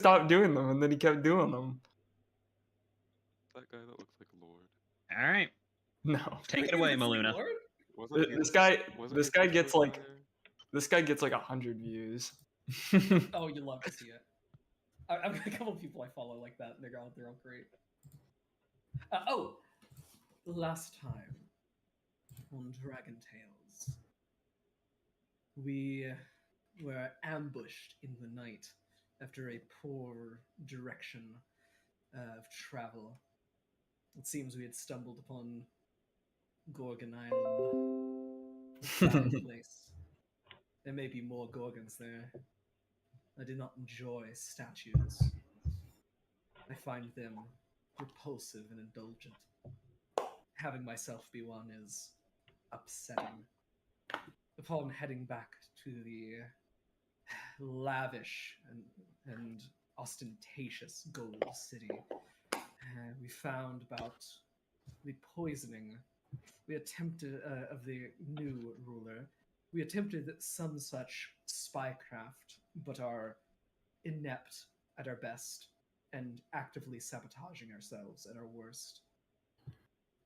stopped doing them, and then he kept doing them. That guy that looks like a lord. All right, No, take it away, Maluna. this guy gets like 100 views. Oh, you love to see it. I've got a couple people I follow like that. And they're all great. Last time on Dragon Tales, we were ambushed in the night after a poor direction of travel. It seems we had stumbled upon Gorgon Island, a foul place. There may be more Gorgons there. I do not enjoy statues. I find them repulsive and indulgent. Having myself be one is upsetting. Upon heading back to the lavish and ostentatious Gold City, we found about the poisoning we attempted of the new ruler. We attempted some such spycraft, but are inept at our best and actively sabotaging ourselves at our worst.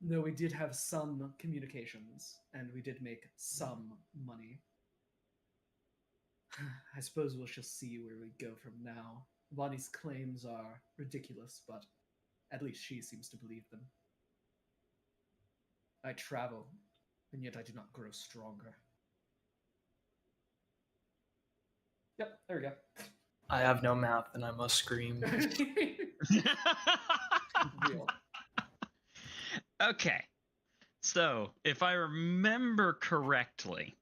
Though we did have some communications, and we did make some money. I suppose we'll just see where we go from now. Bonnie's claims are ridiculous, but at least she seems to believe them. I travel, and yet I do not grow stronger. Yep, there we go. I have no mouth, and I must scream. Real. Okay, so if I remember correctly,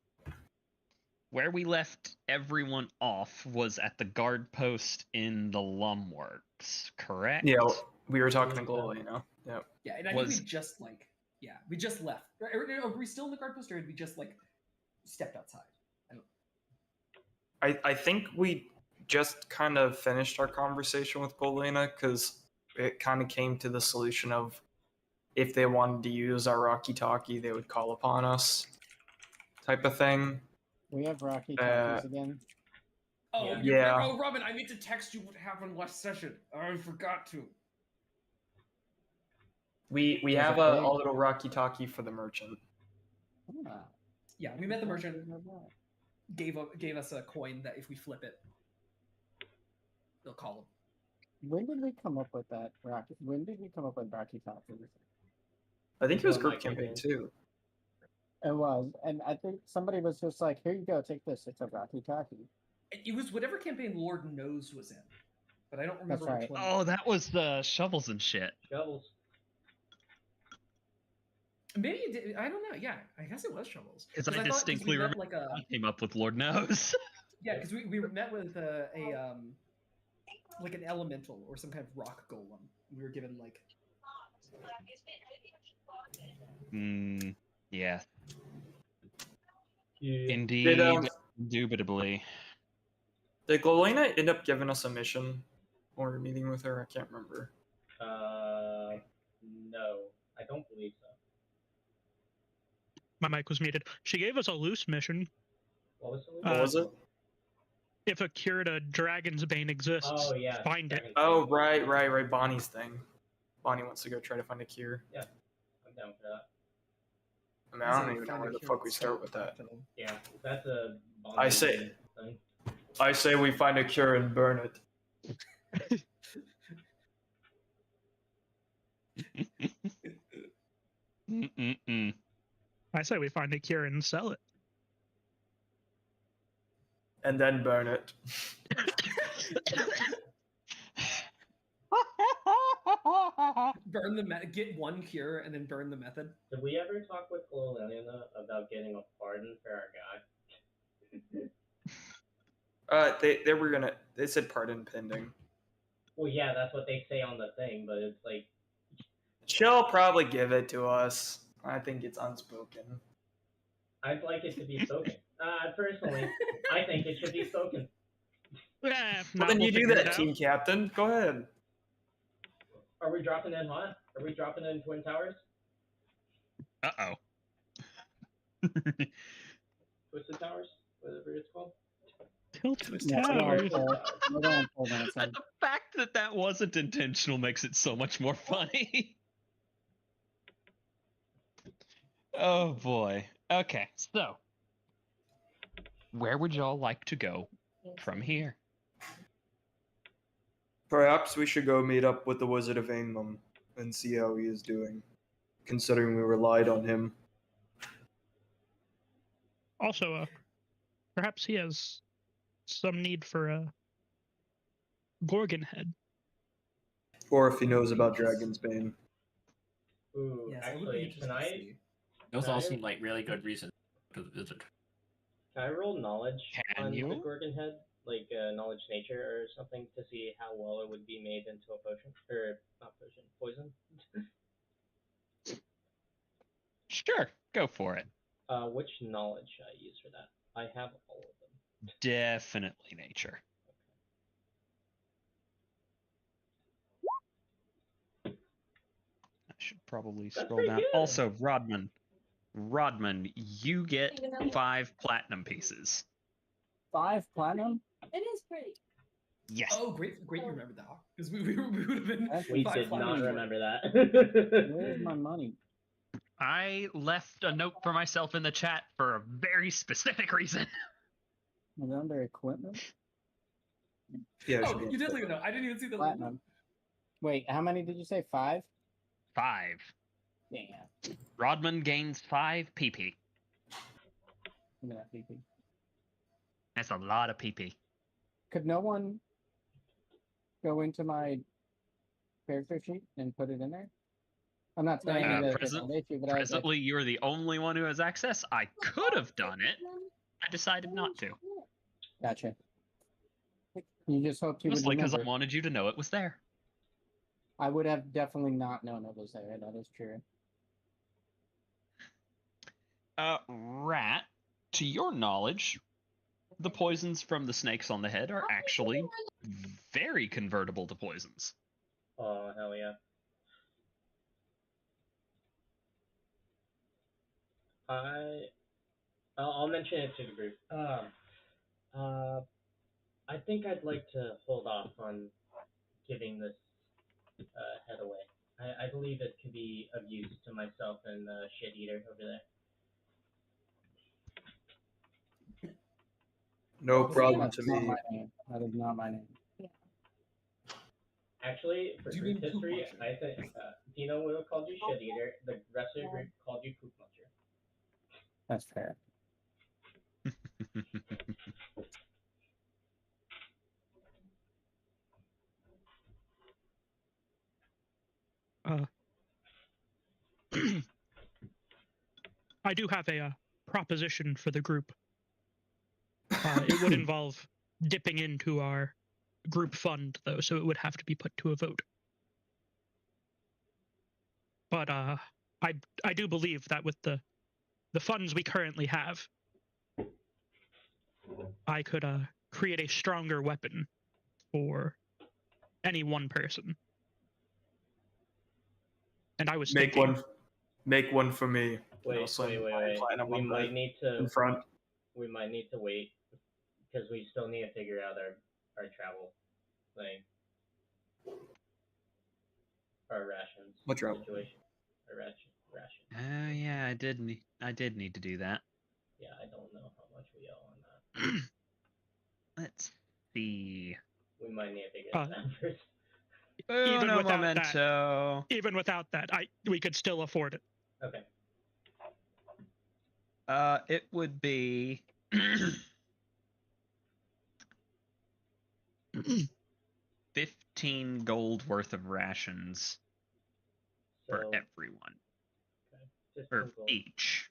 where we left everyone off was at the guard post in the Lumworks, correct? Yeah, we were talking to Glolina. Yep. Yeah, and I think we just we just left. Are we still in the guard post, or had we just stepped outside? I think we just kind of finished our conversation with Glolina because it kind of came to the solution of if they wanted to use our Rocky-Talkie, they would call upon us, type of thing. We have Rocky-Talkies again. Oh, yeah. Oh, Robin, I need to text you what happened last session. I forgot to. We have a little Rocky-Talkie for the merchant. Yeah, we met the merchant. Gave us a coin that if we flip it, they'll call him. When did we come up with that Rocky? When did we come up with Rocky-Talkies? I think it was group campaign too. It was, and I think somebody was just like, "Here you go, take this. It's a Rocky-Talkie." It was whatever campaign Lord Knows was in, but I don't remember That's which one. Oh, that was the shovels and shit. Shovels. Maybe it did, I don't know. Yeah, I guess it was shovels. Because I distinctly remember I came up with Lord Knows. Yeah, because we met with like an elemental or some kind of rock golem. We were given Yeah. Yeah. Indeed, indubitably. Did Glolina end up giving us a mission or a meeting with her? I can't remember. No, I don't believe so. My mic was muted. She gave us a loose mission. What was the What was it? If a cure to Dragon's Bane exists, find it. Oh, right. Bonnie's thing. Bonnie wants to go try to find a cure. Yeah, I'm down for that. I mean, I don't even know where the fuck we start with that. Yeah, that's a. I say we find a cure and burn it. I say we find a cure and sell it. And then burn it. Get one cure and then burn the method. Did we ever talk with Glolina about getting a pardon for our guy? They were gonna. They said pardon pending. Well, yeah, that's what they say on the thing, but it's like. She'll probably give it to us. I think it's unspoken. I'd like it to be spoken. Personally, I think it should be spoken. Well, then you do that, team captain. Go ahead. Are we dropping in hot? Are we dropping in Twin Towers? Uh-oh. Twisted Towers? Whatever it's called? Tilted Yeah, towers. we're going full minutes in. The fact that that wasn't intentional makes it so much more funny. Oh boy. Okay, so where would y'all like to go from here? Perhaps we should go meet up with the Wizard of Ainlum and see how he is doing, considering we relied on him. Also, perhaps he has some need for a Gorgon head. Or if he knows about Dragon's Bane. Ooh, Yes, I would be actually, interested can to I see. Those Can all I- seem like really good reasons to visit. can I roll knowledge Can on you? the Gorgon head, like knowledge nature or something, to see how well it would be made into a potion or not potion, poison? Sure, go for it. Which knowledge should I use for that? I have all of them. Definitely nature. I should probably That's scroll pretty down. good. Also, Rodman, you get 5 platinum pieces. 5 platinum? It is pretty. Yes. Oh, great you remembered that. Because we would have been. That's We 5 did platinum not short. remember that. Where's my money? I left a note for myself in the chat for a very specific reason. Is it under equipment? Yeah, it Oh, should be you did leave a note. I didn't even see the Platinum. Wait, how many did you say? 5? 5. Damn. Rodman gains 5 PP. Look at that PP. That's a lot of PP. Could no one go into my character sheet and put it in there? I'm not telling you that it's an issue, but I was like, Presently, you're the only one who has access. I could have done it. I decided not to. gotcha. You just hoped you would Mostly because I remember. wanted you to know it was there. I would have definitely not known it was there. That is true. Rat, to your knowledge, the poisons from the snakes on the head are actually very convertible to poisons. Oh, hell yeah. I'll mention it to the group. I think I'd like to hold off on giving this head away. I believe it could be of use to myself and the shit eater over there. No problem That's to not me. my name. That is not my name. Actually, for Do you group mean poop history, muncher? I think Dino would have called you shit eater. The rest of the group called you poop muncher. That's fair. I do have a proposition for the group. It would involve dipping into our group fund, though, so it would have to be put to a vote. But I do believe that with the funds we currently have, I could create a stronger weapon for any one person. And I was Make thinking, make one for me. Wait, Also, wait. platinum We on might the- need to. in front. We might need to wait because we still need to figure out our travel thing, our rations What travel? situation, our ration. Oh yeah, I did need to do that. Yeah, I don't know how much we owe on that. Let's see. We might need to figure that out first. Oh, Even no without memento. even without that, we could still afford it. Okay. It would be 15 gold worth of rations for So everyone, just or Google. each,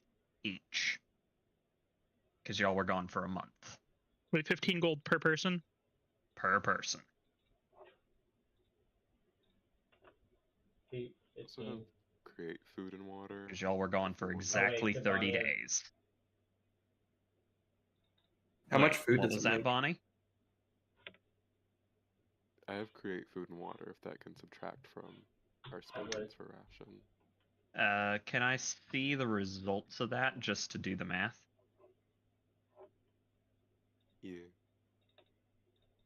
because y'all were gone for a month Wait, 15 gold per person? per person. Feet, Also 15. create food and water. Because y'all were gone for exactly did 30 Bonnie- days. How Wait, much food what does was it that, make? Bonnie? I have create food and water if that can subtract from our spendings for ration. Can I see the results of that just to do the math? Yeah.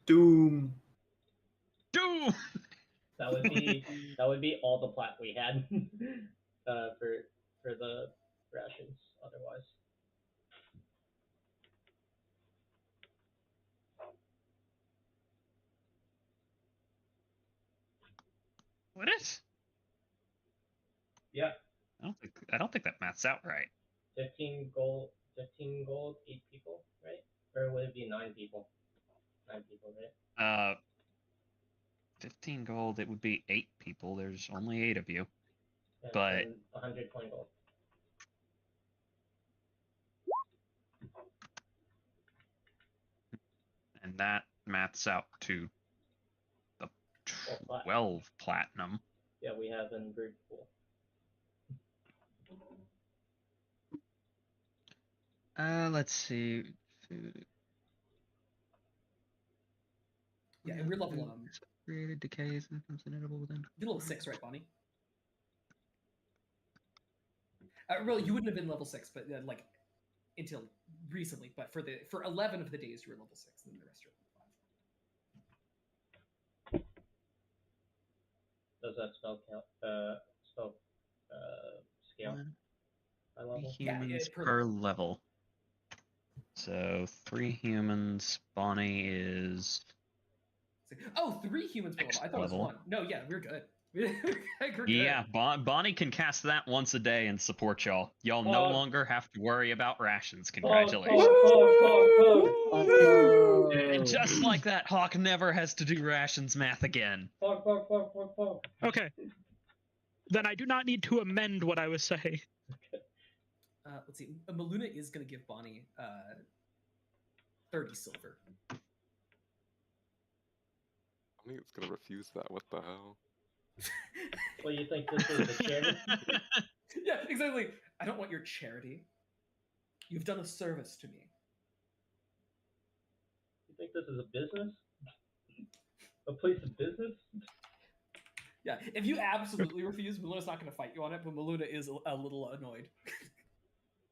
Doom. Doom! That would be all the plat we had for the rations. Otherwise, What is? yeah, I don't think that math's out right. 15 gold, 8 people, right? Or would it be 9 people? 9 people, right? 15 gold, it would be 8 people. There's only 8 of you. And But- then 120 gold. And that maths out to the Well, 12 platinum. Yeah, we have in group pool. Let's see. Yeah, and we're level Created decays and becomes inedible within. you're level 6, right, Bonnie? Really, you wouldn't have been level 6, but like until recently. But for 11 of the days, you were level 6, and then the rest are level 5. Does that spell count? Scale by level? Humans per per level. So 3 humans. Bonnie is. Oh, 3 humans per level. I thought it was Level. 1. No, yeah, we're good. We're good. Yeah, Bonnie can cast that once a day and support y'all. Y'all no Fuck. longer have to worry about rations. Fuck, Congratulations. Let's go. And just like that, Hawk never has to do rations math again. Fuck. Okay. Then I do not need to amend what I was saying. Let's see. Maluna is going to give Bonnie 30 silver. I think it's gonna refuse that. What the hell? Well, you think this is a charity? Yeah, exactly. I don't want your charity. You've done a service to me. You think this is a business? A place of business? Yeah, if you absolutely refuse, Maluna's not going to fight you on it, but Maluna is a little annoyed.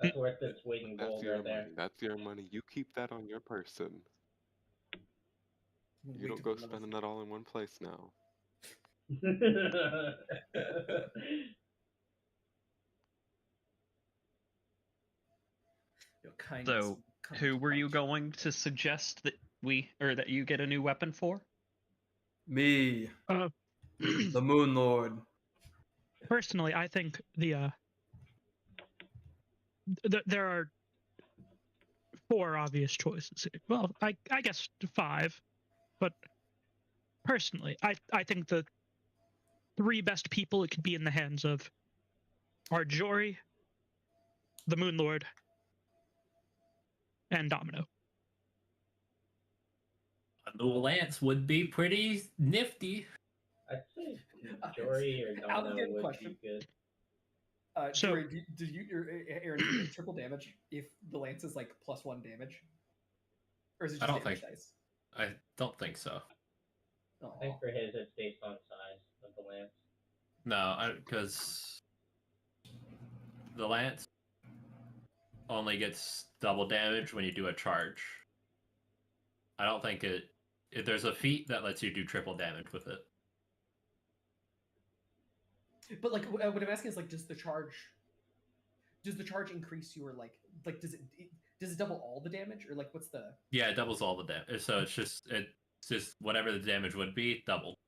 That's worth its weight in That's gold your right there. money. That's your money. You keep that on your person. You Wait don't till go level spending that all in one place now. Kindness So, comes who were you first. going to suggest that that you get a new weapon for? Me, Uh, the Moon Lord. personally, I think there are 4 obvious choices. Well, I guess 5, but personally, I think the 3 best people it could be in the hands of are Jory, the Moon Lord, and Domino. A new lance would be pretty nifty. I'd say Jory or Domino Outdated would question. be good. So- Jory, do you, Aaron, do you get triple damage if the lance is like +1 damage? Or is it just I don't damage think- dice? I don't think so. I Oh. think for his, it's based on size of the lance. No, because the lance only gets double damage when you do a charge. I don't think there's a feat that lets you do triple damage with it. But like, what I'm asking is like, does the charge increase your like does it double all the damage, or like what's the? Yeah, it doubles all the damage. So it's just whatever the damage would be, double.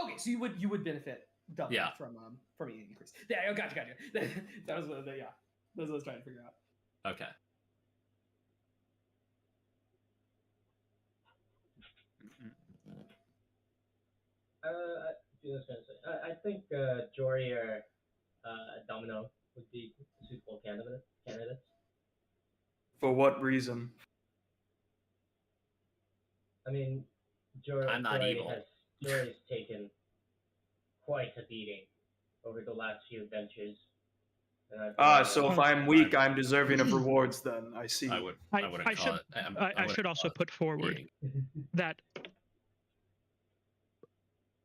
Okay, so you would benefit double Yeah. from any increase. Yeah, oh, gotcha. That was what I was trying to figure out. Okay. I think Jory or Domino would be suitable candidates. For what reason? I mean, Jory I'm not evil. Jory's taken quite a beating over the last few adventures. And I feel like- So if I'm weak, I'm deserving of rewards. Then I see. I wouldn't I call should- it. I wouldn't should also call it put forward beating. that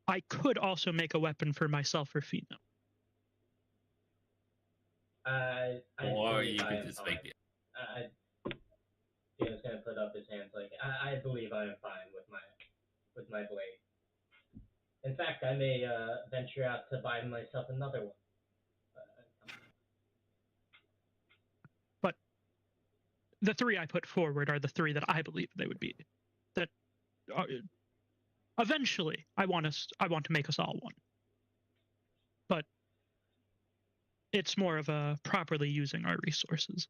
I could also make a weapon for myself or Fino. I Or believe you I could am just fine. make it. Dino's gonna put up his hands like I believe I am fine with my with my blade. In fact, I may venture out to buy myself another one. But the three I put forward are the three that I believe they would be. That eventually, I want to make us all one. But it's more of a properly using our resources.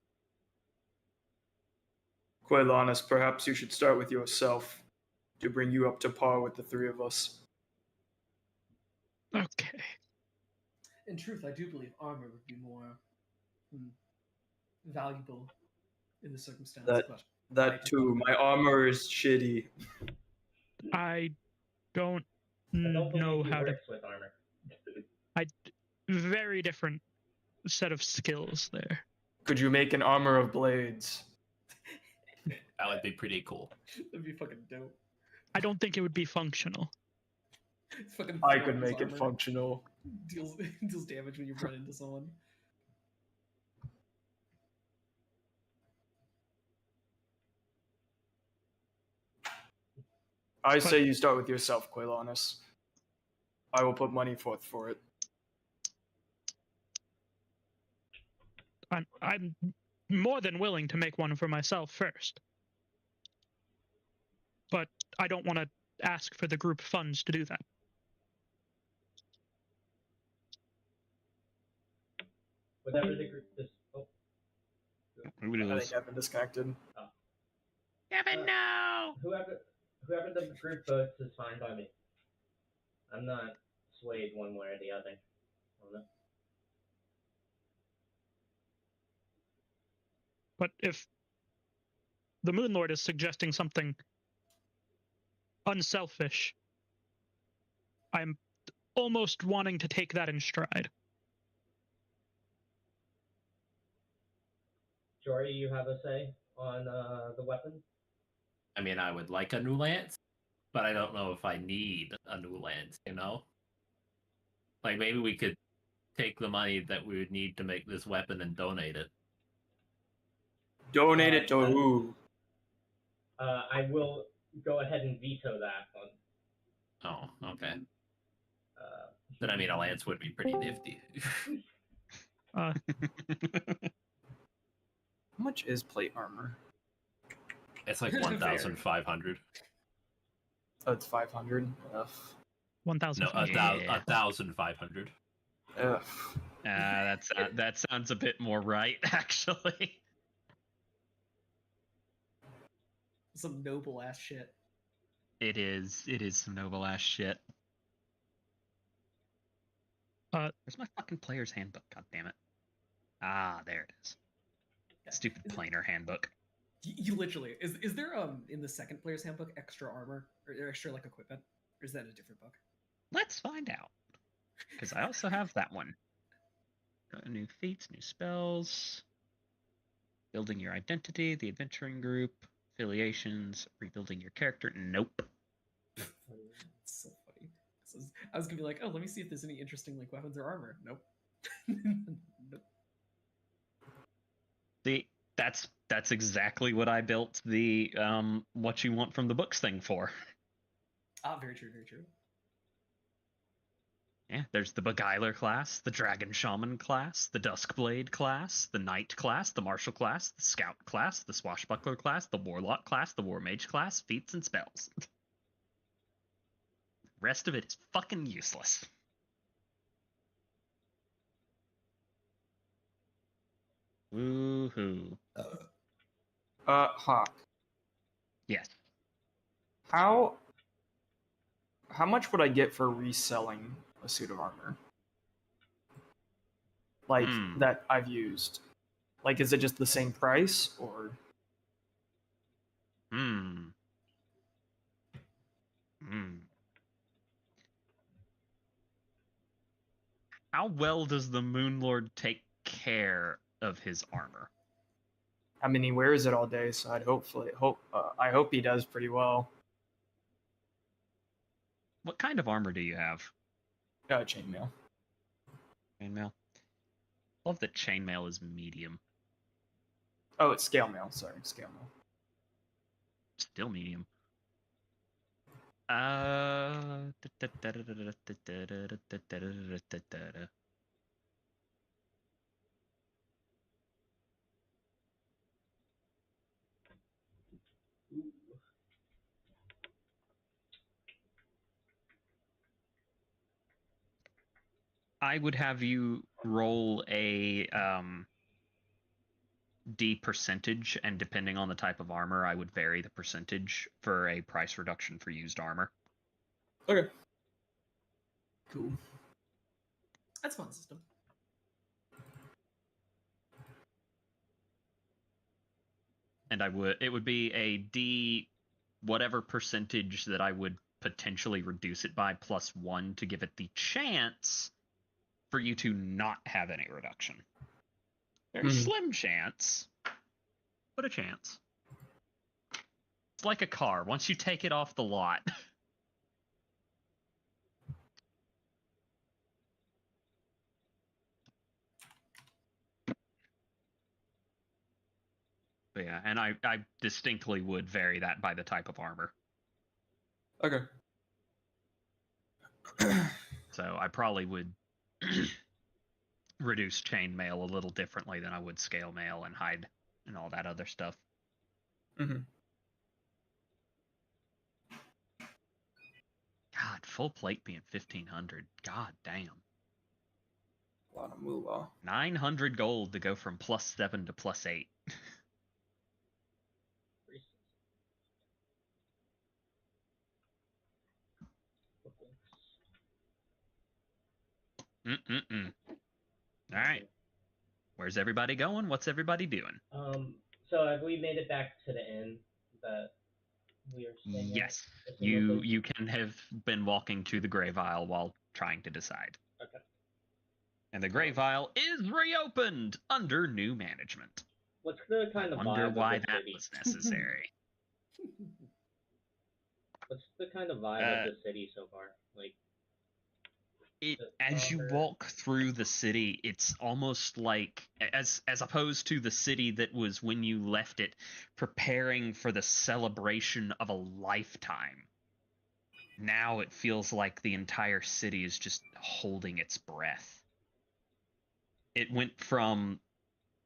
Quailanus, perhaps you should start with yourself to bring you up to par with the three of us. Okay. In truth, I do believe armor would be more valuable in the circumstance. That too. My armor is shitty. I don't I don't know believe he how to. works with armor. Very different set of skills there. Could you make an armor of blades? That would be pretty cool. That'd be fucking dope. I don't think it would be functional. It's fucking I could Thor's make it armor. functional. Deals damage when you run into someone. I say you start with yourself, Quailanus. I will put money forth for it. I'm more than willing to make one for myself first. But I don't want to ask for the group funds to do that. Whatever the group is. Oh. I think I've been disconnected. Kevin, no! Whoever the group votes is fine by me. I'm not swayed one way or the other. I don't know. But if the Moon Lord is suggesting something unselfish, I'm almost wanting to take that in stride. Jory, you have a say on the weapon? I mean, I would like a new lance, but I don't know if I need a new lance, you know? Like, maybe we could take the money that we would need to make this weapon and donate it. Donate it to who? I will go ahead and veto that one. Oh, okay. Then I mean, a lance would be pretty nifty. How much is plate armor? It's like 1,500. Oh, it's 500. Ugh. 1,000. No, 1,500. Ugh. That sounds a bit more right, actually. Some noble ass shit. It is some noble ass shit. Where's my fucking player's handbook? God damn it! Ah, there it is. Stupid planer handbook. You literally is there in the second player's handbook extra armor or extra like equipment, or is that a different book? Let's find out. Because I also have that one. New feats, new spells, building your identity, the adventuring group, affiliations, rebuilding your character. Nope. It's so funny. I was gonna be like, oh, let me see if there's any interesting like weapons or armor. Nope. Nope. That's exactly what I built the what you want from the books thing for. Ah, very true, very true. Yeah, there's the Beguiler class, the Dragon Shaman class, the Duskblade class, the Knight class, the Martial class, the Scout class, the Swashbuckler class, the Warlock class, the War Mage class, feats and spells. Rest of it is fucking useless. Woohoo. Hawk. Yes. How much would I get for reselling a suit of armor? Like, that I've used. Like, is it just the same price, or? How well does the Moon Lord take care of his armor? I mean, he wears it all day, so I hope he does pretty well. What kind of armor do you have? Chainmail. Chainmail. Love that chainmail is medium. Oh, it's scale mail. Sorry, scale mail. Still medium. I would have you roll a D percentage, and depending on the type of armor, I would vary the percentage for a price reduction for used armor. Okay. Cool. That's a fun system. And it would be a D whatever percentage that I would potentially reduce it by +1 to give it the chance for you to not have any reduction. Very slim chance, but a chance. It's like a car. Once you take it off the lot. But yeah, and I distinctly would vary that by the type of armor. Okay. So I probably would reduce chainmail a little differently than I would scale mail and hide and all that other stuff. Mhm. God, full plate being 1,500. God damn. A lot of moolah. 900 gold to go from +7 to +8. All right. Where's everybody going? What's everybody doing? So have we made it back to the inn that we are staying at? Yes. You can have been walking to the Grey Vial while trying to decide. Okay. And the Grey Vial is reopened under new management. What's the kind of I vibe wonder of why the that city? was necessary. What's the kind of vibe of the city so far? Like, As you walk through the city, it's almost like, as opposed to the city that was when you left it, preparing for the celebration of a lifetime. Now it feels like the entire city is just holding its breath. It went from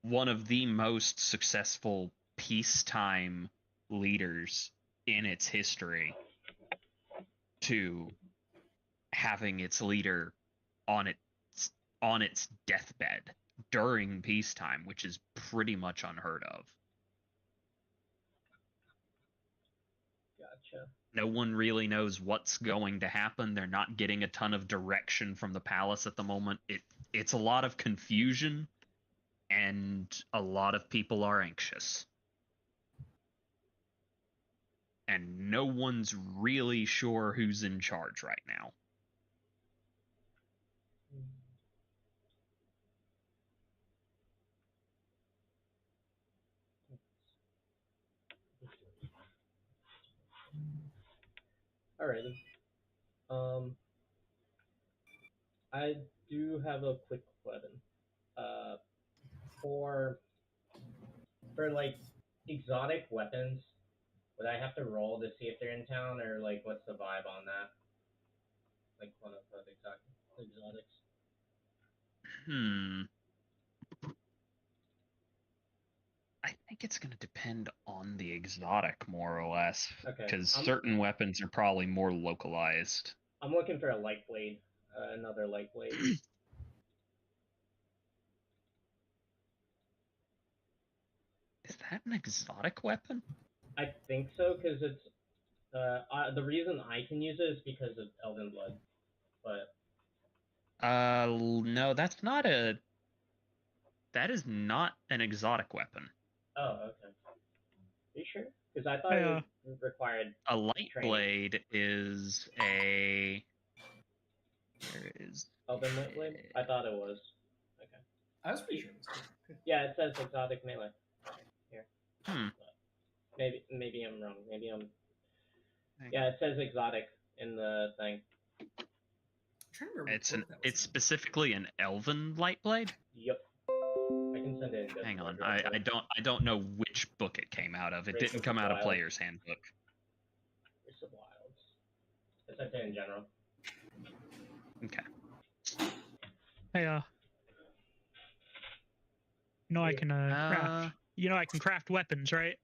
one of the most successful peacetime leaders in its history to having its leader on its deathbed during peacetime, which is pretty much unheard of. Gotcha. No one really knows what's going to happen. They're not getting a ton of direction from the palace at the moment. It's a lot of confusion, and a lot of people are anxious. And no one's really sure who's in charge right now. Alrighty. I do have a quick question. For like exotic weapons, would I have to roll to see if they're in town, or like what's the vibe on that? Like one of those exotics. I think it's going to depend on the exotic, more or less. Okay. Because certain weapons are probably more localized. I'm looking for a light blade, another light blade. Is that an exotic weapon? I think so, because it's the reason I can use it is because of Elven Blood, but no, that's not a. That is not an exotic weapon. Oh, okay. Are you sure? Because I thought it required a light training. blade is a. There is. Elven Light Blade? I thought it was. Okay. I was pretty sure it was. Okay. Yeah, it says exotic melee. Here. Hmm. Maybe I'm wrong. Maybe I'm. Yeah, it says exotic in the thing. I'm trying to remember. It's specifically an elven light blade. Yep. I can send it. Hang on, I don't know which book it came out of. It didn't come out of Player's Handbook. Race of Wilds. I said in general. Okay. Hey, you know I can craft. You know I can craft weapons, right?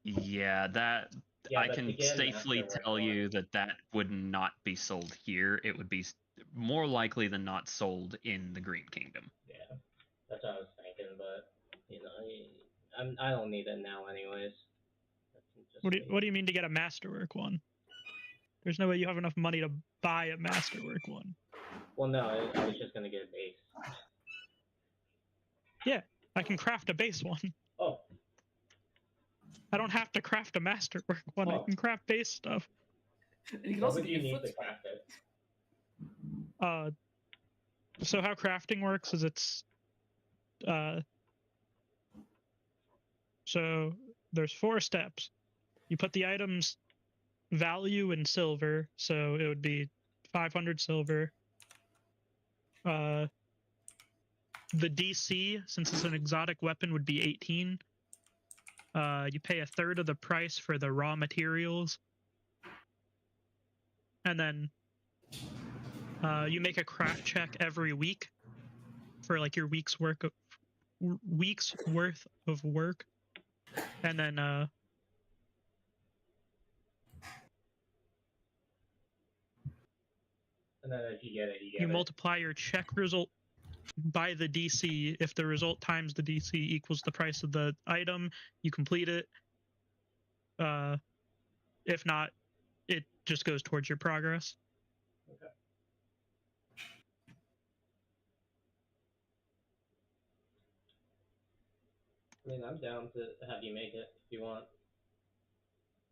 Yeah, that Yeah, I but to can get a safely masterwork tell one- you that that would not be sold here. It would be more likely than not sold in the Green Kingdom. Yeah, that's what I was thinking, but you know, I don't need it now, anyways. Just What do you mean to get a masterwork one? There's no way you have enough money to buy a masterwork one. Well, no, I was just gonna get a base. Yeah, I can craft a base one. Oh, I don't have to craft a masterwork one. I Oh. can craft base stuff. And you can what also would get you your need foot to spec. craft it? So how crafting works is it's so there's 4 steps. You put the item's value in silver, so it would be 500 silver. The DC, since it's an exotic weapon, would be 18. You pay a third of the price for the raw materials, and then you make a craft check every week for like your week's worth of work, and then And then if you get it, you get you it. multiply your check result by the DC. If the result times the DC equals the price of the item, you complete it. If not, it just goes towards your progress. Okay. I mean, I'm down to have you make it if you want.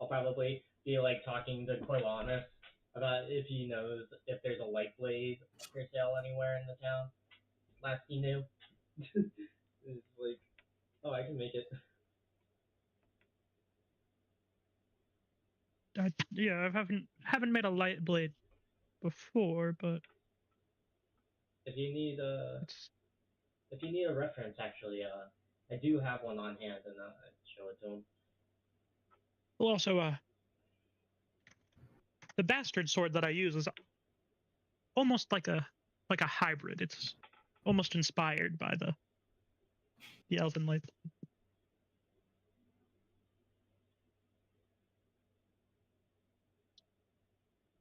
I'll probably be like talking to Corlanus about if he knows if there's a light blade for sale anywhere in the town. Last he knew. It's like, oh, I can make it. Yeah, I haven't made a light blade before, but If you need it's if you need a reference, actually, I do have one on hand, and I'd show it to him. well, also the bastard sword that I use is almost like a hybrid. It's almost inspired by the Elven Light.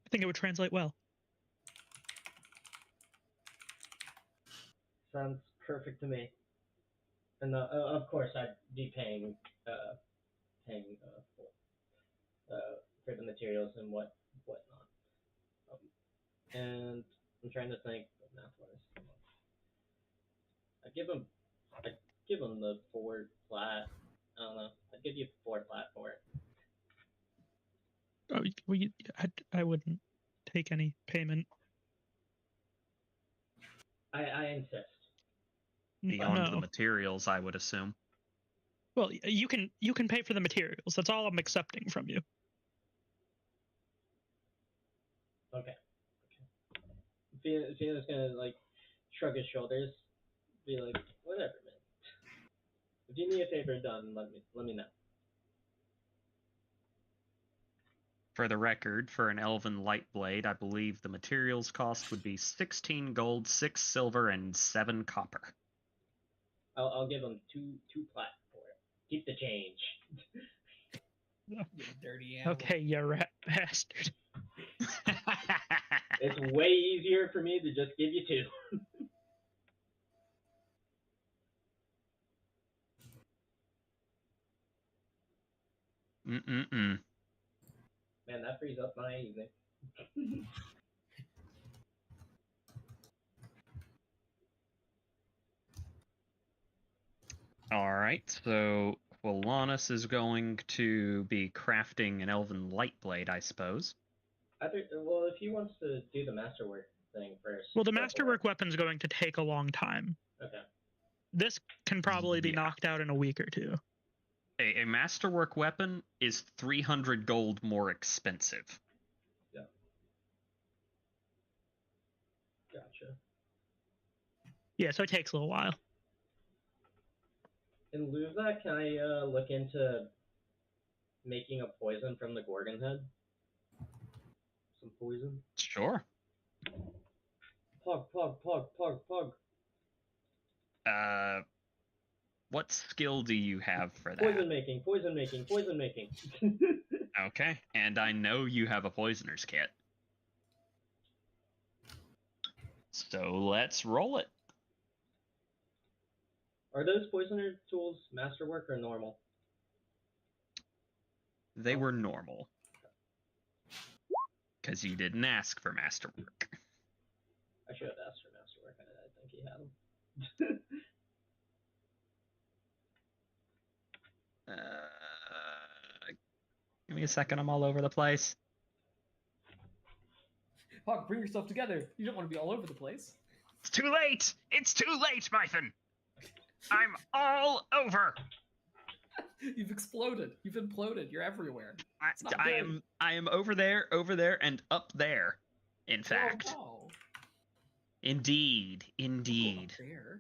I think it would translate well. Sounds perfect to me. And of course, I'd be paying for the materials and whatnot. And I'm trying to think of math-wise. I'd give him the 4 flat. I don't know. I'd give you 4 flat for it. Oh, well, I wouldn't take any payment. I insist. Beyond the No. materials, I would assume. Well, you can pay for the materials. That's all I'm accepting from you. Okay. Fiona's gonna like shrug his shoulders, be like, whatever, man. If you need a favor done, let me know. For the record, for an Elven Light Blade, I believe the materials cost would be 16 gold, 6 silver, and 7 copper. I'll give him two plat for it. Keep the change. You dirty animal. Okay, you rat bastard. It's way easier for me to just give you 2. Mm-mm-mm. Man, that frees up my evening. Alright, so Corlanus is going to be crafting an Elven Light Blade, I suppose. Well, if he wants to do the masterwork thing first. Well, the go for masterwork weapon's going to take a long time. it. Okay. This can probably be Yeah. knocked out in a week or 2. A masterwork weapon is 300 gold more expensive. Gotcha. Yeah, so it takes a little while. In lieu of that, can I look into making a poison from the Gorgon head? some poison? Sure. Pug. What skill do you have for that? Poison making. Okay, and I know you have a poisoner's kit. So let's roll it. Are those poisoner tools masterwork or normal? They were normal. Because you didn't ask for masterwork. I should have asked for masterwork. I think he had them. Give me a second, I'm all over the place. Hawk, bring yourself together. You don't want to be all over the place. It's too late! It's too late, Mython! I'm all over! You've exploded. You've imploded. You're everywhere. It's not I good. am over there, and up there. In fact. Oh, Indeed. no. Indeed. There.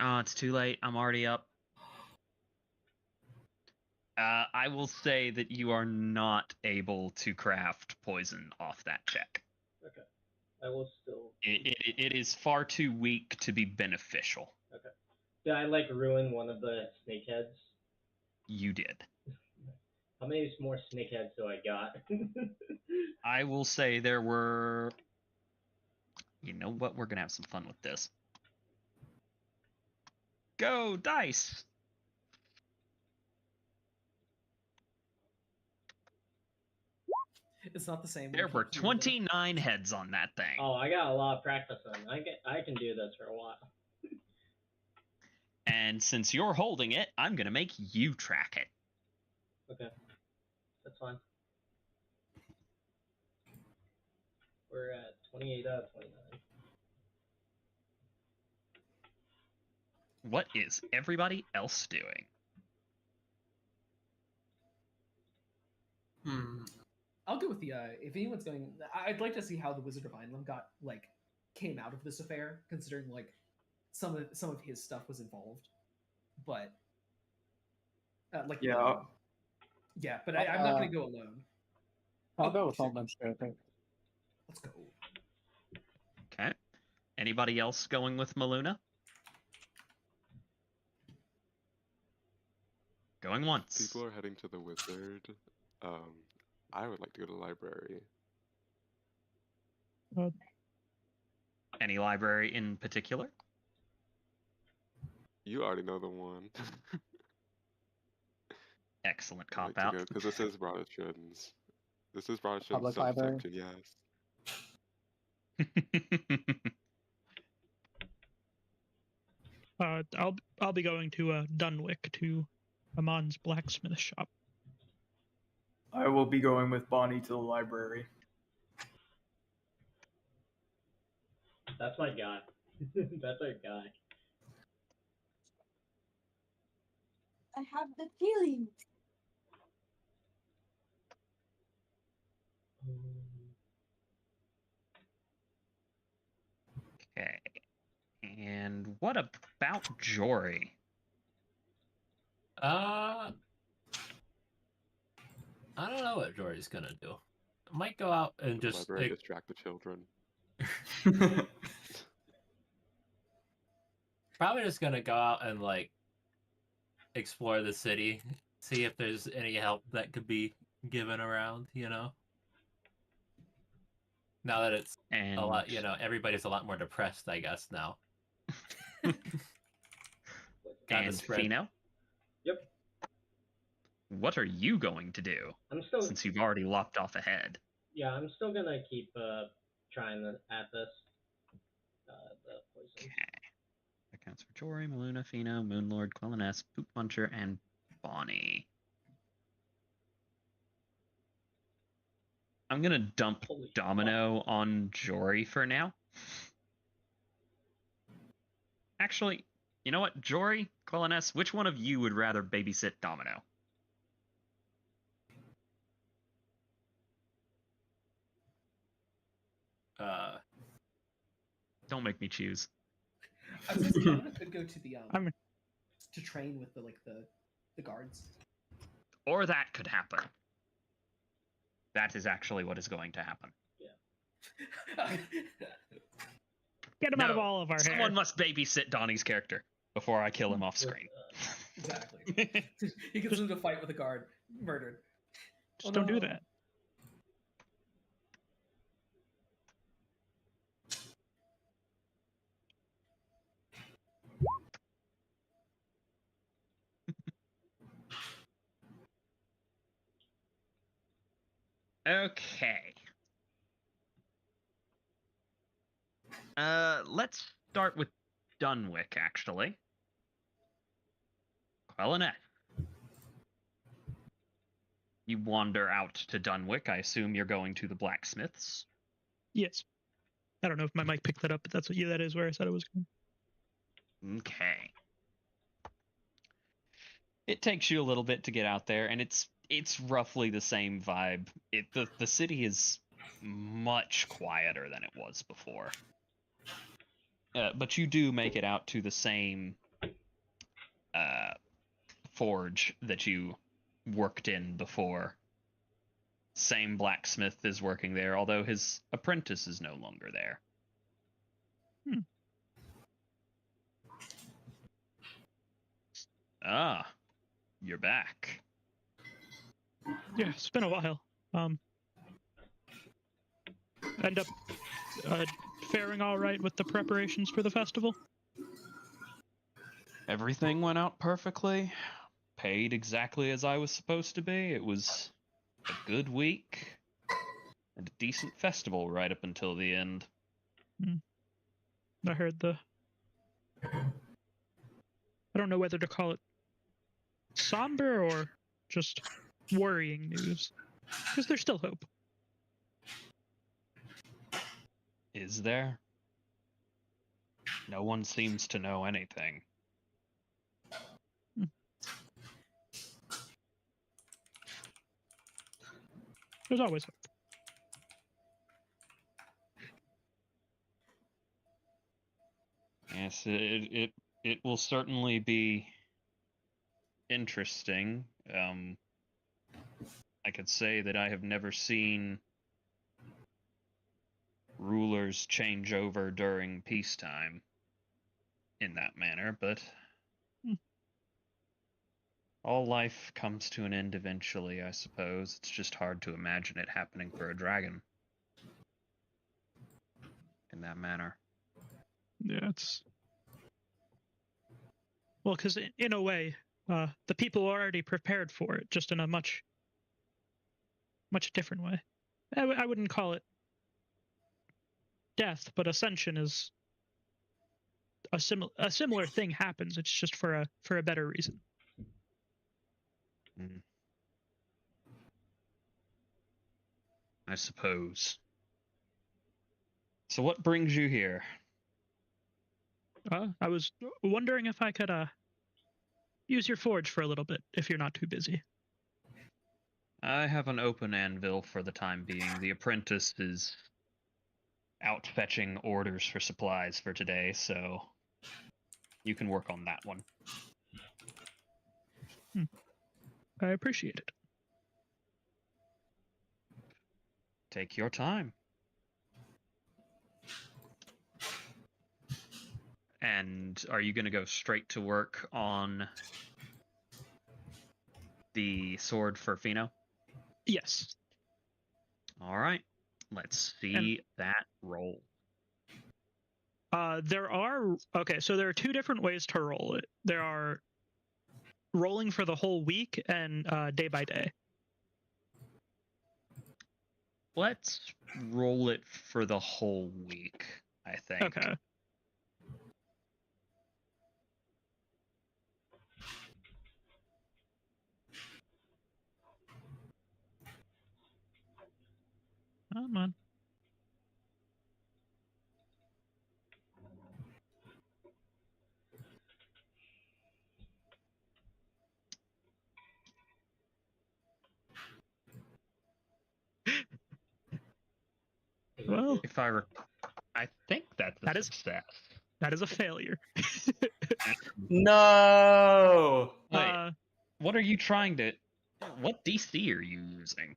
Oh, it's too late. I'm already up. I will say that you are not able to craft poison off that check. Okay. I will still. It is far too weak to be beneficial. Okay. Did I like ruin one of the snakeheads? You did. How many more snakeheads do I got? I will say there were. You know what? We're gonna have some fun with this. Go dice. It's not the same. There were 29 heads on that thing. Oh, I got a lot of practice on. I can do this for a while. And since you're holding it, I'm gonna make you track it. Okay. That's fine. We're at 28 out of 29. What is everybody else doing? I'll go with the if anyone's going. I'd like to see how the Wizard of Vineland came out of this affair, considering some of his stuff was involved, but Yeah. Yeah, but I'm not going to go alone. I'll go with shit. Homeland Spirit. I think. Let's go. Okay. Anybody else going with Maluna? Going once. People are heading to the wizard. I would like to go to the library. Any library in particular? You already know the one. Excellent I like cop out. because this is Radishin's. This is Radishin's Public library? subsection, yes. I'll be going to Dunwick to Amon's blacksmith shop. I will be going with Bonnie to the library. That's my guy. That's our guy. I have the feeling. Okay. And what about Jory? I don't know what Jory's gonna do. I might go out and just Library distract the children. probably just gonna go out and explore the city, see if there's any help that could be given around. Now that it's And a lot, everybody's a lot more depressed, I guess now. Kinda and spread. Fino? Yep. What are you going to do? I'm still. Since you've already lopped off ahead. Yeah, I'm still gonna keep trying at this. The poison. Okay. That counts for Jory, Maluna, Fino, Moonlord, Quelliness, Poop Puncher, and Bonnie. I'm gonna dump Holy Domino on Jory for now. Actually, you know what? Jory, Quelliness, which one of you would rather babysit Domino? Don't make me choose. I was just I could go to the I'm- to train with the guards. Or that could happen. That is actually what is going to happen. Get him out of No, all of our Someone hair. must babysit Donnie's character before I kill him off screen. Exactly. He gets into a fight with a guard, murdered. Just don't do no. that. Okay. Let's start with Dunwick, actually. Quellanet. You wander out to Dunwick. I assume you're going to the blacksmiths. Yes. I don't know if my mic picked that up, but that's what that is where I said it was going. Okay. It takes you a little bit to get out there, and it's roughly the same vibe. The city is much quieter than it was before. But you do make it out to the same forge that you worked in before. Same blacksmith is working there, although his apprentice is no longer there. Ah, you're back. Yeah, it's been a while. End up faring all right with the preparations for the festival? Everything went out perfectly. Paid exactly as I was supposed to be. It was a good week and a decent festival right up until the end. I heard I don't know whether to call it somber or just worrying news. Because there's still hope. Is there? No one seems to know anything. There's always hope. Yes, it will certainly be interesting. I could say that I have never seen rulers change over during peacetime in that manner, but all life comes to an end eventually, I suppose. It's just hard to imagine it happening for a dragon in that manner. Yeah, it's... Well, because in a way, the people are already prepared for it, just in a much different way. I wouldn't call it death, but ascension is a similar thing happens. It's just for a better reason. I suppose. So what brings you here? I was wondering if I could use your forge for a little bit, if you're not too busy. I have an open anvil for the time being. The apprentice is out fetching orders for supplies for today, so you can work on that one. I appreciate it. Take your time. And are you going to go straight to work on the sword for Fino? Yes. All right. Let's see that roll. There are two different ways to roll it. There are rolling for the whole week and day by day. Let's roll it for the whole week, I think. Okay. Come on. Well, I think that's That a is- success. that is a failure. No. Wait, what are you trying to? What DC are you using?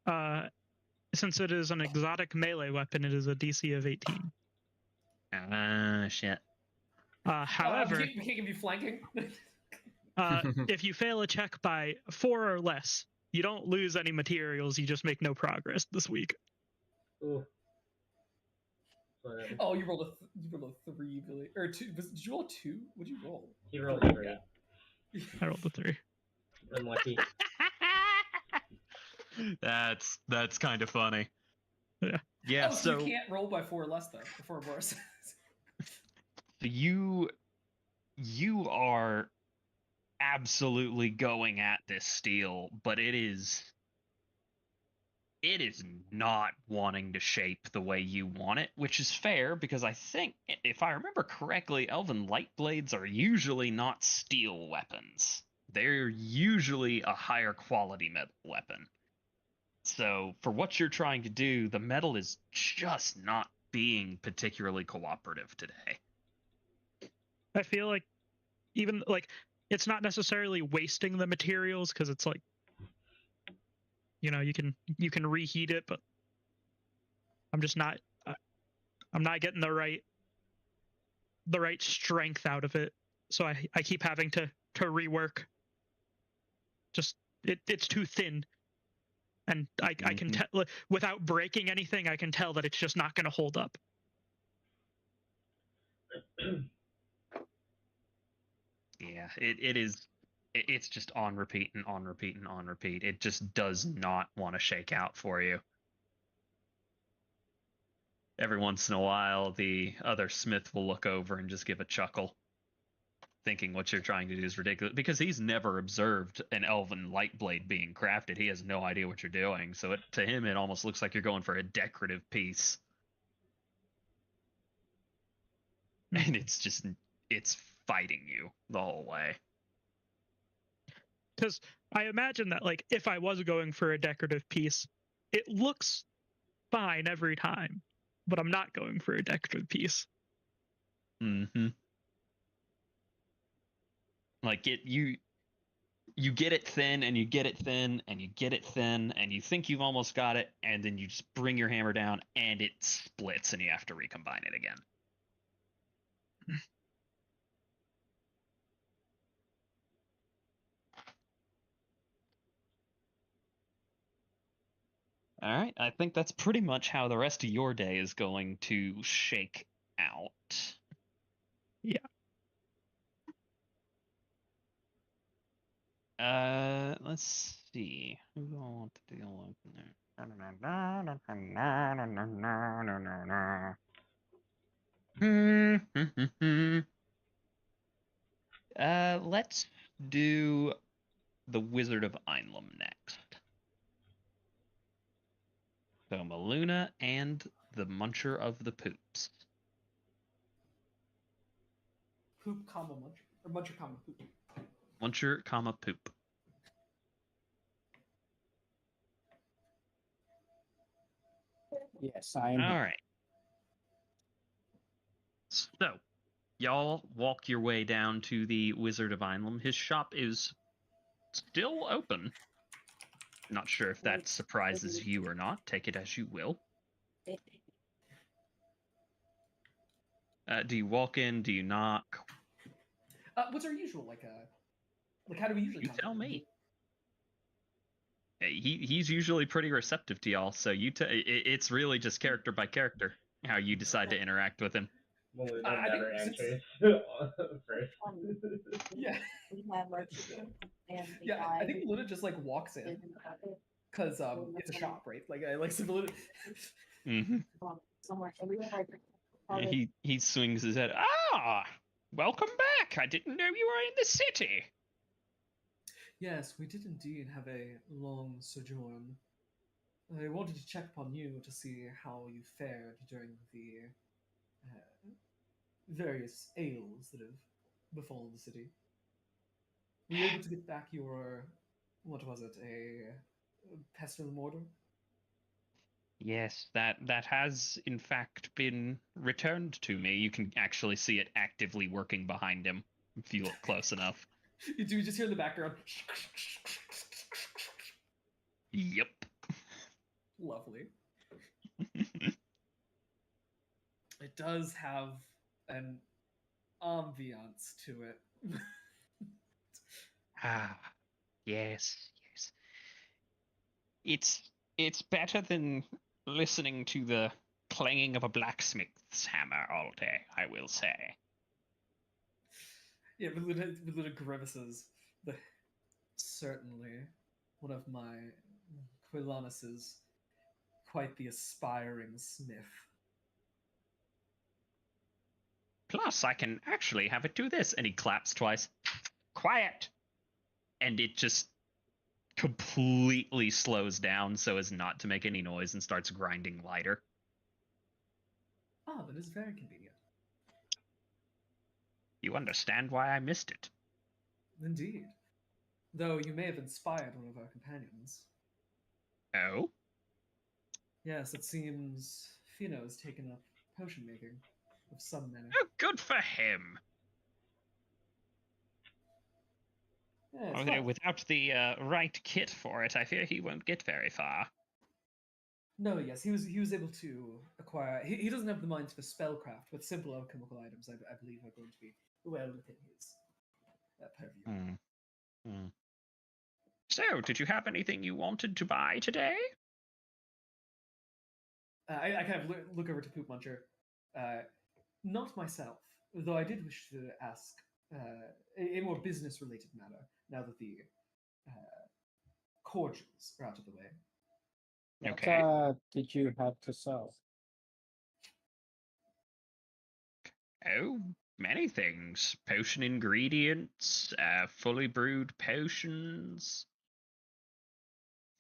Since it is an exotic melee weapon, it is a DC of 18. Ah, shit. However, we can't give you flanking. if you fail a check by 4 or less, you don't lose any materials. You just make no progress this week. Ooh. Whatever. Oh, you rolled a 3, Billy, or 2. Did you roll a 2? What'd you roll? He rolled a 3. I rolled a 3. Unlucky. That's kind of funny. Yeah. Yeah. Oh, so you can't roll by 4 or less though. 4 or worse. you are absolutely going at this steel, but it is not wanting to shape the way you want it, which is fair because I think, if I remember correctly, elven light blades are usually not steel weapons. They're usually a higher quality metal weapon. So for what you're trying to do, the metal is just not being particularly cooperative today. I feel like even like it's not necessarily wasting the materials because it's like, you know, you can reheat it, but I'm just not I'm not getting the right strength out of it. So I keep having to rework. Just it's too thin. And I can tell, without breaking anything, I can tell that it's just not going to hold up. Yeah, it's just on repeat and on repeat and on repeat. It just does not want to shake out for you. Every once in a while, the other smith will look over and just give a chuckle, thinking what you're trying to do is ridiculous, because he's never observed an elven light blade being crafted. He has no idea what you're doing, so to him it almost looks like you're going for a decorative piece. And it's fighting you the whole way. Because I imagine that, like, if I was going for a decorative piece, it looks fine every time, but I'm not going for a decorative piece. Mm-hmm. Like you get it thin and you get it thin and you get it thin and you think you've almost got it, and then you just bring your hammer down and it splits and you have to recombine it again. All right, I think that's pretty much how the rest of your day is going to shake out. Yeah. Let's see. Who do I want to deal with there? Let's do the Wizard of Einlum next. So Maluna and the Muncher of the Poops. Poop, comma, muncher. Or muncher, comma, poop. Muncher, comma, poop. Yes, I am. All right. So, y'all walk your way down to the Wizard of Einlum. His shop is still open. Not sure if that surprises you or not. Take it as you will. Do you walk in? Do you knock? What's our usual like how do we usually? You tell me. He's usually pretty receptive to y'all, so it's really just character by character how you decide to interact with him. Maluna never answers first. Yeah. Yeah, I think Luna just like walks in because it's a shop, right? Like I like Luna. Mm-hmm. He swings his head. Ah, welcome back. I didn't know you were in the city. Yes, we did indeed have a long sojourn. I wanted to check upon you to see how you fared during the various ails that have befallen the city. Were you able to get back your, what was it, a pestle and mortar? Yes, that has in fact been returned to me. You can actually see it actively working behind him if you look close enough. You do just hear in the background. Yep. Lovely. It does have an ambiance to it. Ah, yes, yes. It's better than listening to the clanging of a blacksmith's hammer all day, I will say. Yeah, with little grimaces. The, certainly, one of my Quillanuses, quite the aspiring smith. Plus, I can actually have it do this. And he claps twice. Quiet! And it just completely slows down so as not to make any noise and starts grinding lighter. Ah, that is very convenient. You understand why I missed it. Indeed. Though you may have inspired one of our companions. Oh? Yes, it seems Fino has taken up potion making of some manner. Oh, good for him. Yes, Although well, without the right kit for it, I fear he won't get very far. no, yes, he was able to acquire. He doesn't have the mind for spellcraft, but simple alchemical items, I believe, are going to be well within his purview. So, did you have anything you wanted to buy today? I kind of look over to Poop Muncher. Not myself, though I did wish to ask a more business-related matter. Now that the cordials are out of the way. Okay. What did you have to sell? Oh, many things. Potion ingredients, fully brewed potions,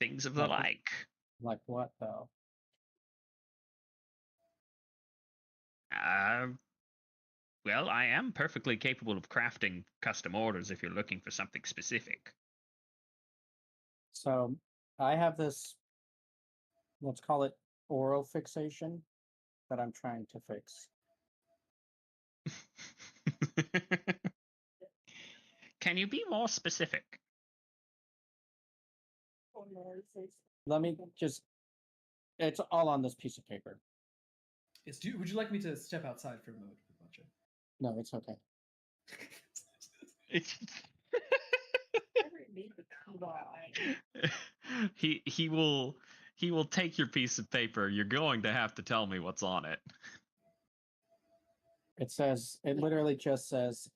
things of the like. Like what, though? Well, I am perfectly capable of crafting custom orders if you're looking for something specific. So, I have this, let's call it oral fixation, that I'm trying to fix. Can you be more specific? Let me just. It's all on this piece of paper. Yes, would you like me to step outside for a moment, Poop Muncher? No, it's okay. he will take your piece of paper. You're going to have to tell me what's on it. It literally just says,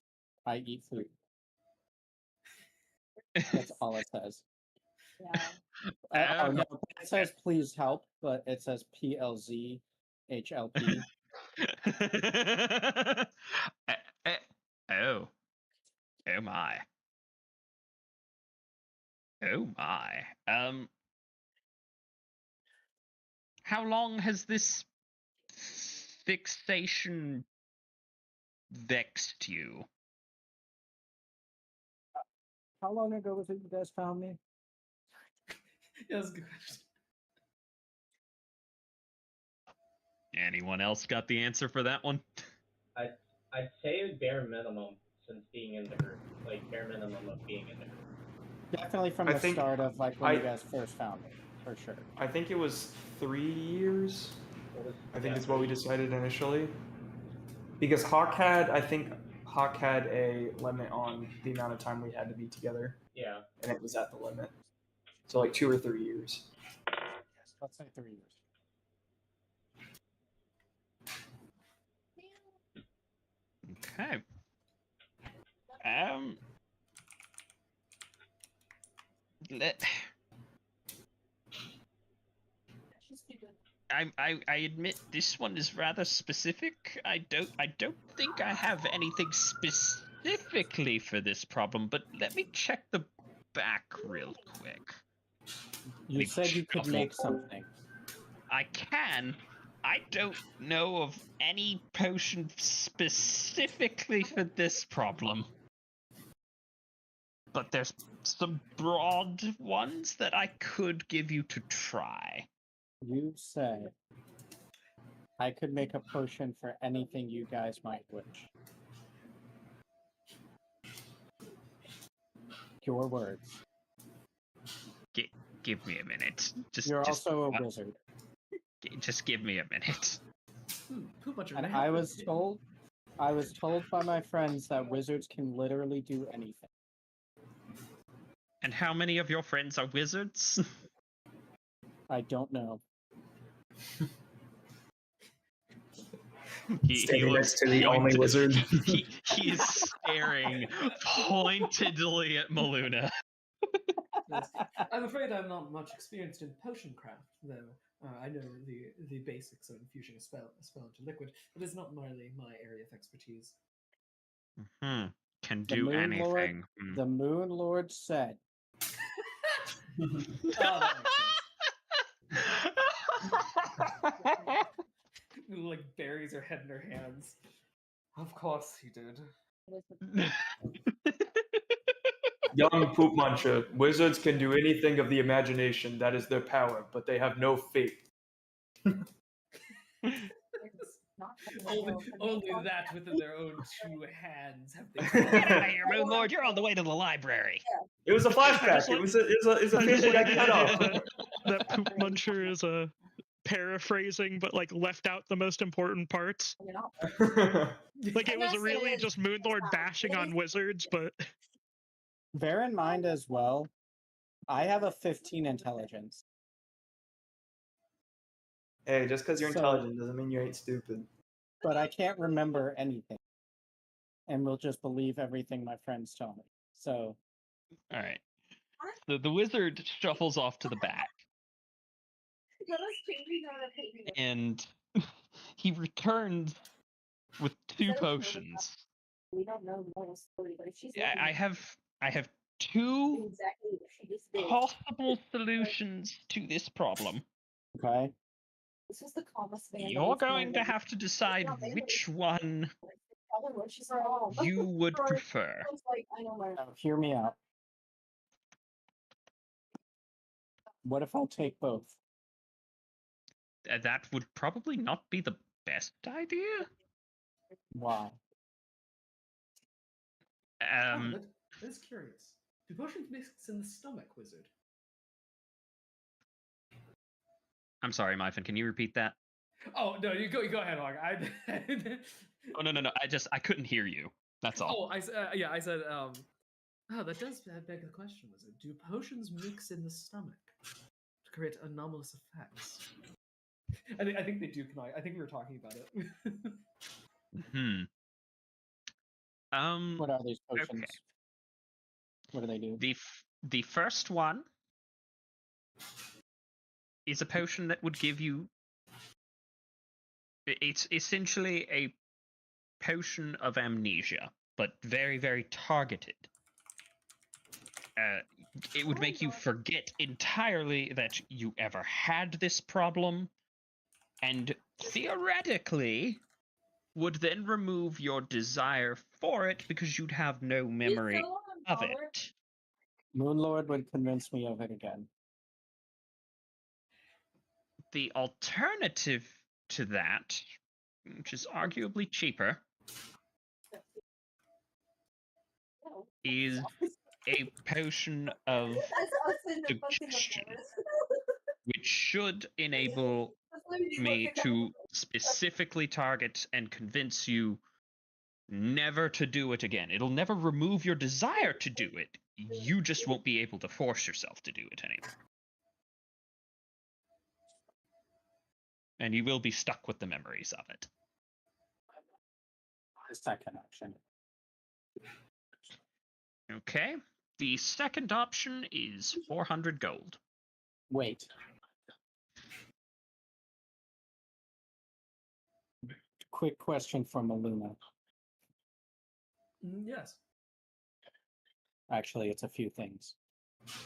I eat food. That's all it says. Yeah. No, it says please help, but it says PLZ HLP. Oh. Oh my. Oh my. How long has this fixation vexed you? How long ago was it you guys found me? Yeah, that's a good question. Anyone else got the answer for that one? I'd say bare minimum since being in the group, like bare minimum of being in the group. Definitely from the start of like when you guys first found me, for sure. I think it was 3 years. I think is what we decided initially. Because Hawk had a limit on the amount of time we had to be together. Yeah. And it was at the limit. So like 2 or 3 years. Let's say 3 years. Okay. I admit this one is rather specific. I don't think I have anything specifically for this problem, but let me check the back real quick. You said you could make something. I can. I don't know of any potion specifically for this problem. But there's some broad ones that I could give you to try. You said I could make a potion for anything you guys might wish. Your words. Give me a minute. You're also a wizard. Just give me a minute. Poop Muncher, And may I I help was you? told by my friends that wizards can literally do anything. And how many of your friends are wizards? I don't know. Standing next to the only wizard. He's staring pointedly at Maluna. Yes. I'm afraid I'm not much experienced in potion craft, though. I know the basics of infusing a spell into liquid, but it's not really my area of expertise. Can The do Moon Lord- anything. The Moon Lord said. Oh, that makes sense. Like buries her head in her hands. Of course he did. Young Poop Muncher. Wizards can do anything of the imagination. That is their power, but they have no fate. Only that within their own 2 hands have they. Get out of here, Moon Lord! You're on the way to the library. It was a flashback. It was a fable that cut off. That Poop Muncher is a paraphrasing, but like left out the most important parts. Like it was really just Moon Lord bashing on wizards, but Bear in mind as well, I have a 15 intelligence. Hey, just because you're So- intelligent doesn't mean you ain't stupid. But I can't remember anything. And will just believe everything my friends tell me. So All right. The wizard shuffles off to the back, and he returns with 2 potions. We don't know more story, but if she's I have 2 exactly what she just did. possible solutions to this problem. okay. This was the calmest man. You're going to have to decide which one She's wrong. you would prefer. I was like, I know where. Now, hear me out. What if I take both? That would probably not be the best idea. Why? Um, That is curious. Do potions mix in the stomach, wizard? I'm sorry, Myfin. Can you repeat that? Oh no, you go ahead, Hog. Oh no! I couldn't hear you. That's all. I said. Oh, that does beg the question, wizard. Do potions mix in the stomach to create anomalous effects? I think they do. I think we were talking about it. What are these potions? Okay. What do they do? The first one is a potion that would give you. It's essentially a potion of amnesia, but very, very targeted. It would make you forget entirely that you ever had this problem, and theoretically would then remove your desire for it because you'd have no memory of it. Moonlord would convince me of it again. The alternative to that, which is arguably cheaper, is a potion of suggestion, which should enable me to specifically target and convince you never to do it again. It'll never remove your desire to do it. You just won't be able to force yourself to do it anymore. And you will be stuck with the memories of it. The second option. Okay. The second option is 400 gold. Wait. Quick question from Maluna. Yes. Actually, it's a few things.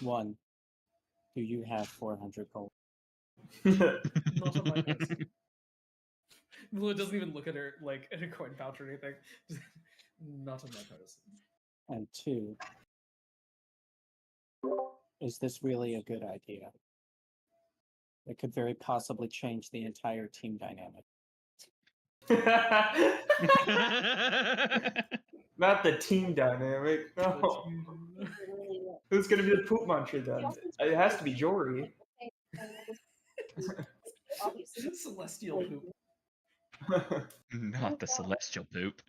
One, do you have 400 gold? Not on my list. Well, it doesn't even look at her like at a coin pouch or anything. Not on my person. And two, is this really a good idea? It could very possibly change the entire team dynamic. Not the team dynamic. No. Who's gonna be the poop muncher then? It has to be Jory. Obviously. Celestial poop. Not the celestial poop.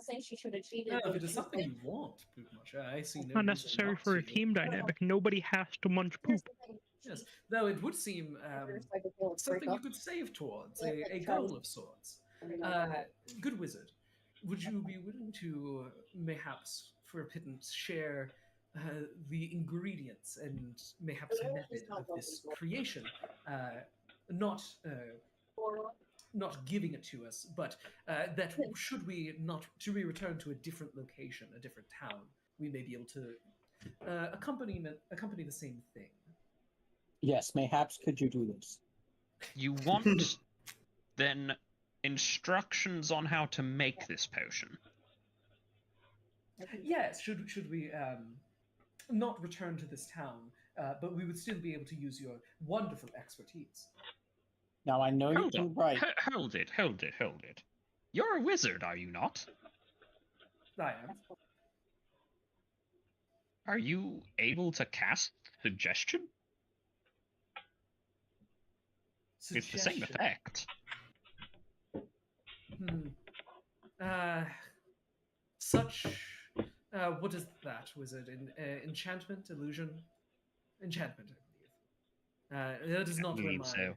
Saying she should have cheated. No, if but it is she something was you want, poop muncher, I see no Not reason necessary not for a to. team dynamic. Nobody has to munch Here's poop. the thing, Yes, she- though it would seem there's like a guilt something you breakup. could save towards, Yeah, a like goal child. of sorts. Something like that. Good wizard, would you be willing to mayhaps, for a pittance, share the ingredients and mayhaps Yeah, method it's not of this lovely. creation? Not Or not giving it to us, but that should we be returned to a different location, a different town, we may be able to accompany the same thing. Yes, mayhaps could you do this? You want then instructions on how to make this potion. Yes, should we not return to this town, but we would still be able to use your wonderful expertise. Now I know you Hold can on. write. Hold it. You're a wizard, are you not? I am. Are you able to cast suggestion? It's the same Suggestion. effect. Such. What is that, wizard? Enchantment, illusion, enchantment, I believe. That is not where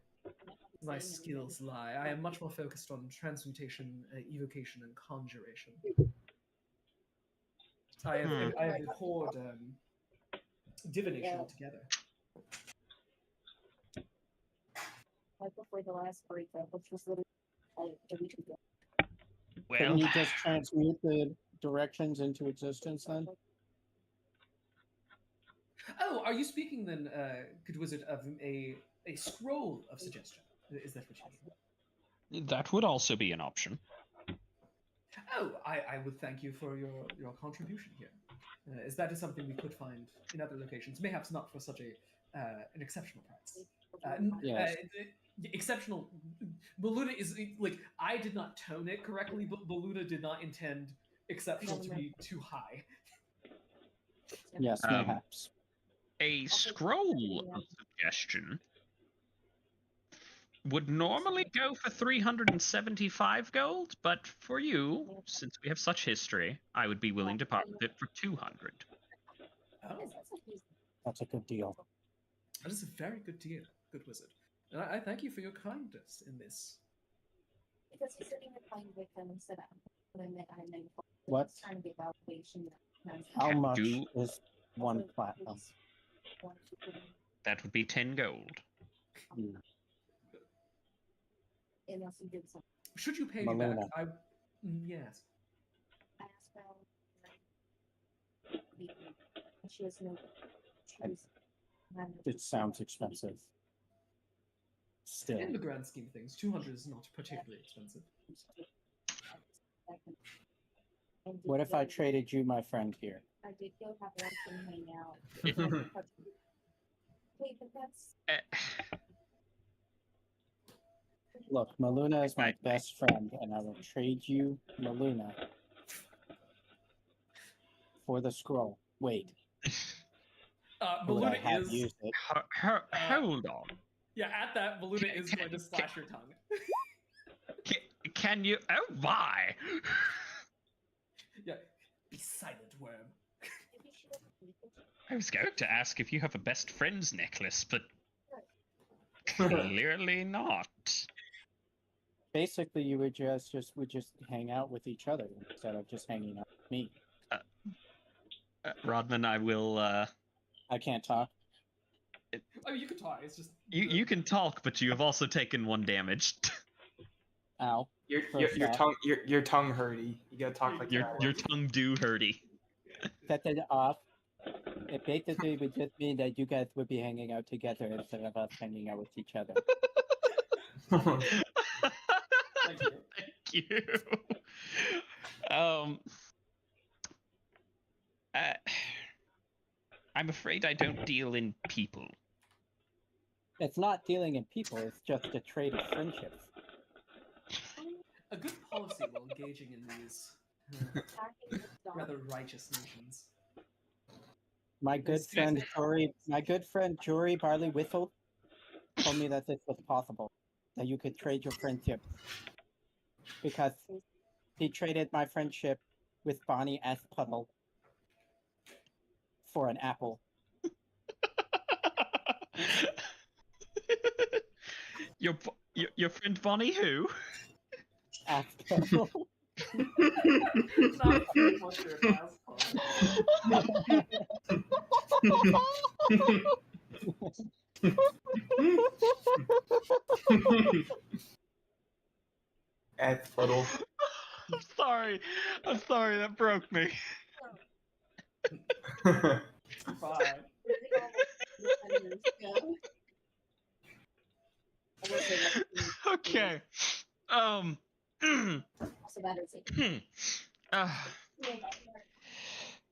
my skills lie. I am much more focused on transmutation, evocation, and conjuration. I have abhorred divination Yeah. altogether. Like before the last breakup, which was literally like a week ago. Well, Couldn't you just transmute the directions into existence then? Oh, are you speaking then, good wizard, of a scroll of suggestion? Is that what you mean? that would also be an option. Oh, I would thank you for your contribution here. As that is something we could find in other locations, perhaps not for such an exceptional price. Yes. Exceptional. Baluna is like, I did not tone it correctly, but Baluna did not intend exceptional to be too high. Yes, Um, mayhaps. A scroll of suggestion would normally go for 375 gold, but for you, since we have such history, I would be willing to part with it for 200. Oh, That's a good deal. that is a very good deal, good wizard. And I thank you for your kindness in this. Because he's sitting there playing with them instead of when I made What? trying to be evaluation. How Can much do- is one platinum? That would be 10 gold. Hmm. Unless you did something. Should you pay me back? Maluna. Yes. I asked her. And she has no. She was. It sounds expensive. Still. In the grand scheme of things, 200 is not particularly expensive. What if I traded you my friend here? I did go have lunch and hang out. Wait, but that's. Eh, Look, Maluna is my best friend, and I will trade you Maluna for the scroll. Wait, would I Baluna have is. used it? hold on. Yeah, at that, Baluna is going to slash your tongue. Can you? Oh my! Yeah. Be silent, worm. I was going to ask if you have a best friends necklace, but clearly not. Basically, you would just hang out with each other instead of just hanging out with me. Rodman, I will. I can't talk. I mean, you can talk. It's just You can talk, but you have also taken 1 damage. Ow. Your tongue hurty. You gotta talk like your that. tongue do hurty. Set it off. It basically would just mean that you guys would be hanging out together instead of us hanging out with each other. Thank you. Thank you. I'm afraid I don't deal in people. It's not dealing in people, it's just a trade of friendships. A good policy while engaging in these rather righteous nations. My good friend Jory Barley Whistle told me that this was possible, that you could trade your friendship, because he traded my friendship with Bonnie S. Puddle for an apple. Your friend Bonnie who? S. Puddle. Not very much your At Puddle. I'm sorry, that broke me. Fine. Okay. So that is it.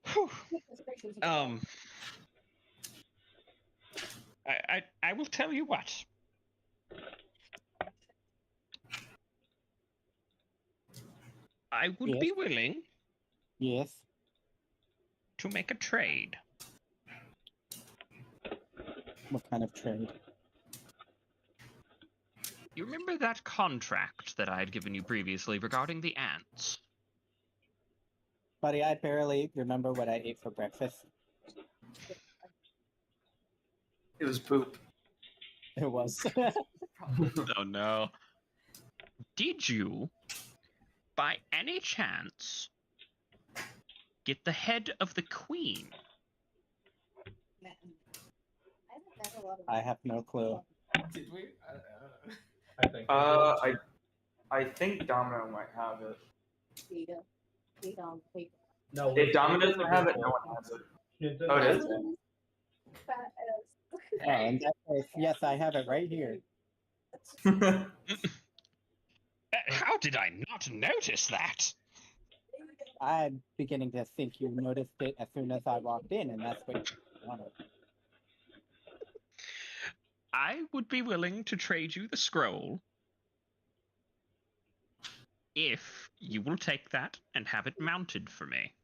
Whew. I will tell you what. I would be willing Yes. to make a trade. What kind of trade? You remember that contract that I had given you previously regarding the ants? Buddy, I barely remember what I ate for breakfast. It was poop. It was. Oh no. Did you, by any chance, get the head of the queen? I have no clue. Did we? I think. I think Domino might have it. No. If Domino doesn't have it, no one has it. Oh, it is? Oh, in that case, yes, I have it right here. How did I not notice that? I'm beginning to think you noticed it as soon as I walked in, and that's what you wanted. I would be willing to trade you the scroll if you will take that and have it mounted for me.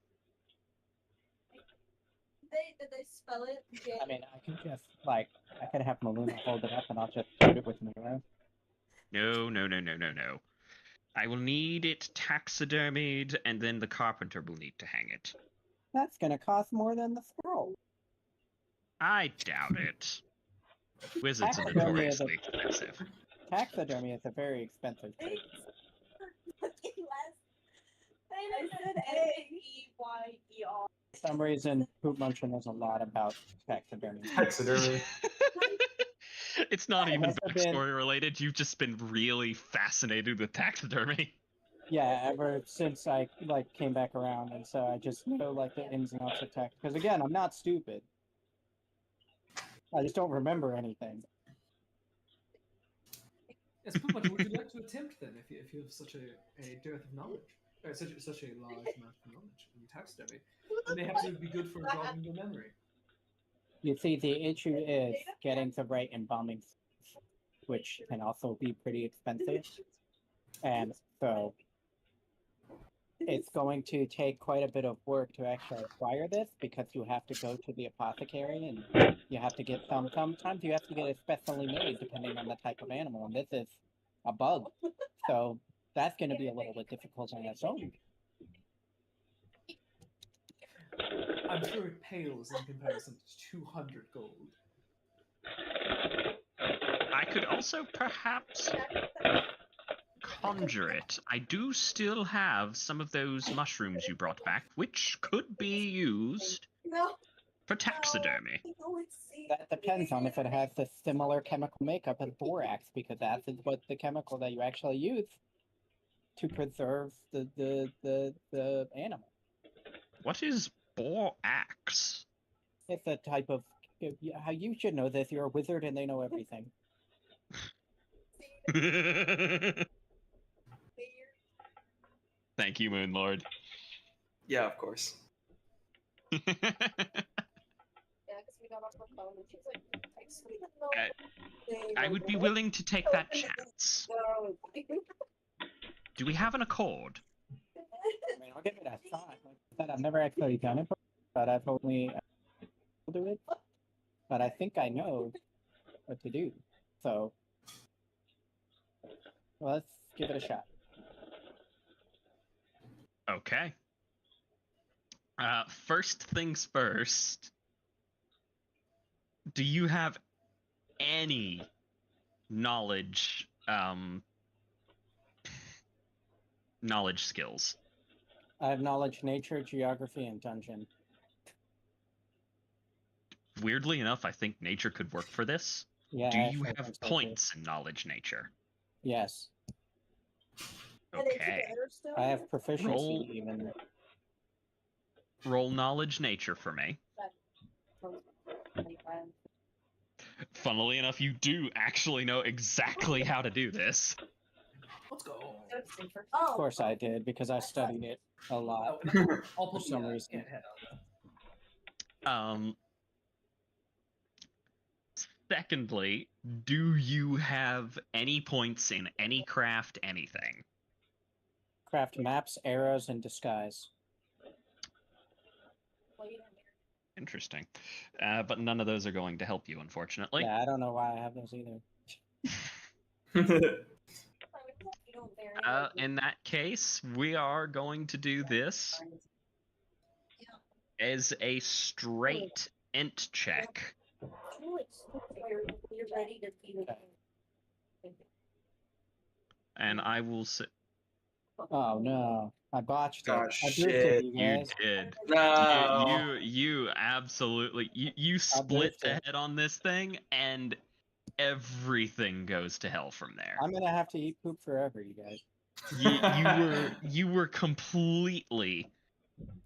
Did they spell it? I mean, I can just, like, I could have Maluna hold it up and I'll just shoot it with my arrow. No. I will need it taxidermied, and then the carpenter will need to hang it. That's gonna cost more than the scroll. I doubt it. Wizards are Taxidermy is notoriously expensive. Taxidermy is a very expensive trade. I said A-E-Y-E-R. For some reason, Poop Muncher knows a lot about taxidermy. Taxidermy. It's not It even must have been- backstory related. You've just been really fascinated with taxidermy. Yeah, ever since I came back around, and so I just know like the ins and outs of tax. Because again, I'm not stupid. I just don't remember anything. Yes, Puma, would you like to attempt then, if you have such a dearth of knowledge, such a large amount of knowledge in taxidermy? And perhaps it would be good for jogging your memory. You see, the issue is getting the right embalming, which can also be pretty expensive, and so it's going to take quite a bit of work to actually acquire this, because you have to go to the apothecary and you have to get sometimes you have to get it specially made depending on the type of animal, and this is a bug, so that's going to be a little bit difficult on its own. I'm sure it pales in comparison to 200 gold. I could also perhaps conjure it. I do still have some of those mushrooms you brought back, which could be used for taxidermy. That depends on if it has the similar chemical makeup as borax, because that is what the chemical that you actually use to preserve the animal. What is borax? It's a type of. How you should know this. You're a wizard, and they know everything. Thank you, Moon Lord. Yeah, of course. Yeah, because we got off the phone and she's like, I would be willing to take that chance. Do we have an accord? I mean, I'll give it a shot. Like I said, I've never actually done it before, but I've only do it, but I think I know what to do. So let's give it a shot. Okay. First things first. Do you have any knowledge knowledge skills? I have knowledge, nature, geography, and dungeon. Weirdly enough, I think nature could work for this. Yeah. Do I you actually have think so, too. points in knowledge nature? Yes, Okay. I have proficiency Roll. even. Roll knowledge nature for me. Funnily enough, you do actually know exactly how to do this. Let's go. Of course I did, because I studied it a lot. I'll put For some the reason. head on that. Secondly, do you have any points in any craft, anything? Craft maps, arrows, and disguise. Interesting. But none of those are going to help you, unfortunately. Yeah, I don't know why I have those either. In that case, we are going to do this as a straight int check. And I will say, Oh no, I botched it. Oh, I boosted shit, you you guys. did. No. You absolutely you split the boosted. head on this thing, and everything goes to hell from there. I'm gonna have to eat poop forever, you guys. You were completely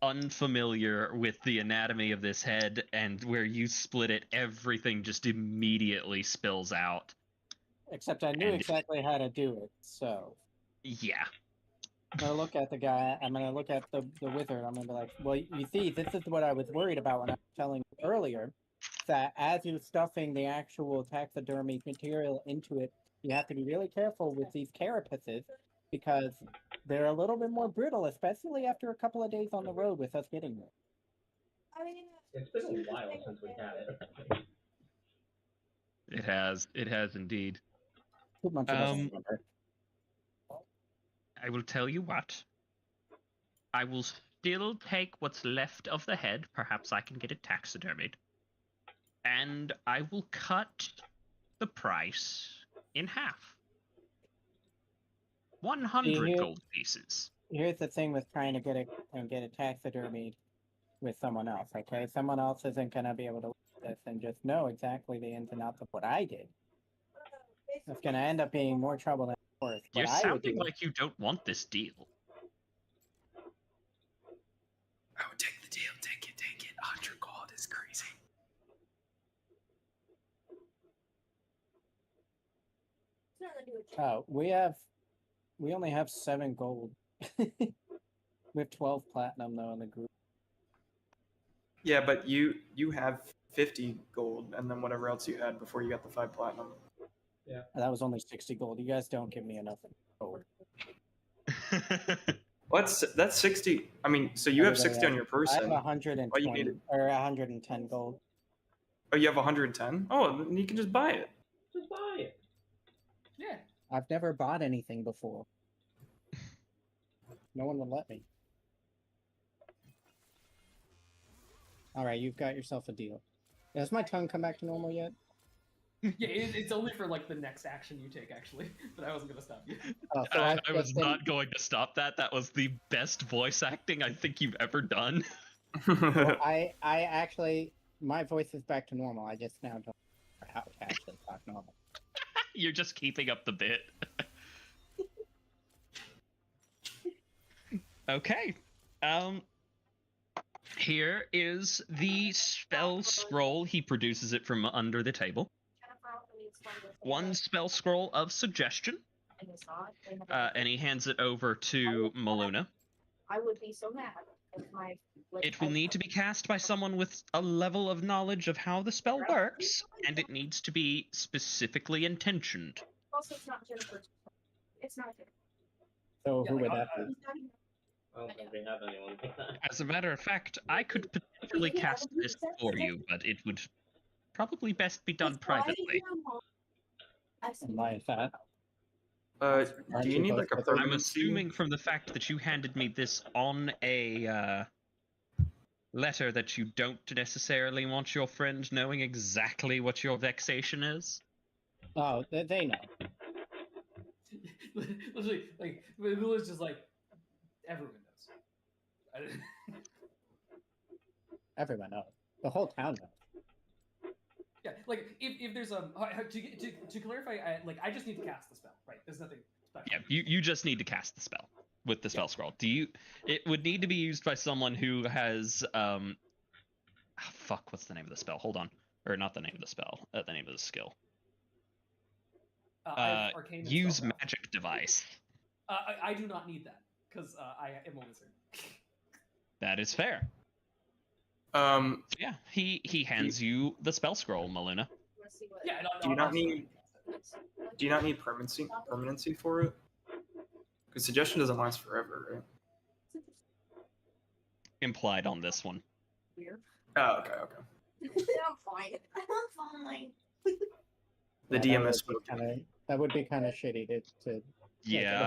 unfamiliar with the anatomy of this head, and where you split it, everything just immediately spills out. Except I knew And- exactly how to do it, so Yeah. I'm gonna look at the guy. I'm gonna look at the wizard. I'm gonna be like, well, you see, this is what I was worried about when I was telling you earlier. That as you're stuffing the actual taxidermy material into it, you have to be really careful with these carapaces because they're a little bit more brittle, especially after a couple of days on the road with us getting there. It's been a while since we had it. It has indeed. Too much of a remember. I will tell you what. I will still take what's left of the head. Perhaps I can get it taxidermied. And I will cut the price in half. 100 here- gold pieces. Here's the thing with trying to get it taxidermied with someone else. Okay, someone else isn't gonna be able to look at this and just know exactly the ins and outs of what I did. It's gonna end up being more trouble than it's worth. You're What I would sounding do- like you don't want this deal. I would take the deal. Take it. 100 gold is crazy. Oh, we only have 7 gold. We have 12 platinum though in the group. Yeah, but you have 50 gold, and then whatever else you had before you got the 5 platinum. That was only 60 gold. You guys don't give me enough gold. Well, that's 60. I mean, so you have 60 on your I have person. 120 All you need- or 110 gold. Oh, you have 110? Oh, then you can just buy it. Just buy it. Yeah. I've never bought anything before. No one would let me. All right, you've got yourself a deal. Has my tongue come back to normal yet? Yeah, it's only for like the next action you take, actually. But I wasn't gonna stop you. Oh, so I I've was just been- not going to stop that. That was the best voice acting I think you've ever done. Well, I actually, my voice is back to normal. I just now don't know how to actually talk normal. You're just keeping up the bit. Okay. Here is the spell scroll. He produces it from under the table. One spell scroll of suggestion, and he hands it over to Maluna. I would be so mad if my. It will need to be cast by someone with a level of knowledge of how the spell works, and it needs to be specifically intentioned. Also, it's not Jennifer's. It's not Jennifer. So Yeah, who like, would that be? I don't think we have anyone like that. As a matter of fact, I could happily cast this for you, but it would probably best be done privately. And why is that? Do you you need both like a with them? I'm permanency? assuming from the fact that you handed me this on a letter that you don't necessarily want your friend knowing exactly what your vexation is. Oh, they know. Literally, like Lula's just like everyone knows. I don't- Everyone knows. The whole town knows. Yeah, like if there's to clarify, I just need to cast the spell, right? There's nothing special. Yeah, you just need to cast the spell with the spell scroll. It would need to be used by someone who has fuck, what's the name of the spell? Hold on. Or not the name of the spell, the name of the skill. I have arcane and Use spellcraft. magic device. I do not need that because I am a wizard. That is fair. Um, So yeah, he hands you the spell scroll, Maluna. Yeah, no, Do you not I'm need- do you not need permanency for it? Because suggestion doesn't last forever, right? Implied on this one. Oh, okay. I'm fine. I'm fine. The Yeah, DMS that would be kind of shitty to Yeah,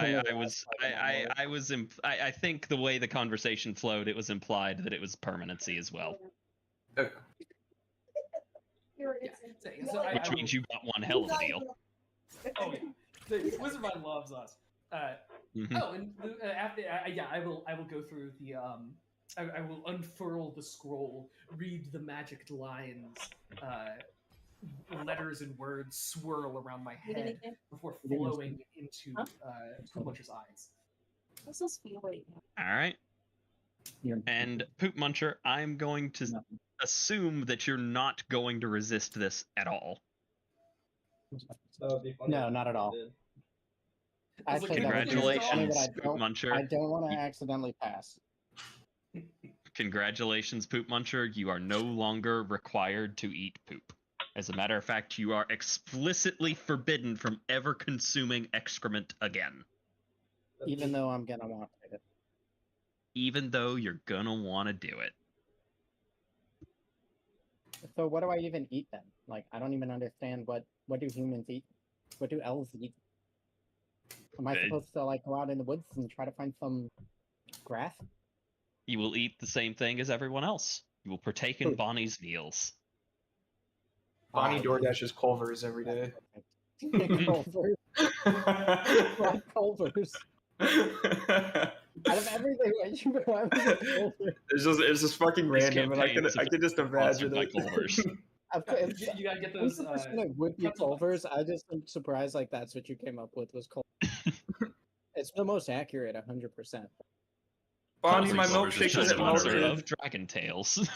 I think the way the conversation flowed, it was implied that it was permanency as well, Okay. So I which will- means you got one hell of a deal. Oh, yeah. The Wizard Mind loves us. Mhm. Oh, and after, I will go through the I will unfurl the scroll, read the magic lines, letters and words swirl around my head before flowing into Puncher's eyes. What's this feeling? All right. And Poop Muncher, I'm going to assume that you're not going to resist this at all. That would be funny No, if not at you all. did. Actually, that would be funny, Congratulations, but Poop Muncher. I don't want to accidentally pass. Congratulations, Poop Muncher. You are no longer required to eat poop. As a matter of fact, you are explicitly forbidden from ever consuming excrement again. Even though I'm gonna want it. Even though you're gonna want to do it. So what do I even eat then? Like, I don't even understand what do humans eat? What do elves eat? Am I supposed to like go out in the woods and try to find some grass? You will eat the same thing as everyone else. You will partake in Bonnie's meals. Bonnie DoorDashes Culver's every day. Culver's. Why Culver's? Out of everything, why was it Culver's? It's just fucking This random, and I campaign could is just sponsored imagine by it. Culver's. You gotta get those. It would be pretzel Culver's. I just am surprised like that's what you came up with was Culver's. It's the most accurate, 100%. Bonnie, my Culver's milkshake is a isn't sponsor melted. of Dragon Tales.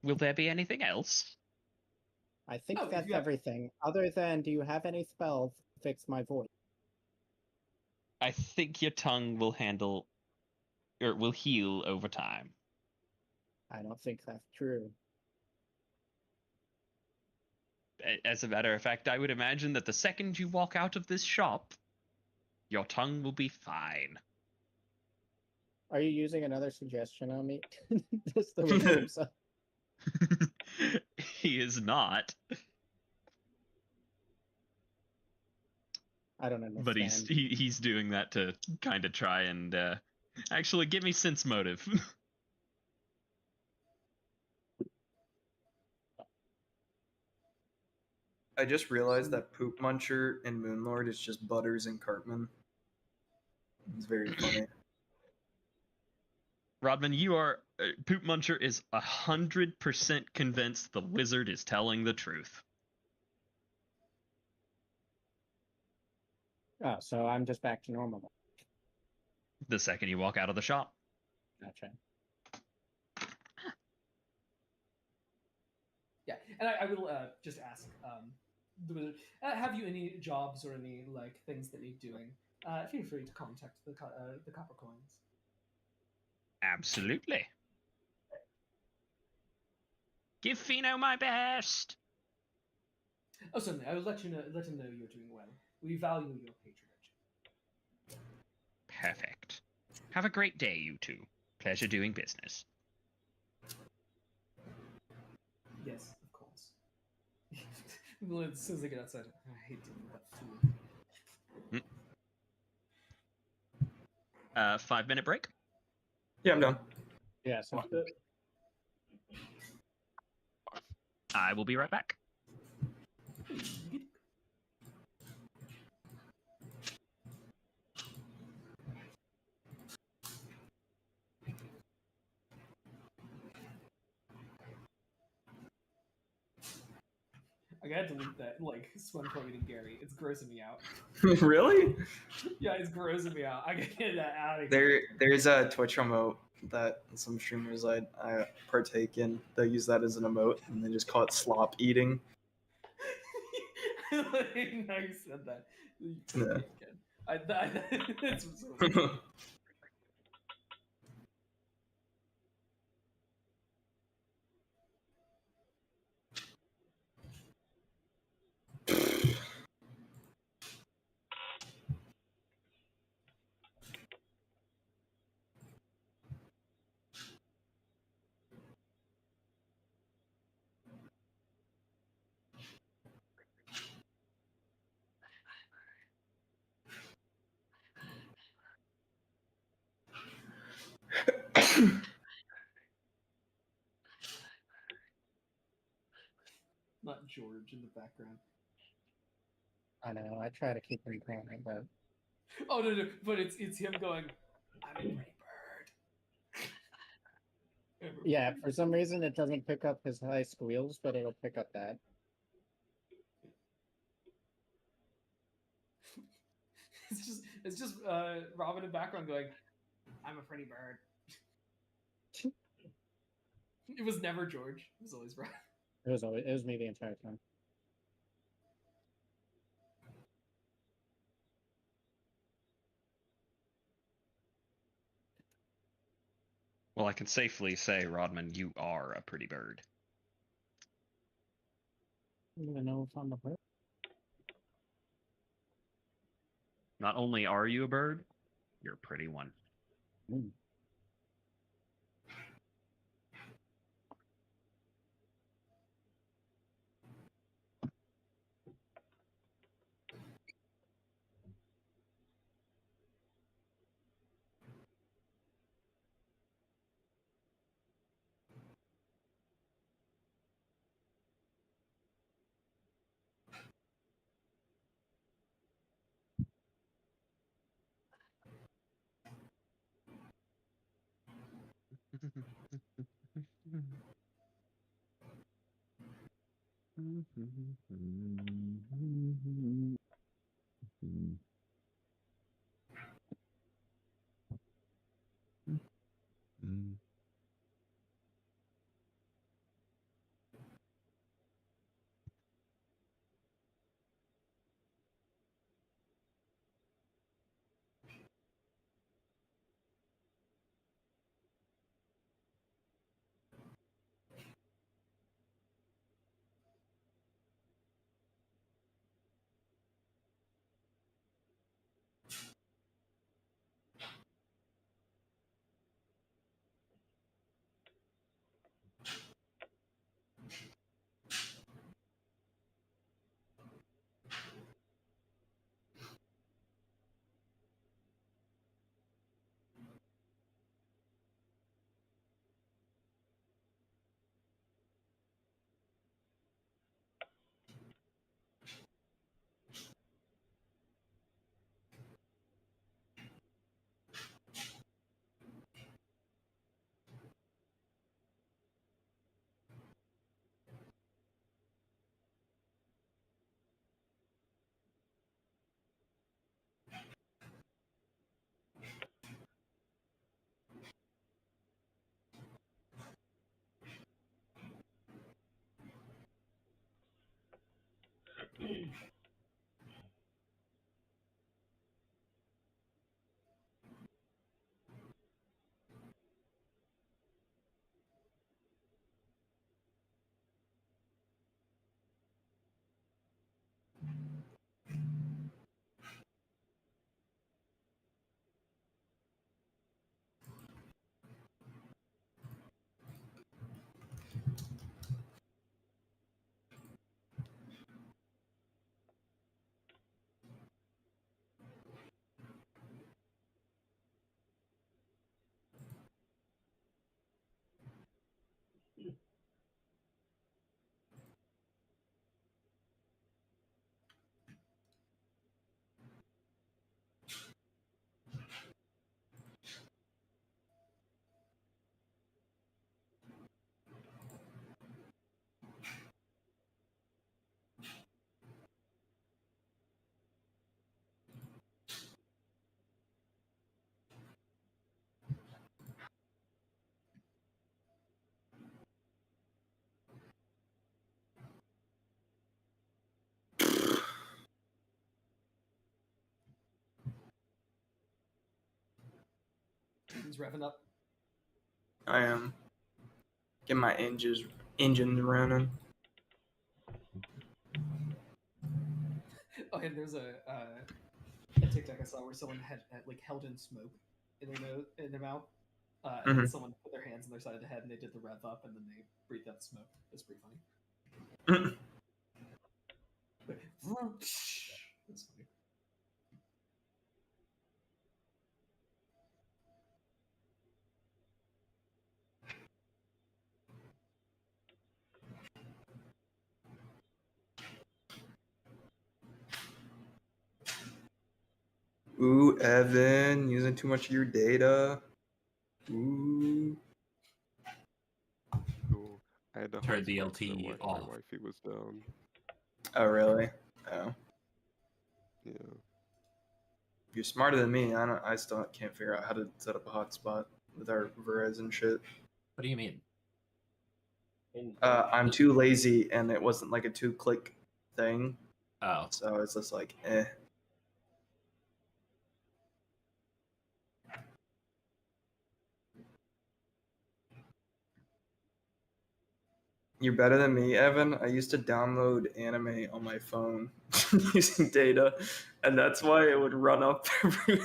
Will there be anything else? I think No, if that's you have- everything. Other than, do you have any spells to fix my voice? I think your tongue will handle, or will heal over time. I don't think that's true. As a matter of fact, I would imagine that the second you walk out of this shop, your tongue will be fine. Are you using another suggestion on me? Just the way himself. He is not, I don't understand. but he's doing that to kind of try and actually give me sense motive. I just realized that Poop Muncher and Moonlord is just Butters and Cartman. It's very funny. Rodman, you are Poop Muncher is 100% convinced the wizard is telling the truth. Oh, so I'm just back to normal. The second you walk out of the shop. Gotcha. Yeah, and I will just ask the wizard, have you any jobs or any like things that need doing? Feel free to contact the copper coins. Absolutely. Give Fino my best. Oh, certainly. I will let him know you're doing well. We value your patronage. Perfect. Have a great day, you two. Pleasure doing business. Yes, of course. Well, as soon as I get outside, I hate dealing with that food. 5-minute break. Yeah, I'm done. Yeah, sounds good. I will be right back. I gotta delete that. Like SpongeBob eating Gary. It's grossing me out. Really? Yeah, it's grossing me out. I gotta get that out of here. There's a Twitch emote that some streamers I partake in. They use that as an emote and they just call it slop eating. Like, now you said that. Yeah. It's so Not George in the background. I know. I try to keep him going, but Oh no, but it's him going. I'm a pretty bird. yeah, for some reason it doesn't pick up his high squeals, but it'll pick up that. It's just Robin in the background going. I'm a pretty bird. It was never George. It was always Robin. It was me the entire time. Well, I can safely say, Rodman, you are a pretty bird. I don't even know if I'm a bird. Not only are you a bird, you're a pretty one. Mm. Engines revving up. I am. Get my engines running. Oh, and there's a TikTok I saw where someone had like held in smoke in their mouth, and then someone put their hands on their side of the head and they did the rev up, and then they breathed out the smoke. It's pretty funny. That's funny. Ooh, Evan, using too much of your data. Ooh. Cool. I had to Turn the hotspot, so LTE my off. Wi-Fi was down. Oh, really? Oh. Yeah. You're smarter than me. I still can't figure out how to set up a hotspot with our Verizon shit. What do you mean? I'm too lazy, and it wasn't like a 2-click thing, Oh, so it's just like, eh. You're better than me, Evan. I used to download anime on my phone using data, and that's why it would run up every.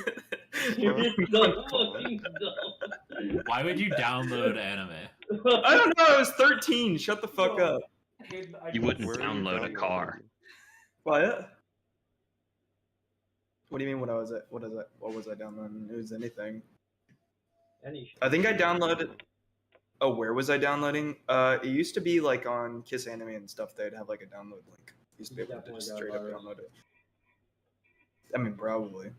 You're so fucking dumb. why would you download anime? I don't know. I was 13. Shut the fuck up. Hayden, I You don't wouldn't Where are you download a downloading? car. What? What do you mean? What was it? What was I downloading? It was anything. Any shit. I think I downloaded. Oh, where was I downloading? It used to be like on Kiss Anime and stuff. They'd have like a download link. Used to be able to Definitely just got straight up virus. download it. I mean, probably.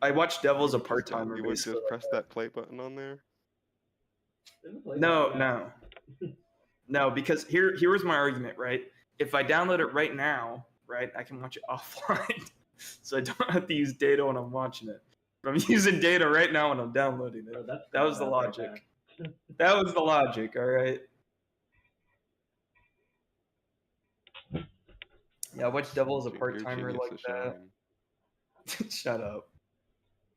I watched Devil's a part timer. You would just press that play button on there. No. No, because here was my argument, right? If I download it right now, right, I can watch it offline. So I don't have to use data when I'm watching it. But I'm using data right now when I'm downloading it. Bro, that's That was the bad right logic. That was the logic, all right? Yeah, I watched Devil as a Your part-timer genius like is that. showing. Shut up.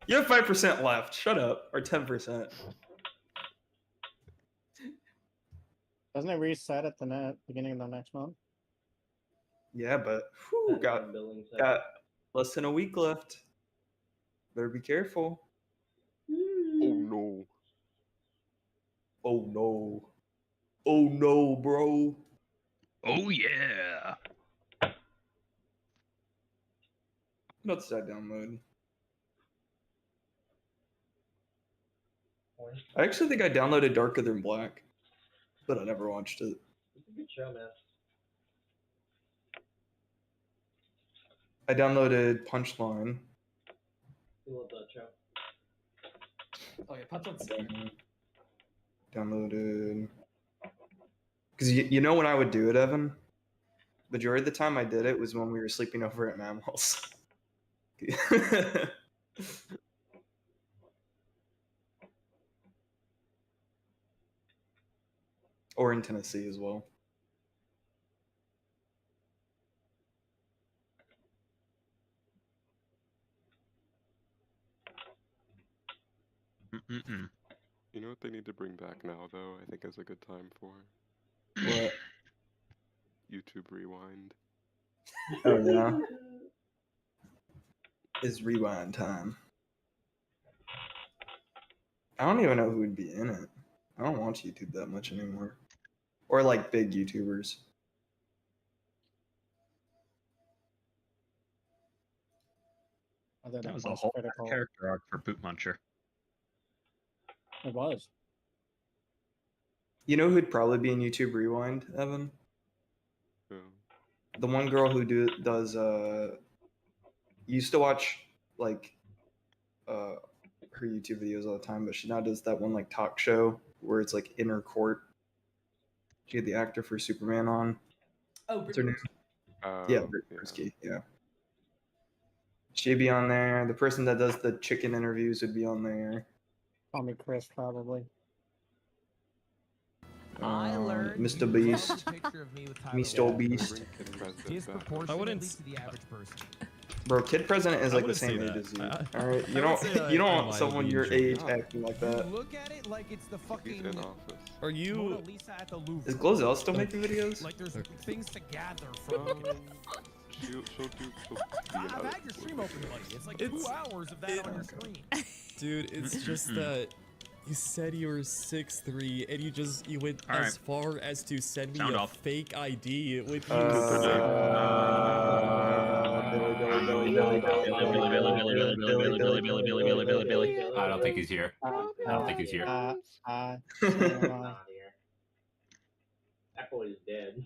You have 5% left. Shut up. Or 10%. Doesn't it reset at the beginning of the next month? Yeah, but there. got less than a week left. Better be careful. Oh no. Oh no. Oh no, bro. Oh yeah. What else did I download? I actually think I downloaded Darker Than Black, but I never watched it. It's a good show, man. I downloaded Punchline. You love that show. Oh yeah, Punch-Line's Downloaded. Because you know when I would do it, Evan? Majority of the time I did it was when we were sleeping over at Mammal's. Or in Tennessee as well. Mm-mm. You know what they need to bring back now, though? I think is a good time for What? YouTube Rewind. Oh yeah. It's rewind time. I don't even know who would be in it. I don't watch YouTube that much anymore. Or like big YouTubers. Other That than was a Most whole Critical. character arc for Boot Muncher. It was. You know who'd probably be in YouTube Rewind, Evan? So, The one girl who does used to watch like her YouTube videos all the time, but she now does that one like talk show where it's like Inner Court. She had the actor for Superman on. Oh, What's her name? oh, Yeah, Britt Brisky, yeah. She'd be on there. The person that does the chicken interviews would be on there. Call me Chris, probably. I learned Mr. you Beast. post a picture of me with Tyler Mr. Ward. Beast. Bring Kid President back. Disproportionately I wouldn't to the average person. Bro, Kid President is I like the wouldn't say same age that. as you. I- All right, I you would don't say you don't I want someone mildly your enjoy age it. acting like that. Look at it like it's the fucking He's in office. Are Mona you? Lisa at the Louvre. Is Glozell still making videos? Like there's things to gather from. She'll be I've another had your stream open, buddy. It's like It's- 2 hours of that on your screen. Dude, it's just that you said you were 6'3", and you went All as far as to send me Sound a off. fake ID with Billy. I don't think he's here. I don't think he's here. Not here. That boy is dead.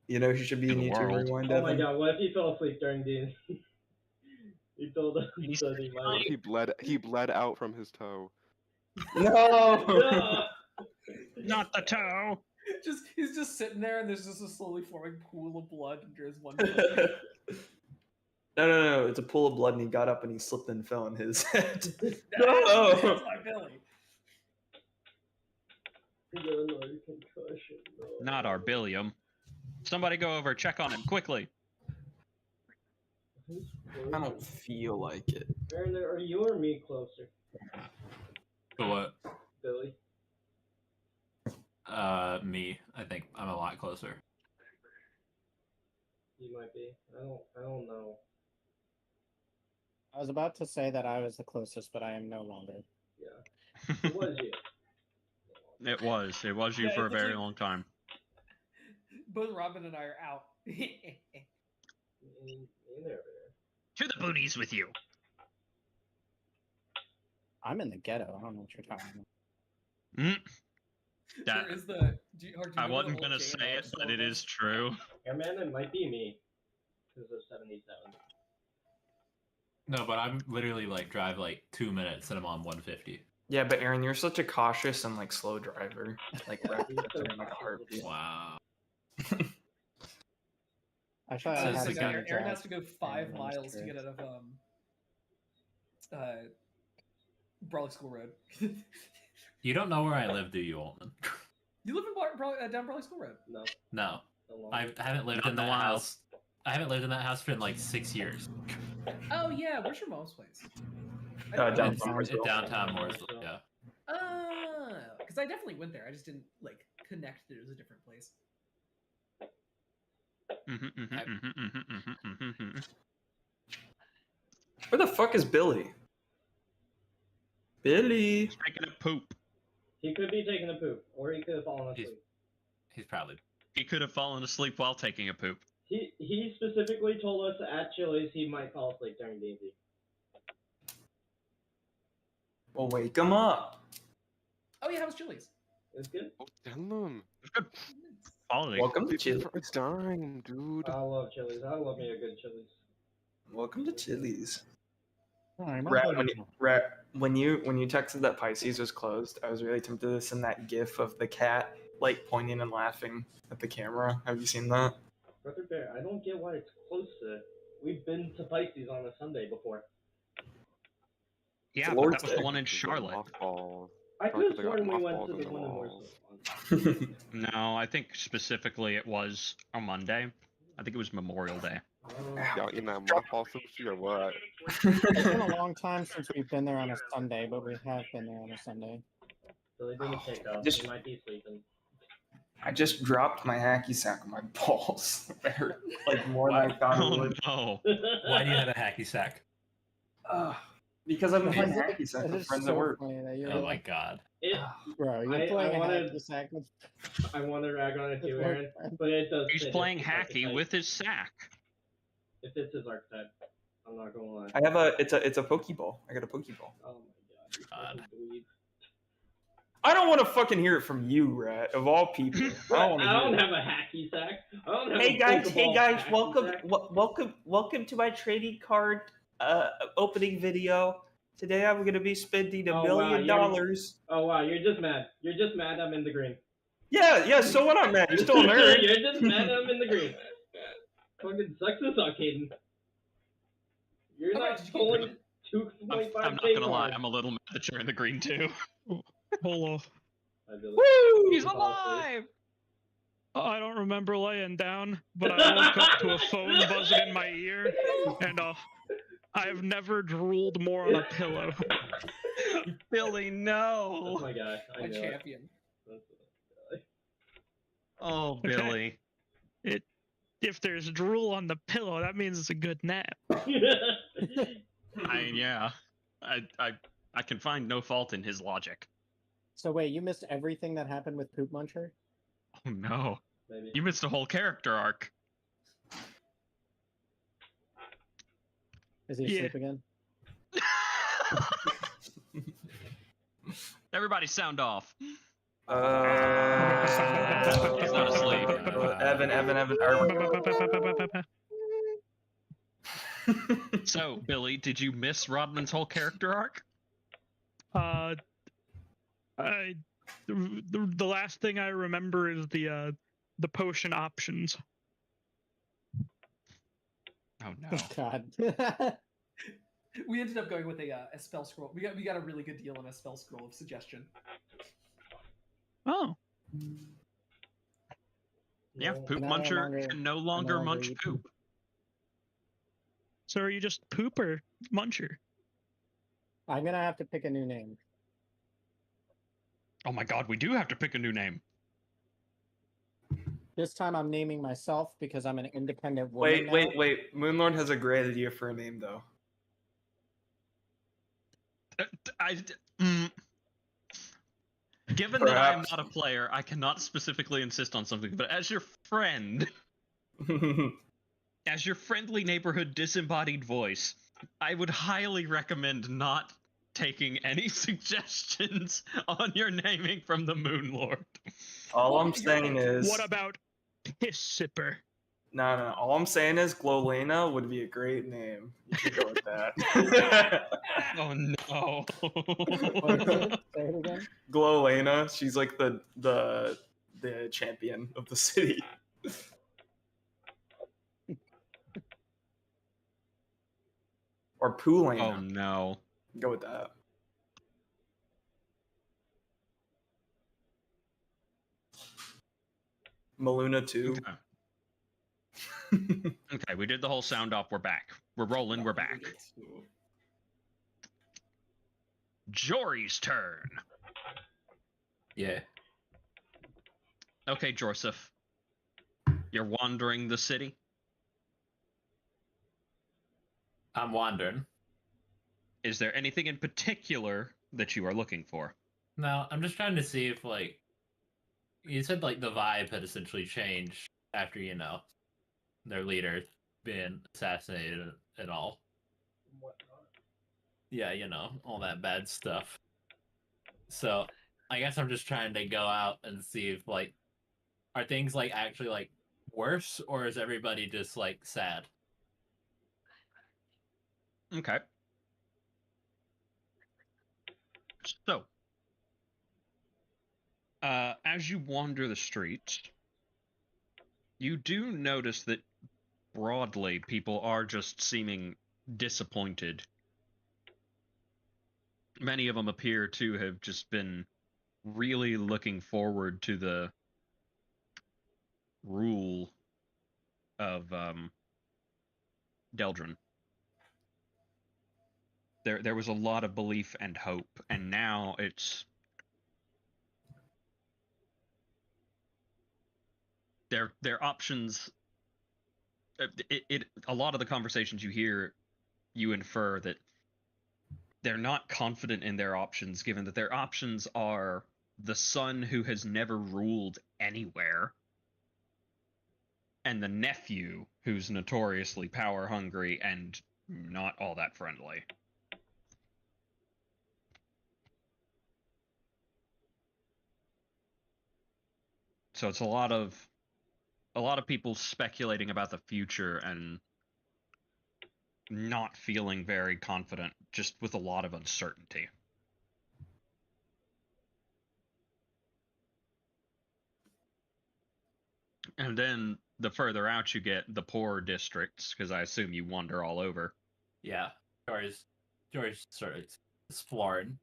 You know, he should be In in the YouTube world. Rewind. Oh my Evan. god, what if he fell asleep during D&D? He told us he said he might. He bled out from his toe. No. No! Not the toe. He's just sitting there, and there's just a slowly forming pool of blood under his one. No. It's a pool of blood, and he got up and he slipped and fell on his head. That's No. my Billy. Concussion, no. Not our Billiam. Somebody go over, check on him quickly. I don't feel like it. Aaron, are you or me closer? So what? Billy? Me. I think I'm a lot closer. You might be. I don't know. I was about to say that I was the closest, but I am no longer. Yeah. It was you. It was you Yeah, for a it's very like- long time. Both Robin and I are out. In there, To the boonies with you. I'm in the ghetto. I don't know what you're talking about. Mm. That, There is the. Do you I know wasn't the gonna old say J&R it, but it store is true. Airman, it might be me. Because of 77. No, but I'm literally like drive like 2 minutes and I'm on 150. Yeah, but Aaron, you're such a cautious and like slow driver. Like wrapped He's up so in like a cautious. heartbeat. Wow. Actually, So I it's had like to Aaron Aaron drive has to go 5 and miles to trip. get out of Brawley School Road. You don't know where I live, do you, Olin? You live in down Brawley School Road. No. No. No longer. I haven't lived Not in in a that while. house. I haven't lived in that house for like 6 years. Oh yeah, where's your mom's place? Downtown It's Mooresville. downtown Mooresville, yeah. Because I definitely went there. I just didn't like connect that it was a different place. Where the fuck is Billy? Billy. Taking a poop. He could be taking a poop, or he could have fallen He's- asleep. He's probably. He could have fallen asleep while taking a poop. He specifically told us at Chili's he might fall asleep during D&D. Well, wake him up. Oh yeah, how was Chili's? It's good. Oh, tell him. Quality. Welcome to Chili's. It's time, dude. I love Chili's. I love me a good Chili's. Welcome to Chili's. Sorry, my Rat, bad. when you texted that Pisces was closed, I was really tempted to send that GIF of the cat like pointing and laughing at the camera. Have you seen that? Brother Bear, I don't get why it's close to. We've been to Pisces on a Sunday before. Yeah, but Lord's that was the Day. one in Charlotte. Mothballs. I Probably could have they got sworn we went mothballs to in the the one in walls. Mooresville. No, I think specifically it was a Monday. I think it was Memorial Day. Y'all eating that mothball sushi or what? It's been a long time since we've been there on a Sunday, but we have been there on a Sunday. So they didn't pick up. Just- He might be sleeping. I just dropped my hacky sack on my balls. It hurt like more than I thought it Oh would. no. Why do you have a hacky sack? Because I'm playing It hacky sack is with friends so at work. funny that you're Oh my like, god. bro, you're I playing a wanted- hacky sack with I want to rag on it too, with Aaron, friends. but it does. He's fit playing his hacky archetype. with his sack. It fits his archetype. I'm not gonna lie. I have it's a Pokeball. I got a Pokeball. Oh my god. you God. fucking dweeb. I don't want to fucking hear it from you, Rat. Of all people, I don't, I don't wanna hear have a hacky sack. I don't have it. a Pokeball hacky welcome, sack. welcome to my trading card opening video. Today I'm gonna be spending $1 Oh, wow, million. Oh wow, you're just mad. You're just mad I'm in the green. Yeah. So what? I'm mad. You're still a nerd. You're just mad I'm in the green. Fucking sucks to suck, Hayden. You're Alright, not did you get pulling I'm 2.5k not gonna lie, cards. I'm a little mad that you're in the green too. Hold on. I believe- Woo! He's Fall asleep. alive! I don't remember laying down, but I woke up to a phone buzzing in my ear, and I've never drooled more on a pillow. Billy, no. That's my guy. I My knew it. champion. Oh, Okay. Billy. If there's drool on the pillow, that means it's a good nap. Yeah. I can find no fault in his logic. So wait, you missed everything that happened with Poop Muncher? Oh no. Maybe. You missed a whole character arc. Is he Yeah. asleep again? Everybody sound off. He's not asleep. Evan. So, Billy, did you miss Rodman's whole character arc? The last thing I remember is the potion options. Oh no. Oh, God. We ended up going with a spell scroll. We got a really good deal on a spell scroll of suggestion. Oh. Yeah, No. Poop And I no Muncher longer- can no longer longer munch eat poop. So are you just Poop or Muncher? I'm gonna have to pick a new name. Oh my god, we do have to pick a new name. This time I'm naming myself because I'm an independent woman now. Wait. Moonlord has a great idea for a name, though. Given that I am Perhaps. not a player, I cannot specifically insist on something, but as your friend, as your friendly neighborhood disembodied voice, I would highly recommend not taking any suggestions on your naming from the Moon Lord. All I'm saying is... What about Piss Sipper? No. All I'm saying is Glolena would be a great name. You should go with that. Oh no. What is it? Say it again. Glolena, she's like the champion of the city. Or Poolena. Oh no. Go with that. Maluna too. Okay. Okay, we did the whole sound off. We're back. We're rolling. We're back. Jory's turn. Yeah. Okay, Joseph. You're wandering the city. I'm wandering. Is there anything in particular that you are looking for? No, I'm just trying to see if, like, you said, like, the vibe had essentially changed after, you know, their leader being assassinated and all. Yeah, you know, all that bad stuff. So, I guess I'm just trying to go out and see if, like, are things, like, actually, like, worse, or is everybody just, like, sad? Okay. So, as you wander the streets, you do notice that broadly people are just seeming disappointed. Many of them appear to have just been really looking forward to the rule of Deldrin. There was a lot of belief and hope, and now it's their options. A lot of the conversations you hear, you infer that they're not confident in their options, given that their options are the son who has never ruled anywhere, and the nephew who's notoriously power hungry and not all that friendly. So it's a lot of people speculating about the future and not feeling very confident, just with a lot of uncertainty. And then the further out you get, the poorer districts, because I assume you wander all over. Yeah. George started exploring.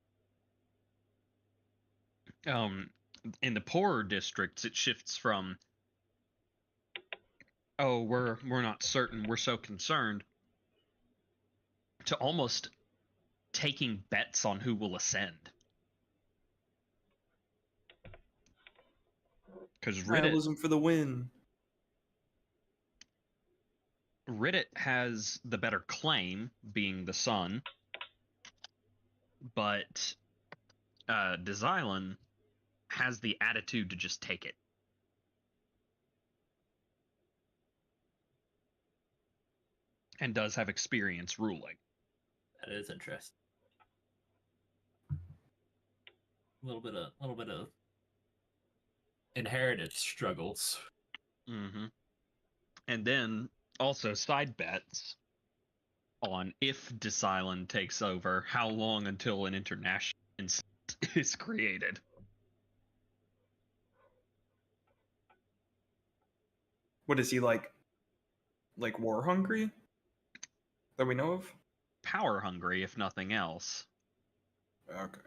In the poorer districts, it shifts from oh, we're not certain, we're so concerned, to almost taking bets on who will ascend. Because Nihilism for the win. Riddick has the better claim, being the sun, but Desilan has the attitude to just take it. And does have experience ruling. That is interesting. A little bit of inherited struggles. Mm-hmm. And then also side bets on if Desilan takes over, how long until an international instance is created. What is he like? Like war hungry? That we know of? Power hungry, if nothing else. Okay.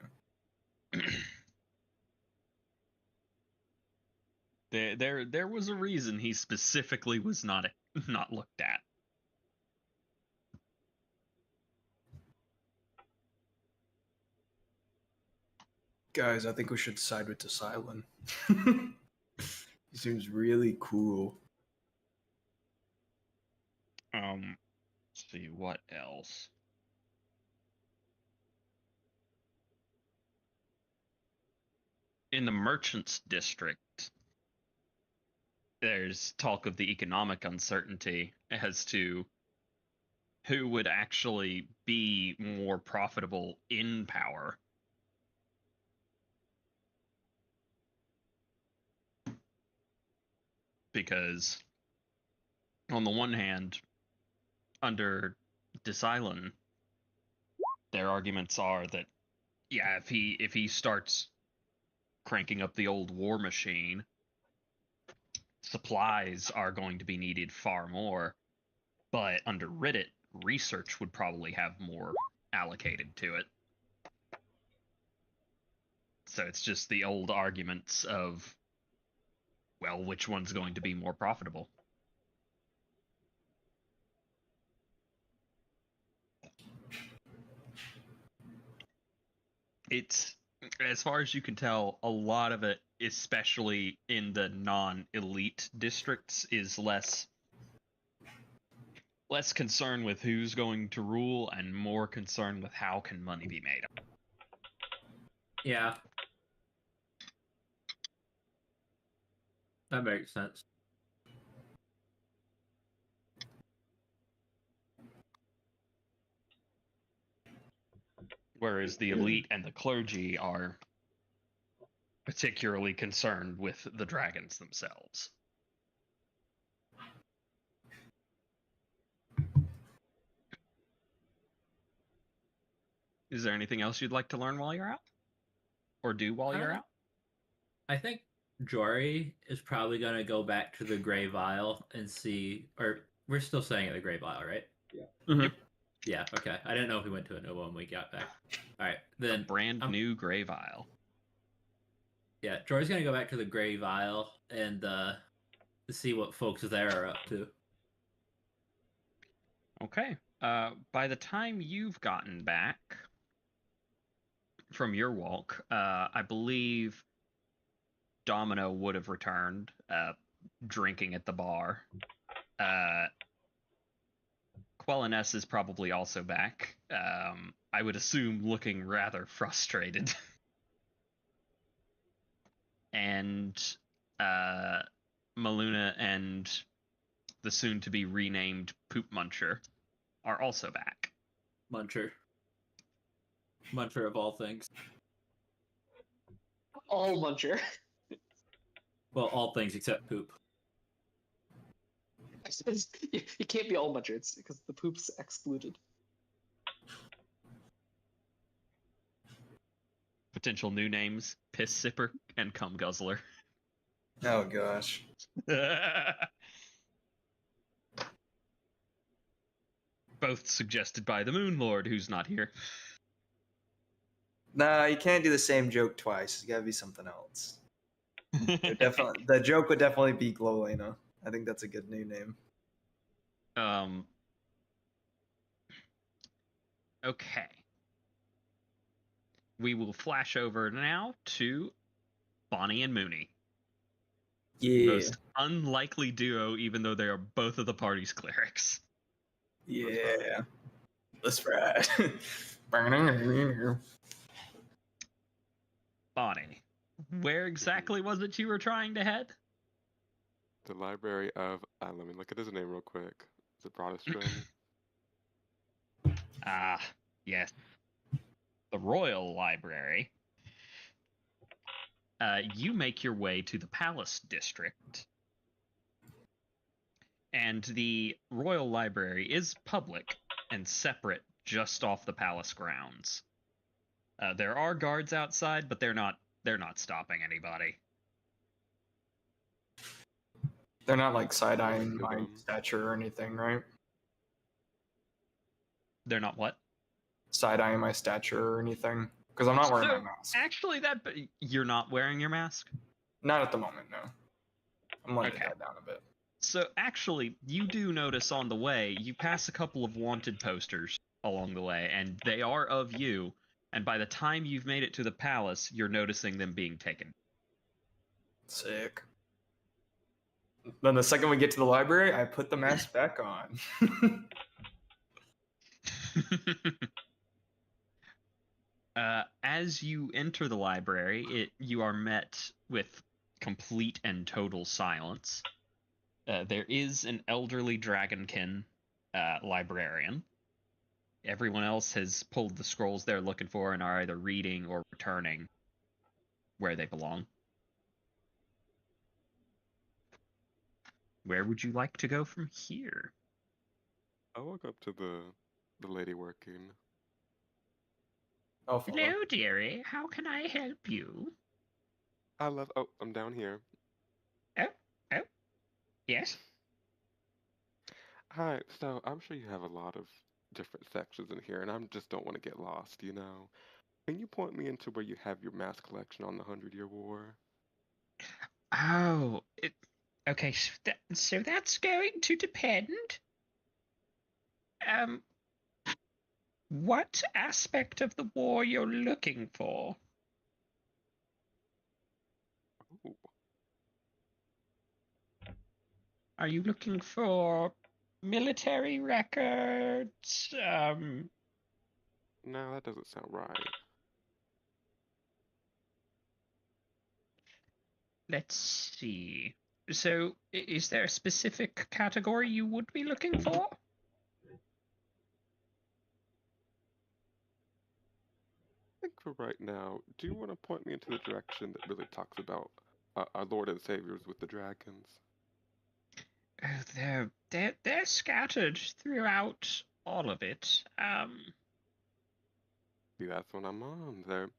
There was a reason he specifically was not looked at. Guys, I think we should side with Desilan. He seems really cool. Let's see what else. In the Merchants District, there's talk of the economic uncertainty as to who would actually be more profitable in power. Because on the one hand, under Desilan, their arguments are that, yeah, if he starts cranking up the old war machine, supplies are going to be needed far more. But under Riddick, research would probably have more allocated to it. So it's just the old arguments of, well, which one's going to be more profitable? It's, as far as you can tell, a lot of it, especially in the non-elite districts, is less concerned with who's going to rule and more concerned with how can money be made. Yeah. That makes sense. Whereas the elite and the clergy are particularly concerned with the dragons themselves. Is there anything else you'd like to learn while you're out? Or do while you're out? I think Jory is probably going to go back to the Grey Vial and see, or we're still staying at the Grey Vial, right? Yeah. Mhm. Yeah, okay. I didn't know if we went to a new one when we got back. Alright, then... Brand new Grey Vial. Yeah, Jory's going to go back to the Grey Vial and to see what folks there are up to. Okay. By the time you've gotten back from your walk, I believe Domino would have returned, drinking at the bar. Quelliness is probably also back. I would assume looking rather frustrated. And Maluna and the soon-to-be renamed Poop Muncher are also back. Muncher. Muncher of all things. All Muncher. Well, all things except poop. You can't be all Muncher, it's because the poop's excluded. Potential new names: Piss Sipper and Cum Guzzler. Oh gosh. Both suggested by the Moon Lord, who's not here. Nah, you can't do the same joke twice. It's gotta be something else. The joke would definitely be Glowlena. I think that's a good new name. Okay. We will flash over now to Bonnie and Mooney. Yeah. Most unlikely duo, even though they are both of the party's clerics. Yeah. Let's ride. Bonnie, where exactly was it you were trying to head? The Library of. Let me look at his name real quick. Is it Broadestrin? Ah, yes. The Royal Library. You make your way to the Palace District. And the Royal Library is public and separate just off the palace grounds. There are guards outside, but they're not stopping anybody. They're not like side-eyeing my stature or anything, right? They're not what? Side-eyeing my stature or anything? Because I'm not wearing my mask. Actually, you're not wearing your mask? Not at the moment, no. I'm letting that down a bit. So actually, you do notice on the way, you pass a couple of wanted posters along the way, and they are of you, and by the time you've made it to the palace, you're noticing them being taken. Sick. Then the second we get to the library, I put the mask back on. As you enter the library, you are met with complete and total silence. There is an elderly dragonkin librarian. Everyone else has pulled the scrolls they're looking for and are either reading or returning where they belong. Where would you like to go from here? I walk up to the lady working. Oh, hello, dearie. How can I help you? Oh, I'm down here. Oh, yes. Hi. So I'm sure you have a lot of different sections in here, and I just don't want to get lost. You know, can you point me into where you have your mask collection on the 100-Year War? Oh, okay. So that's going to depend. What aspect of the war you're looking for? Ooh. Are you looking for military records? No, that doesn't sound right. Let's see. So, is there a specific category you would be looking for? I think for right now, do you want to point me into the direction that really talks about our Lord and Saviors with the dragons? They're scattered throughout all of it. See, that's what I'm on there.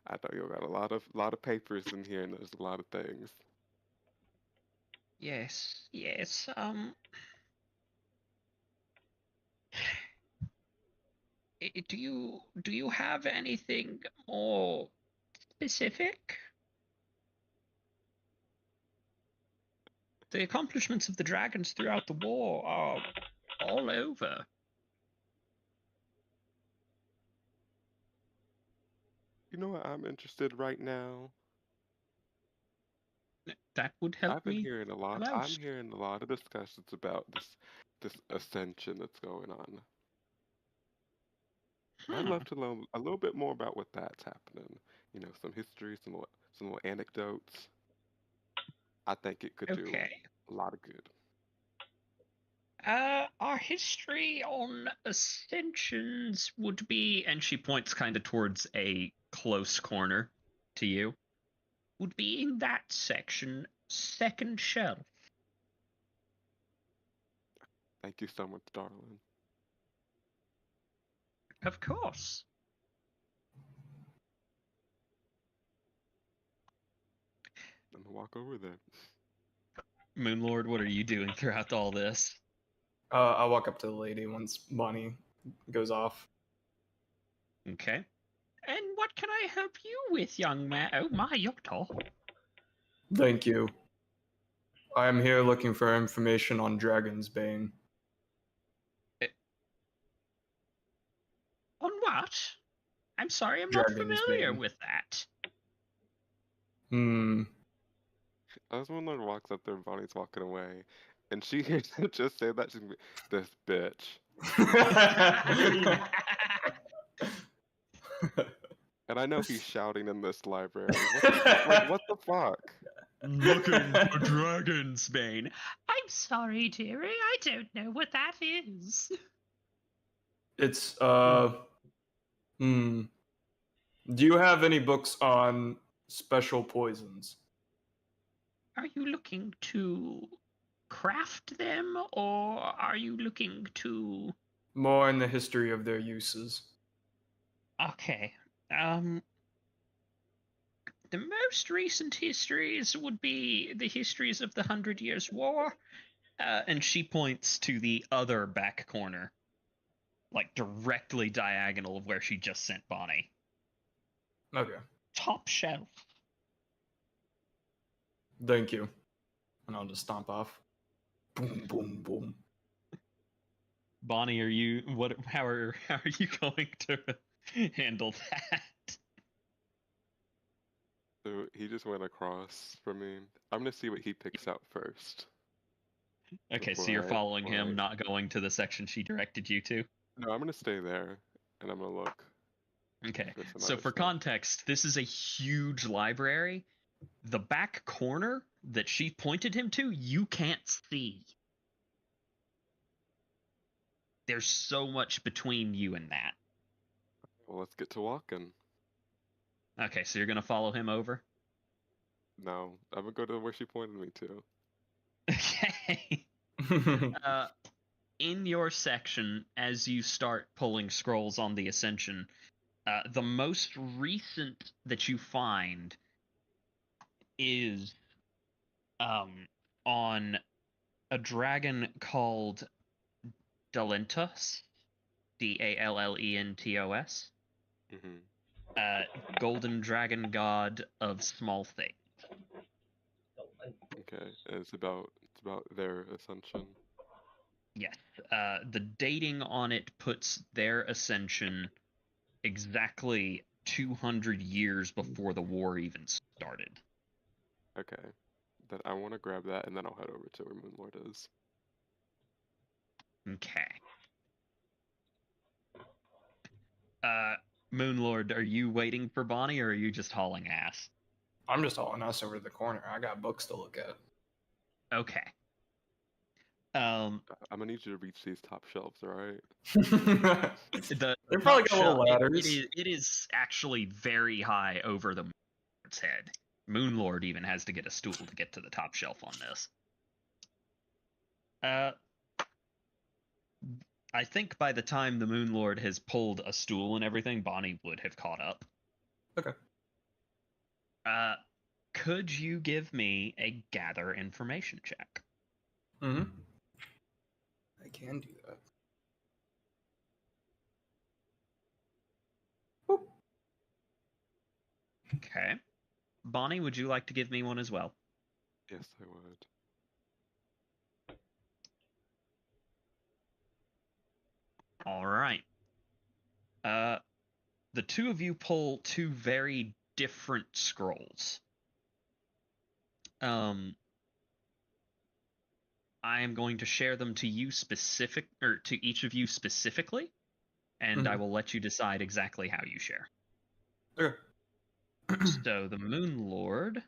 I know you got a lot of papers in here, and there's a lot of things. Yes. Do you have anything more specific? The accomplishments of the dragons throughout the war are all over. You know what I'm interested right now? That would help me. I'm hearing a lot of discussions about this ascension that's going on. I'd love to learn a little bit more about what that's happening. You know, some history, some little anecdotes. I think it could do a lot of good. Our history on ascensions would be, and she points kind of towards a close corner to you, would be in that section, second shelf. Thank you so much, darling. Of course. I'm gonna walk over there. Moonlord, what are you doing throughout all this? I'll walk up to the lady once Bonnie goes off. Okay. And what can I help you with, young man? Oh my, you're tall. Thank you. I am here looking for information on Dragon's Bane. On what? I'm sorry, I'm not Dragon's familiar Bane. with that. As Moonlord walks up there and Bonnie's walking away, and she hears him just say that, she's gonna be, this bitch. And I know he's shouting in this library. What the fuck? Looking for Dragon's Bane. I'm sorry, dearie. I don't know what that is. It's Do you have any books on special poisons? Are you looking to craft them, or are you looking to... More in the history of their uses. Okay. The most recent histories would be the histories of the 100 Years' War. And she points to the other back corner. Like, directly diagonal of where she just sent Bonnie. Okay. Top shelf. Thank you. And I'll just stomp off. Boom, boom, boom. Bonnie, are you... How are you going to handle that? So he just went across from me. I'm gonna see what he picks out first. Okay, so you're following him, not going to the section she directed you to? No, I'm gonna stay there, and I'm gonna look. Okay, so for context, this is a huge library. The back corner that she pointed him to, you can't see. There's so much between you and that. Well, let's get to walking. Okay, so you're gonna follow him over? No, I'm gonna go to where she pointed me to. Okay. In your section, as you start pulling scrolls on the Ascension, the most recent that you find is on a dragon called Dalentos, Dallentos, golden dragon god of small things. Okay, and it's about their ascension. Yes, the dating on it puts their ascension exactly 200 years before the war even started. Okay, then I want to grab that, and then I'll head over to where Moonlord is. Okay. Moonlord, are you waiting for Bonnie, or are you just hauling ass? I'm just hauling ass over to the corner. I got books to look at. Okay. I'm gonna need you to reach these top shelves, alright? They're probably got little ladders. It is actually very high over the Moonlord's head. Moonlord even has to get a stool to get to the top shelf on this. I think by the time the Moonlord has pulled a stool and everything, Bonnie would have caught up. Okay. Could you give me a gather information check? I can do that. Boop. Okay. Bonnie, would you like to give me one as well? Yes, I would. All right. The two of you pull two very different scrolls. I am going to share them to you to each of you specifically, and I will let you decide exactly how you share. Okay. So the Moonlord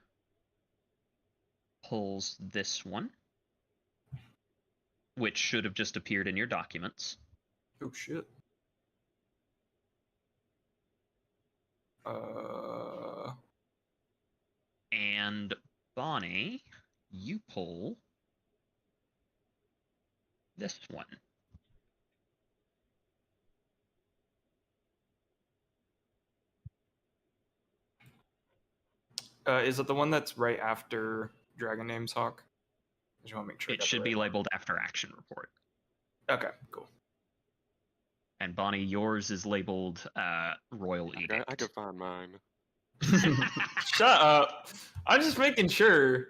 pulls this one, which should have just appeared in your documents. Oh shit. And Bonnie, you pull this one. Is it the one that's right after Dragon Names Hawk? I just want to make sure. It should be labeled after action report. Okay, cool. And Bonnie, yours is labeled Royal Edict. I can find mine. Shut up! I'm just making sure.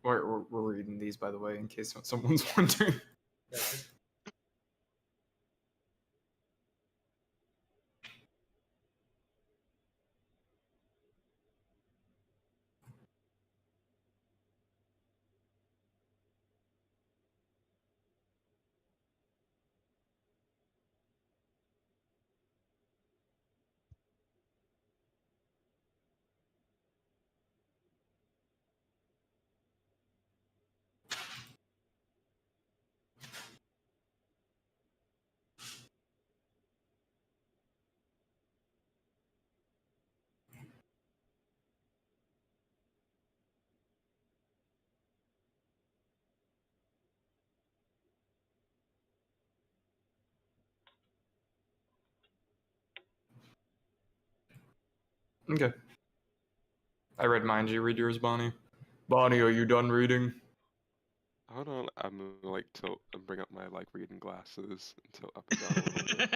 We're reading these, by the way, in case someone's wondering. Okay. I read mine. Did you read yours, Bonnie? Bonnie, are you done reading? Hold on, I'm gonna like tilt and bring up my like reading glasses and tilt up and down a little bit.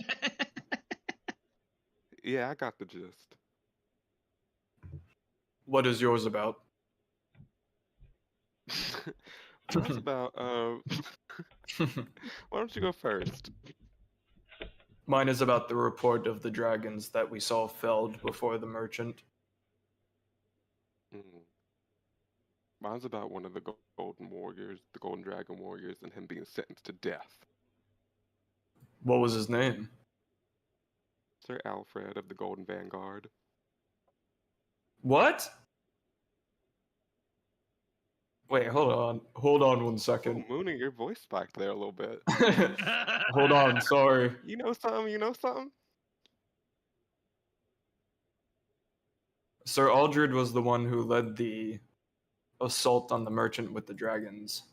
Yeah, I got the gist. What is yours about? Mine's about why don't you go first? Mine is about the report of the dragons that we saw felled before the merchant. Mine's about one of the Golden Warriors, the Golden Dragon Warriors, and him being sentenced to death. What was his name? Sir Alfred of the Golden Vanguard. What? Wait, hold on. Hold on 1 Oh, second. Mooney, your voice spiked there a little bit. Hold on, sorry. You know something? You know something? Sir Aldred was the one who led the assault on the merchant with the dragons.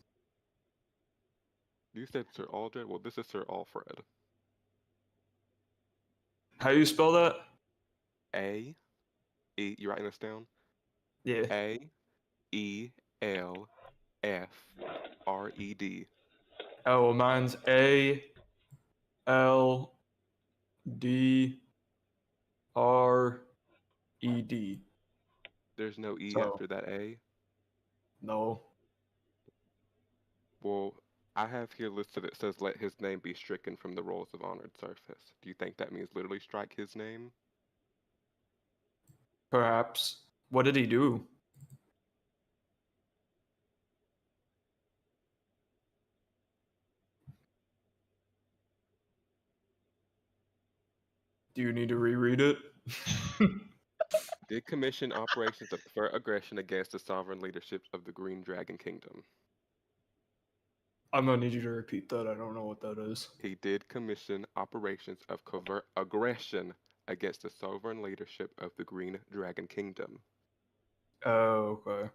You said Sir Aldred? Well, this is Sir Alfred. How do you spell that? A, E, you writing this down? Yeah. A-E-L-F-R-E-D. Oh, well, mine's A-L-D-R-E-D. There's no E So- after that A? No. Well, I have here listed it says let his name be stricken from the rolls of honored surface. Do you think that means literally strike his name? Perhaps. What did he do? Do you need to reread it? Did commission operations of avert aggression against the sovereign leadership of the Green Dragon Kingdom. I'm gonna need you to repeat that. I don't know what that is. He did commission operations of covert aggression against the sovereign leadership of the Green Dragon Kingdom. Oh, okay.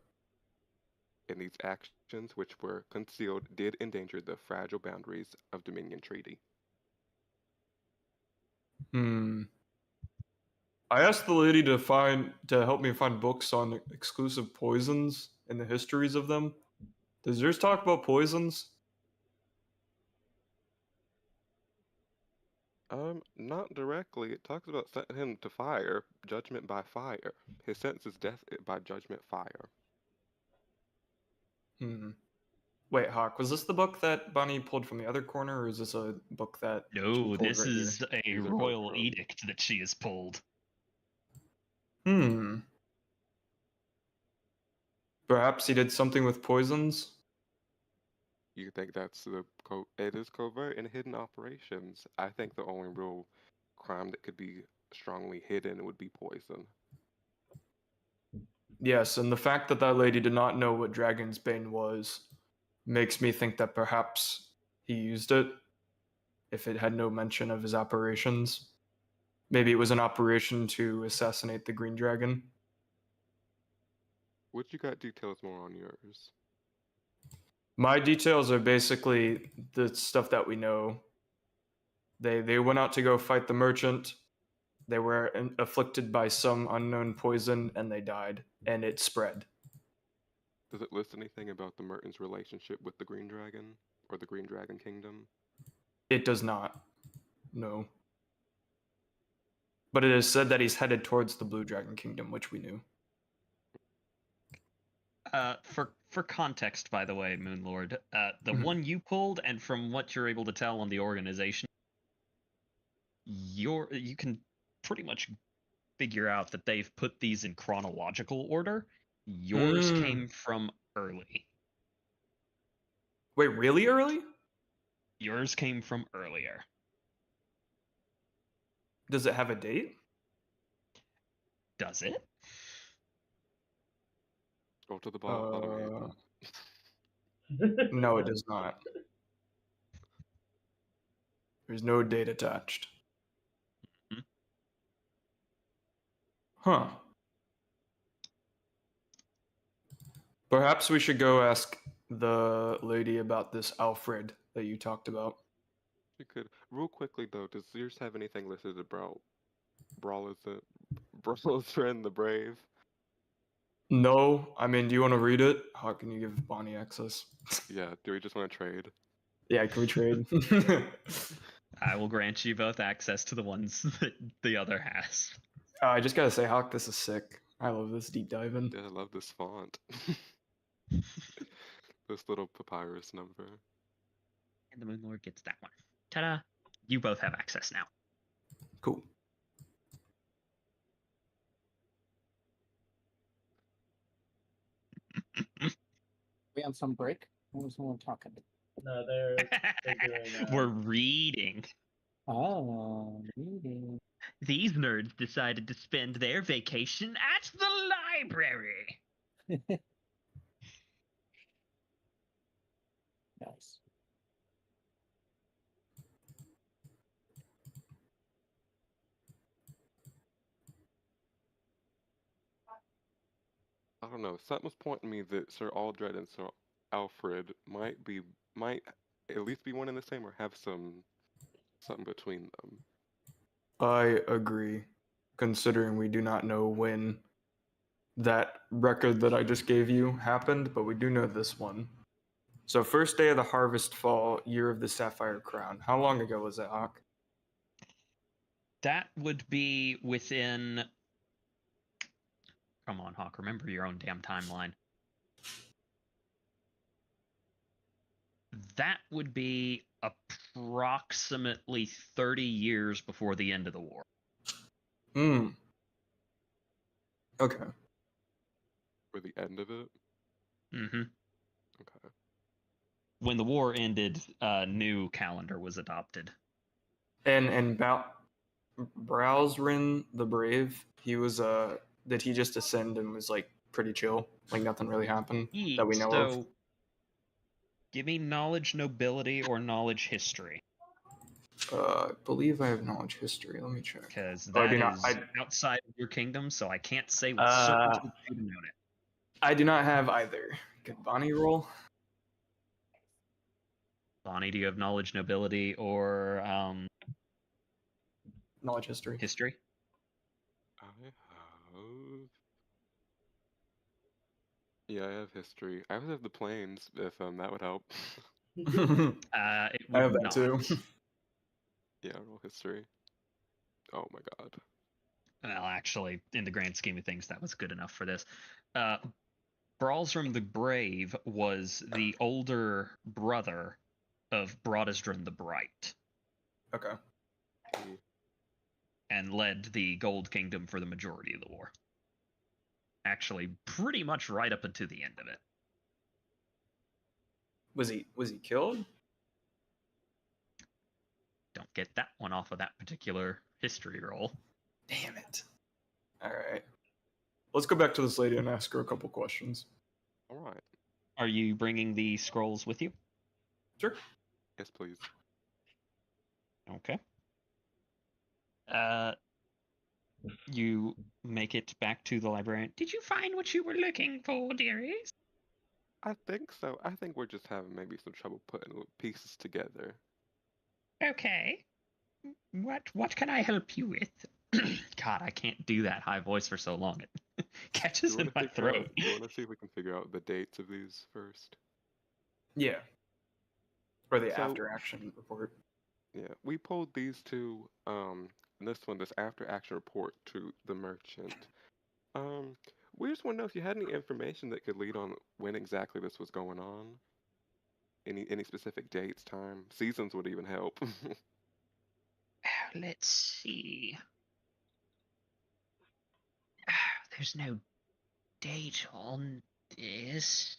And these actions, which were concealed, did endanger the fragile boundaries of Dominion Treaty. I asked the lady to help me find books on exclusive poisons and the histories of them. Does yours talk about poisons? Not directly. It talks about setting him to fire, judgment by fire. His sentence is death by judgment fire. Wait, Hawk, was this the book that Bonnie pulled from the other corner, or is this a book that she No, pulled this right is here? a royal edict that she has pulled. Perhaps he did something with poisons? You think that's it is covert and hidden operations. I think the only real crime that could be strongly hidden would be poison. Yes, and the fact that that lady did not know what Dragon's Bane was makes me think that perhaps he used it if it had no mention of his operations. Maybe it was an operation to assassinate the Green Dragon. What you got details more on yours? My details are basically the stuff that we know. They went out to go fight the merchant. They were afflicted by some unknown poison and they died, and it spread. Does it list anything about the Merton's relationship with the Green Dragon or the Green Dragon Kingdom? It does not. No. But it is said that he's headed towards the Blue Dragon Kingdom, which we knew. for context, by the way, Moonlord, the one you pulled, and from what you're able to tell on the organization, you can pretty much figure out that they've put these in chronological order. Yours came from early. Wait, really early? Yours came from earlier. Does it have a date? Does it? Go to the bottom. No, it does not. There's no date attached. Huh. Perhaps we should go ask the lady about this Alfred that you talked about. You could. Real quickly though, does yours have anything listed about Brawler's friend, the Brave? No, I mean, do you want to read it? How can you give Bonnie access? Yeah, do we just want to trade? Yeah, can we trade? I will grant you both access to the ones that the other has. I just gotta say, Hawk, this is sick. I love this deep diving. Yeah, I love this font. This little papyrus number. And the Moonlord gets that one. Ta-da! You both have access now. Cool. We on some break? What was someone talking? No, they're doing. We're reading. Oh, reading. These nerds decided to spend their vacation at the library. Nice. I don't know. Something was pointing me that Sir Aldred and Sir Alfred might at least be one and the same, or have something between them. I agree, considering we do not know when that record that I just gave you happened, but we do know this one. So, first day of the harvest fall, year of the Sapphire Crown. How long ago was that, Hawk? That would be within... Come on, Hawk, remember your own damn timeline. That would be approximately 30 years before the end of the war. Okay. For the end of it? Mm-hmm. Okay. When the war ended, a new calendar was adopted. And Browsrin the Brave, he was did he just ascend and was like pretty chill? Like nothing really happened that we know of? Give me knowledge nobility or knowledge history. I believe I have knowledge history. Let me check. Because that is outside of your kingdom, so I can't say with certainty that you know it. I do not have either. Could Bonnie roll? Bonnie, do you have knowledge nobility or knowledge history? History? I have... Yeah, I have history. I also have the planes, if that would help. I have that too. Yeah, roll history. Oh my god. Well, actually, in the grand scheme of things, that was good enough for this. Brawlsrim the Brave was the older brother of Broadisdrum the Bright. Okay. And led the Gold Kingdom for the majority of the war. Actually, pretty much right up until the end of it. Was he killed? Don't get that one off of that particular history roll. Damn it. Alright. Let's go back to this lady and ask her a couple questions. Alright. Are you bringing the scrolls with you? Sure. Yes, please. Okay. You make it back to the librarian. Did you find what you were looking for, dearies? I think so. I think we're just having maybe some trouble putting pieces together. Okay. What can I help you with? God, I can't do that high voice for so long. It catches in my throat. Do you want to see if we can figure out the dates of these first? Yeah. Or the after action report. Yeah, we pulled these two. This after action report to the merchant. We just want to know if you had any information that could lead on when exactly this was going on. Any specific dates, time, seasons would even help. Let's see. There's no date on this.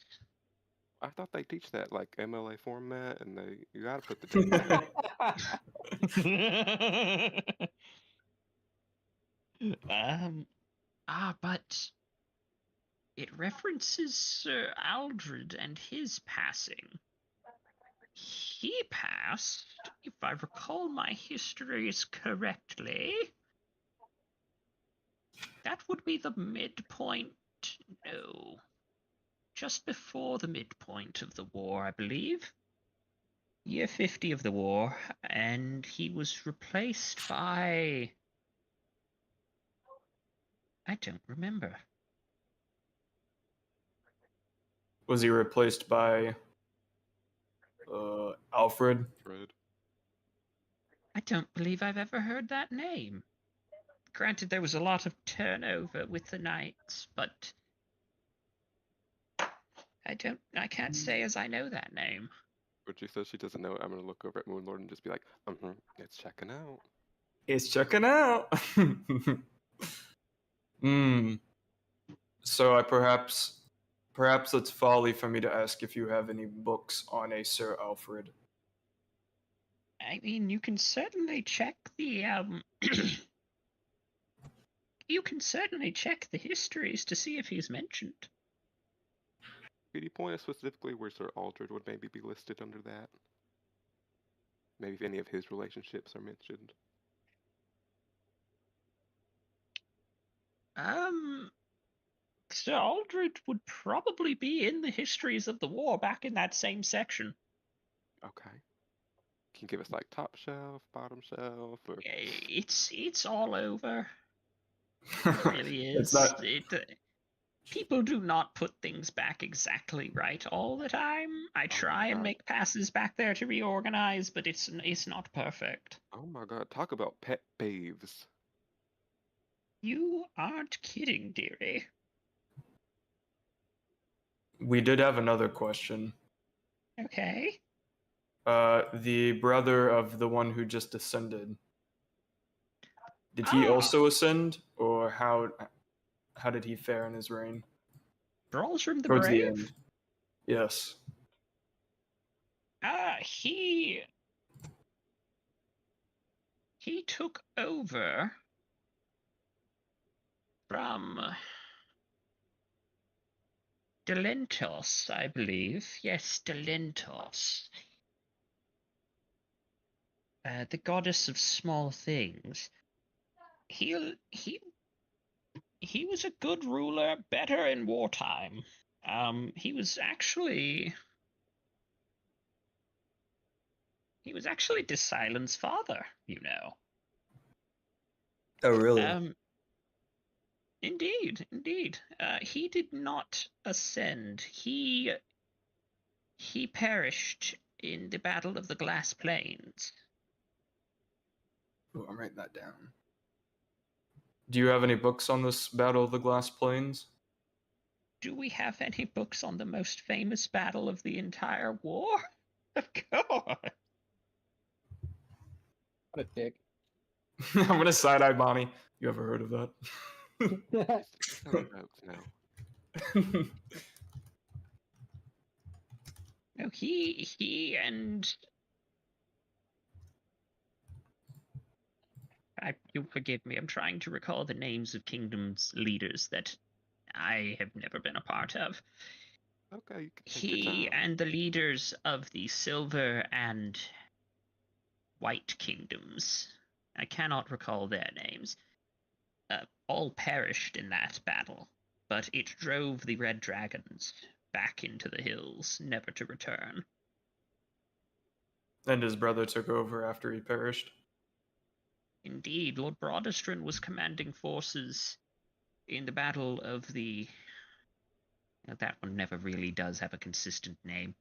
I thought they teach that like MLA format, and you gotta put the date. But it references Sir Aldred and his passing. He passed, if I recall my histories correctly. That would be the midpoint. No. Just before the midpoint of the war, I believe. Year 50 of the war, and he was replaced by... I don't remember. Was he replaced by Alfred? I don't believe I've ever heard that name. Granted, there was a lot of turnover with the knights, but I can't say as I know that name. But she says she doesn't know it. I'm gonna look over at Moonlord and just be like, it's checking out. It's checking out. So perhaps it's folly for me to ask if you have any books on a Sir Alfred. I mean, you can certainly check the you can certainly check the histories to see if he's mentioned. Could you point us specifically where Sir Aldred would maybe be listed under that? Maybe if any of his relationships are mentioned. Sir Aldred would probably be in the histories of the war back in that same section. Okay. Can you give us like top shelf, bottom shelf, or It's all over. It really is. It's not... People do not put things back exactly right all the time. I try and make passes back there to reorganize, but it's not perfect. Oh my god, talk about pet peeves. You aren't kidding, dearie. We did have another question. Okay. The brother of the one who just ascended. Did he also ascend, or how did he fare in his reign? Bralsrim the Towards Brave? the end. Yes. He took over from Delentos, I believe. Yes, Delentos. The goddess of small things. He was a good ruler, better in wartime. He was actually Desilent's father, you know. Oh, really? Indeed. He did not ascend. He perished in the Battle of the Glass Plains. Oh, I'm writing that down. Do you have any books on this Battle of the Glass Plains? Do we have any books on the most famous battle of the entire war? Of course. What a dick. I'm gonna side-eye Bonnie. You ever heard of that? No, he and you'll forgive me, I'm trying to recall the names of kingdom's leaders that I have never been a part of. Okay, you can take He your time. and the leaders of the Silver and White kingdoms, I cannot recall their names, all perished in that battle, but it drove the Red Dragons back into the hills, never to return. And his brother took over after he perished? Indeed, Lord Broadestrin was commanding forces in the Battle of the... That one never really does have a consistent name,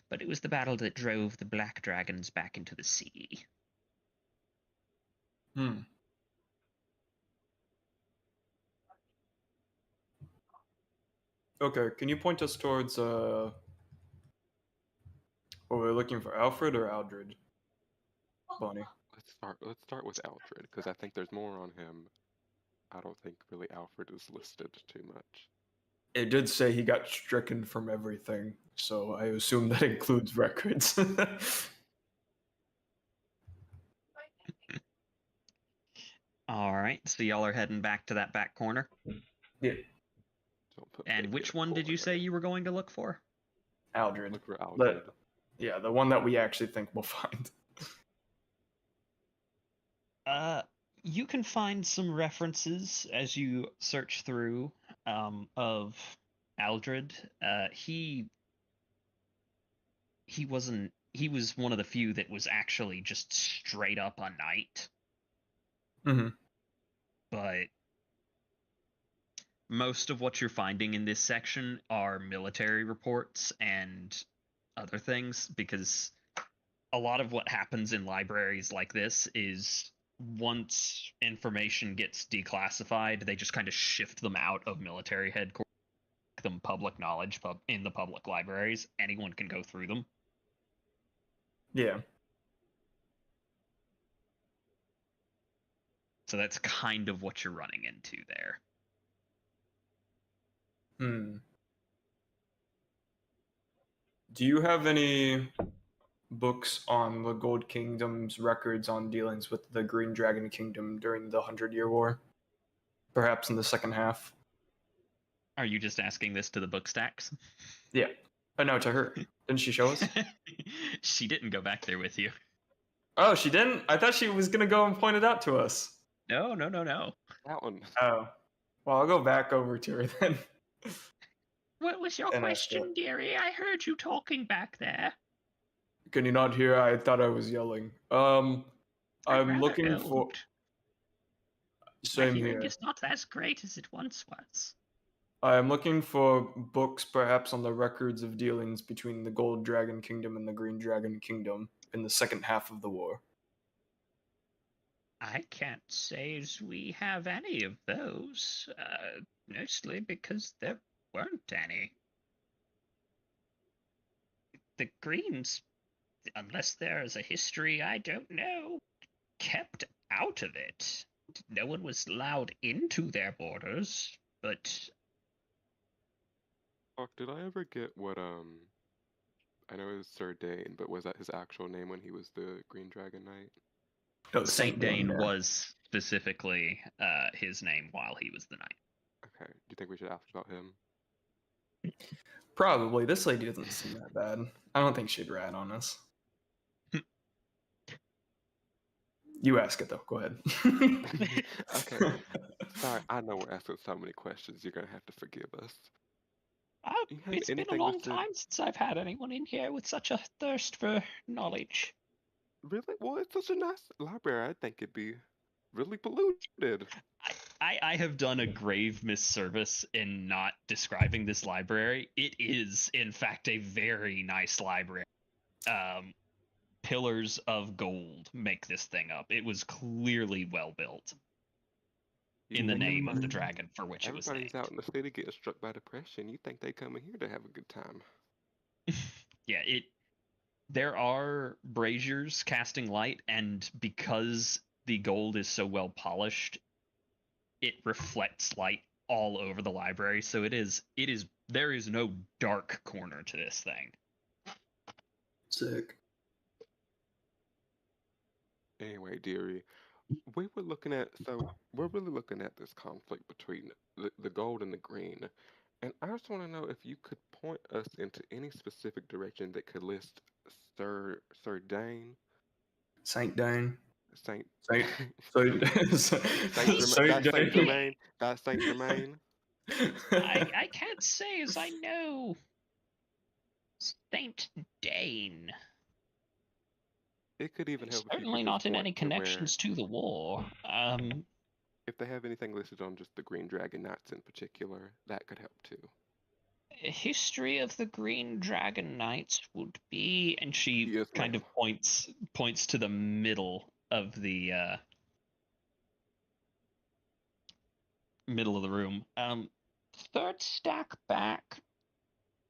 but it was the battle that drove the Black Dragons back into the sea. Okay, can you point us towards what we're looking for, Alfred or Aldred? Bonnie. Let's start with Alfred because I think there's more on him. I don't think really Alfred is listed too much. It did say he got stricken from everything, so I assume that includes records. All right, so y'all are heading back to that back corner. Yeah. And which one did you say you were going to look for? Aldred. Look for Aldred. Yeah, the one that we actually think we'll find. You can find some references as you search through of Aldred. He was one of the few that was actually just straight up a knight. Mm-hmm. But most of what you're finding in this section are military reports and other things, because a lot of what happens in libraries like this is once information gets declassified, they just kind of shift them out of military headquarters, make them public knowledge in the public libraries. Anyone can go through them. Yeah. So that's kind of what you're running into there. Do you have any books on the Gold Kingdom's records on dealings with the Green Dragon Kingdom during the 100-Year War? Perhaps in the second half? Are you just asking this to the book stacks? Yeah. I know, to her. Didn't she show us? She didn't go back there with you. Oh, she didn't? I thought she was going to go and point it out to us. No. That one. Oh. Well, I'll go back over to her then. What was your question, dearie? I heard you talking back there. Can you not hear? I thought I was yelling. I'm looking for... Same My hearing here. is not as great as it once was. I am looking for books perhaps on the records of dealings between the Gold Dragon Kingdom and the Green Dragon Kingdom in the second half of the war. I can't say as we have any of those, mostly because there weren't any. The Greens, unless there is a history I don't know, kept out of it. No one was allowed into their borders, but... Fuck, did I ever get what, I know it was Sir Dane, but was that his actual name when he was the Green Dragon Knight? No, Saint Dane was specifically his name while he was the knight. Okay, do you think we should ask about him? Probably. This lady doesn't seem that bad. I don't think she'd rat on us. You ask it, though. Go ahead. Okay. Sorry, I know we're asking so many questions. You're going to have to forgive us. It's been a long time since I've had anyone in here with such a thirst for knowledge. Really? Well, it's such a nice library. I think it'd be really polluted. I have done a grave misservice in not describing this library. It is, in fact, a very nice library. Pillars of gold make this thing up. It was clearly well built. In the name of the dragon for which it was named. Everybody's out in the city getting struck by depression. You think they come in here to have a good time? Yeah, there are braziers casting light, and because the gold is so well polished, it reflects light all over the library. So there is no dark corner to this thing. Sick. Anyway, dearie, we're really looking at this conflict between the gold and the green, and I just want to know if you could point us into any specific direction that could list Sir Dane, Saint Dane, Saint Germain. That's Saint Germain. I can't say as I know. Saint Dane. It could even help. Certainly not in any connections to the war. If they have anything listed on just the Green Dragon Knights in particular, that could help too. History of the Green Dragon Knights would be, and she kind of points to the middle of the room. Third stack back,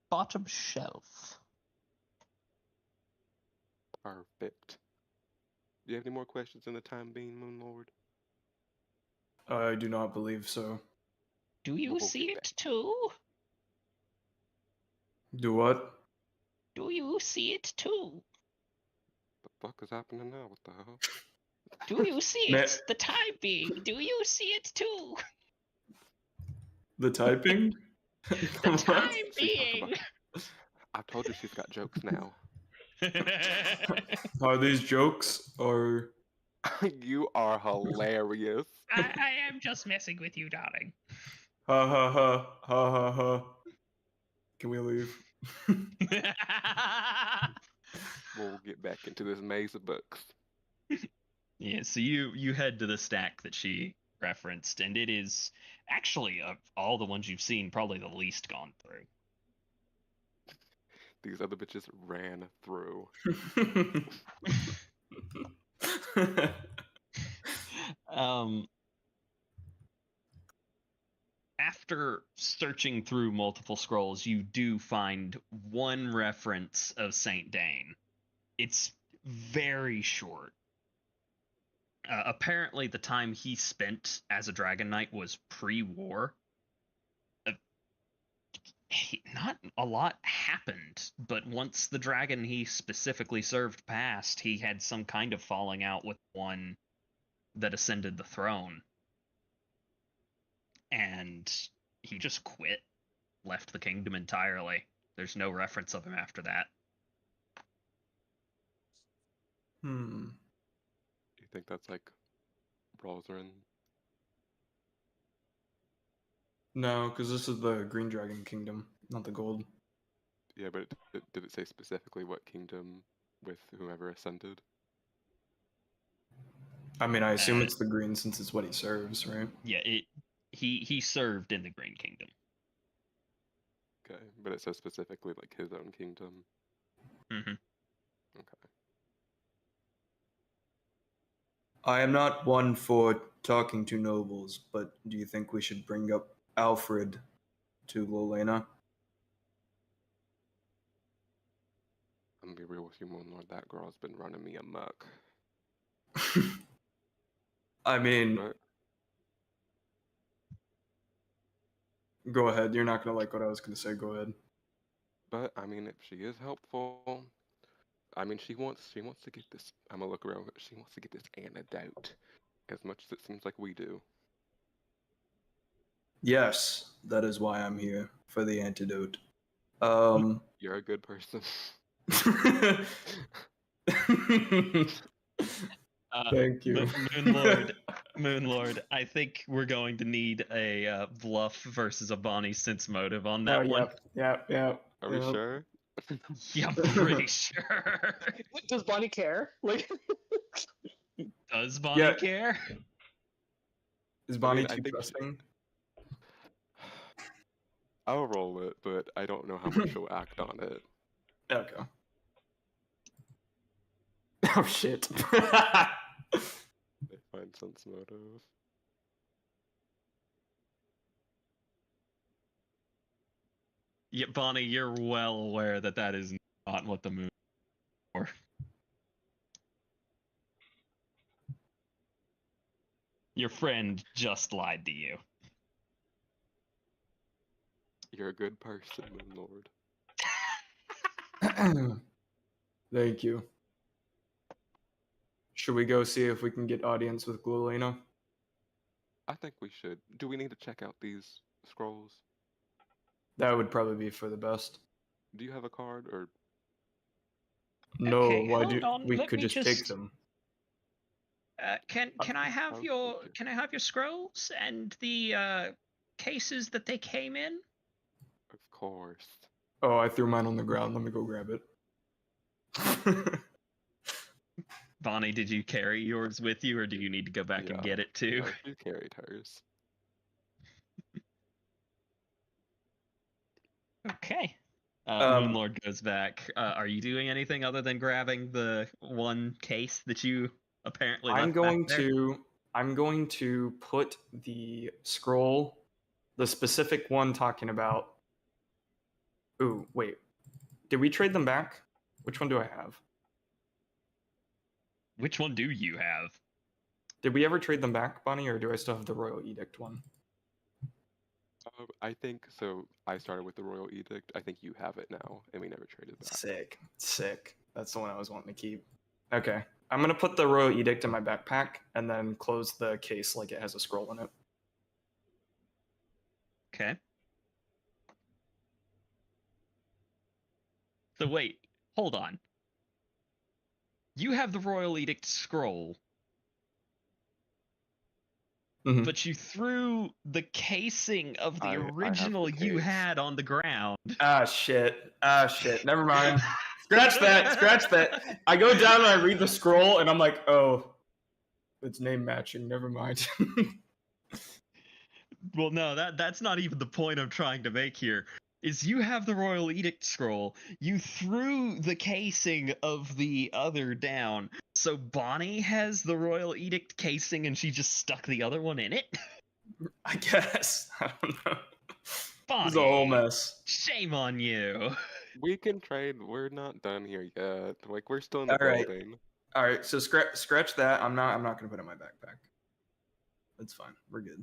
bottom shelf. Perfect. Do you have any more questions in the time being, Moonlord? I do not believe so. Do you We'll see get it too? Do what? Do you see it too? The fuck is happening now? What the hell? Do you see Ma- it? The time being. Do you see it too? The typing? The What? time She's talking being. about. I've told you she's got jokes now. Are these jokes or? You are hilarious. I am just messing with you, darling. Ha ha ha ha ha ha. Can we leave? We'll get back into this maze of books. Yeah, so you head to the stack that she referenced, and it is actually of all the ones you've seen, probably the least gone through. These other bitches ran through. After searching through multiple scrolls, you do find one reference of Saint Dane. It's very short. Apparently, the time he spent as a Dragon Knight was pre-war. Not a lot happened, but once the dragon he specifically served passed, he had some kind of falling out with one that ascended the throne. And he just quit, left the kingdom entirely. There's no reference of him after that. Hmm. You think that's like Rosarin? No, because this is the Green Dragon Kingdom, not the Gold. Yeah, but did it say specifically what kingdom with whomever ascended? I mean, I assume it's the Green since it's what he serves, right? Yeah, he served in the Green Kingdom. Okay, but it says specifically like his own kingdom. Mm-hmm. Okay. I am not one for talking to nobles, but do you think we should bring up Alfred to Lolena? I'm gonna be real with you, Moonlord. That girl's been running me amok. I mean, But go ahead. You're not gonna like what I was gonna say. Go ahead. But I mean, if she is helpful, I mean, she wants to get this. I'm gonna look around. She wants to get this antidote, as much as it seems like we do. Yes, that is why I'm here for the antidote. You're a good person. Thank you. Moonlord, I think we're going to need a bluff versus a Bonnie sense motive on that one. Yep. Are we sure? Yeah, I'm pretty sure. Does Bonnie care? Like, Does Bonnie care? Is Bonnie I too think trusting? I'll roll it, but I don't know how much she'll act on it. Okay. Oh shit. They find sense motive. Yeah, Bonnie, you're well aware that that is not what the moon is for. Your friend just lied to you. You're a good person, Moonlord. Thank you. Should we go see if we can get audience with Glolena? I think we should. Do we need to check out these scrolls? That would probably be for the best. Do you have a card or? No, Okay, why hold do on, we let could me just take them? Can I have your scrolls and the cases that they came in? Of course. Oh, I threw mine on the ground. Let me go grab it. Bonnie, did you carry yours with you, or do you need to go back and get it too? You carried hers. Okay. Moonlord goes back. Are you doing anything other than grabbing the one case that you apparently left I'm going back there? to put the scroll The specific one talking about. Ooh, wait. Did we trade them back? Which one do I have? Which one do you have? Did we ever trade them back, Bonnie, or do I still have the Royal Edict one? I think so. I started with the Royal Edict. I think you have it now, and we never traded back. Sick. Sick. That's the one I was wanting to keep. Okay. I'm going to put the Royal Edict in my backpack and then close the case like it has a scroll in it. Okay. So wait, hold on. You have the Royal Edict scroll, Mhm. but you threw the casing of the I have the original you case. had on the ground. Ah, shit. Ah, shit. Never mind. Scratch that. Scratch that. I go down and I read the scroll and I'm like, oh, it's name matching. Never mind. Well, no, that's not even the point I'm trying to make here. Is you have the Royal Edict scroll, you threw the casing of the other down, so Bonnie has the Royal Edict casing and she just stuck the other one in it? I guess. I don't know. Bonnie, It's a whole mess. shame on you. We can trade. We're not done here yet. Like we're still in the All right. building. All right, so scratch that. I'm not gonna put it in my backpack. That's fine. We're good.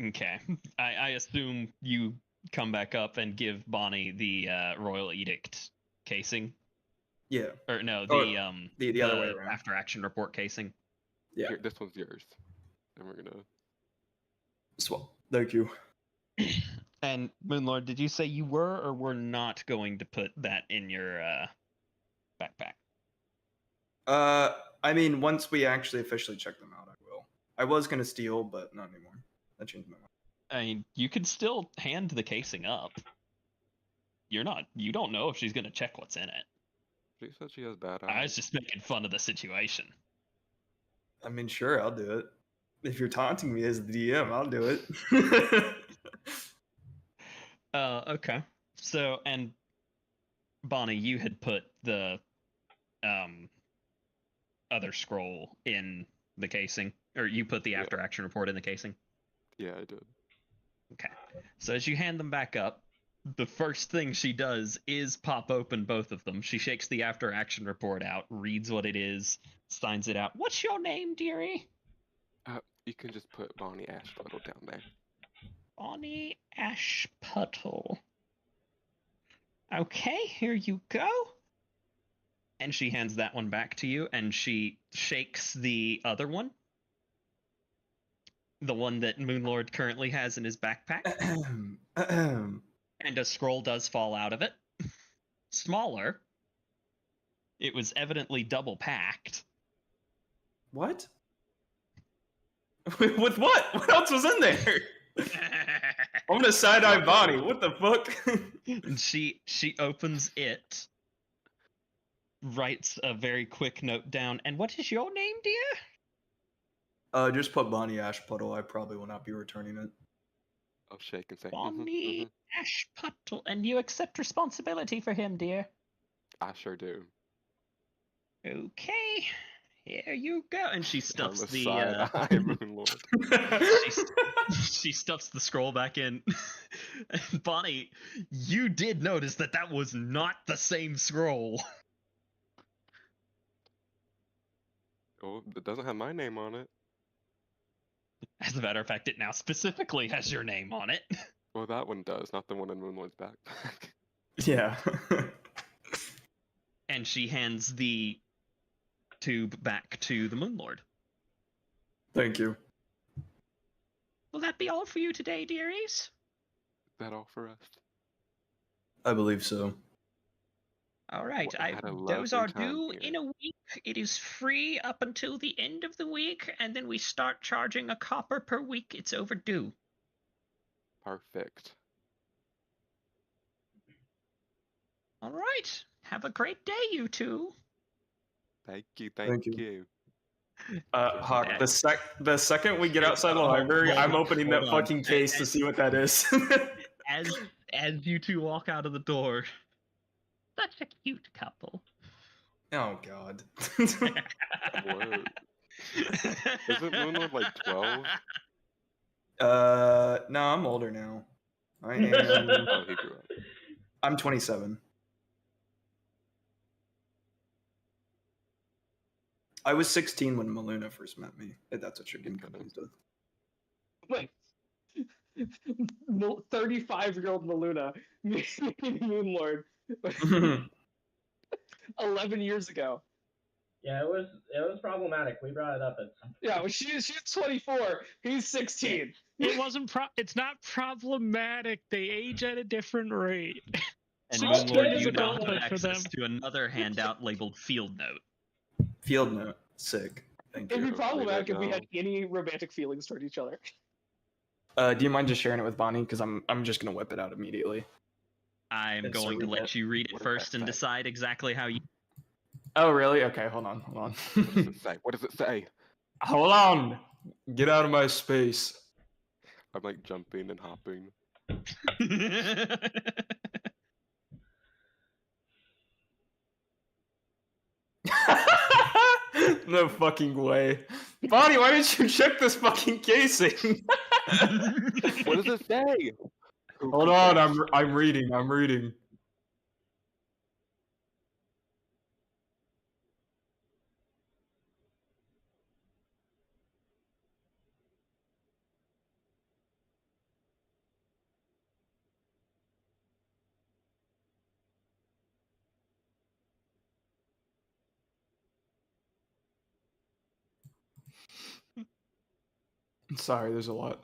Okay, I assume you come back up and give Bonnie the Royal Edict casing, Yeah. or no, Or the other way around. after action report casing. Yeah. Here, this one's yours. And we're gonna. Swell. Thank you. And Moonlord, did you say you were or were not going to put that in your backpack? I mean, once we actually officially check them out, I will. I was gonna steal, but not anymore. I changed my mind. I mean, you could still hand the casing up. You don't know if she's gonna check what's in it. She said she has bad I eyes. was just making fun of the situation. I mean, sure, I'll do it. If you're taunting me as the DM, I'll do it. Okay. So, and Bonnie, you had put the other scroll in the casing, or you put the Yeah. after action report in the casing. Yeah, I did. Okay. So as you hand them back up, the first thing she does is pop open both of them. She shakes the after action report out, reads what it is, signs it out. What's your name, dearie? You can just put Bonnie Ashpuddle down there. Bonnie Ashputtle. Okay, here you go. And she hands that one back to you, and she shakes the other one. The one that Moonlord currently has in his backpack. And a scroll does fall out of it. Smaller. It was evidently double packed. What? With what? What else was in there? I'm gonna side-eye Bonnie. What the fuck? And she opens it, writes a very quick note down. And what is your name, dear? Just put Bonnie Ashpuddle. I probably will not be returning it. I'll shake and say, Bonnie Ashputtle. And you accept responsibility for him, dear? I sure do. Okay. Here you go. And she stuffs I'm a the side-eye Moonlord. she stuffs the scroll back in. And Bonnie, you did notice that was not the same scroll. Oh, it doesn't have my name on it. As a matter of fact, it now specifically has your name on it. Well, that one does, not the one in Moonlord's backpack. Yeah. And she hands the tube back to the Moonlord. Thank you. Will that be all for you today, dearies? Is that all for us? I believe so. All right. Well, I had a Those lovely are time due here. in a week. It is free up until the end of the week, and then we start charging a copper per week. It's overdue. Perfect. All right. Have a great day, you two. Thank you. Thank you. you. Hawk, the second we get outside the library, I'm opening that hold on. fucking case to see what that is. As you two walk out of the door, such a cute couple. Oh god. What? Isn't Moonlord like 12? No, I'm older now. I am. Oh, he grew up. I'm 27. I was 16 when Maluna first met me. If that's what you're getting confused with. Wait. 35-year-old Maluna meeting Moonlord 11 years ago. Yeah, it was problematic. We brought it up at some point. Yeah, well, she's 24. He's 16. It wasn't. It's not problematic. They age at a different rate. And 16 Moonlord, is you now adulthood have for them. access to another handout labeled Field Note. Field note. Sick. Thank It'd you. be problematic if we now. had any romantic feelings toward each other. Do you mind just sharing it with Bonnie? Because I'm just gonna whip it out immediately. I'm And so going to read let it. you read it What does that first and say? decide exactly how you. Oh, really? Okay, hold on. What does it say? What does it say? Hold on. Get out of my space. I'm like jumping and hopping. No fucking way. Bonnie, why didn't you check this fucking casing? What does it say? Hold on, I'm reading. I'm reading. Sorry, there's a lot.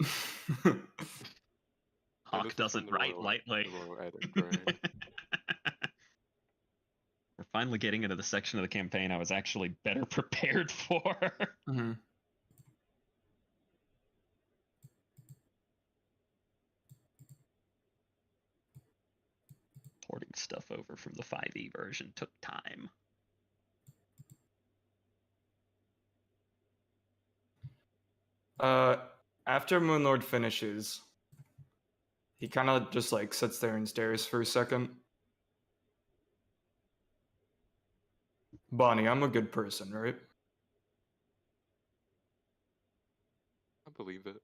Hawk this is doesn't from the write Royal- lightly. the Royal Edit Grey. We're finally getting into the section of the campaign I was actually better prepared for. Mhm. Porting stuff over from the 5e version took time. After Moonlord finishes, he kind of just like sits there and stares for a second. Bonnie, I'm a good person, right? I believe it.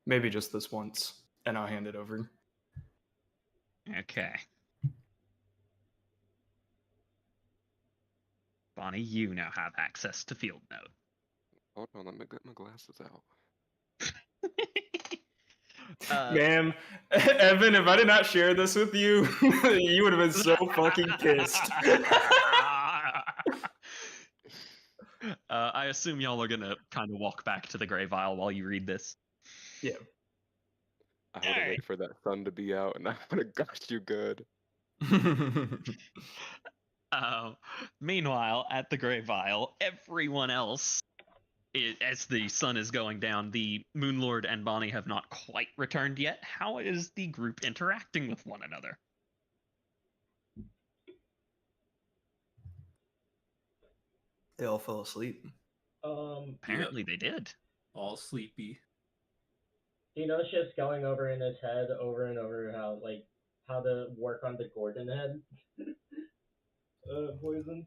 Maybe just this once, and I'll hand it over. Okay. Bonnie, you now have access to Field Note. Hold on, let me get my glasses out. Man, Evan, if I did not share this with you, you would have been so fucking pissed. I assume y'all are gonna kind of walk back to the Grey Vial while you read this. Yeah. I would Alright. wait for that sun to be out, and I would have got you good. Meanwhile, at the Grey Vial, everyone else, as the sun is going down, the Moonlord and Bonnie have not quite returned yet. How is the group interacting with one another? They all fell asleep. Apparently they did. All sleepy. Dino's just going over in his head over and over how to work on the Gordon head poisons.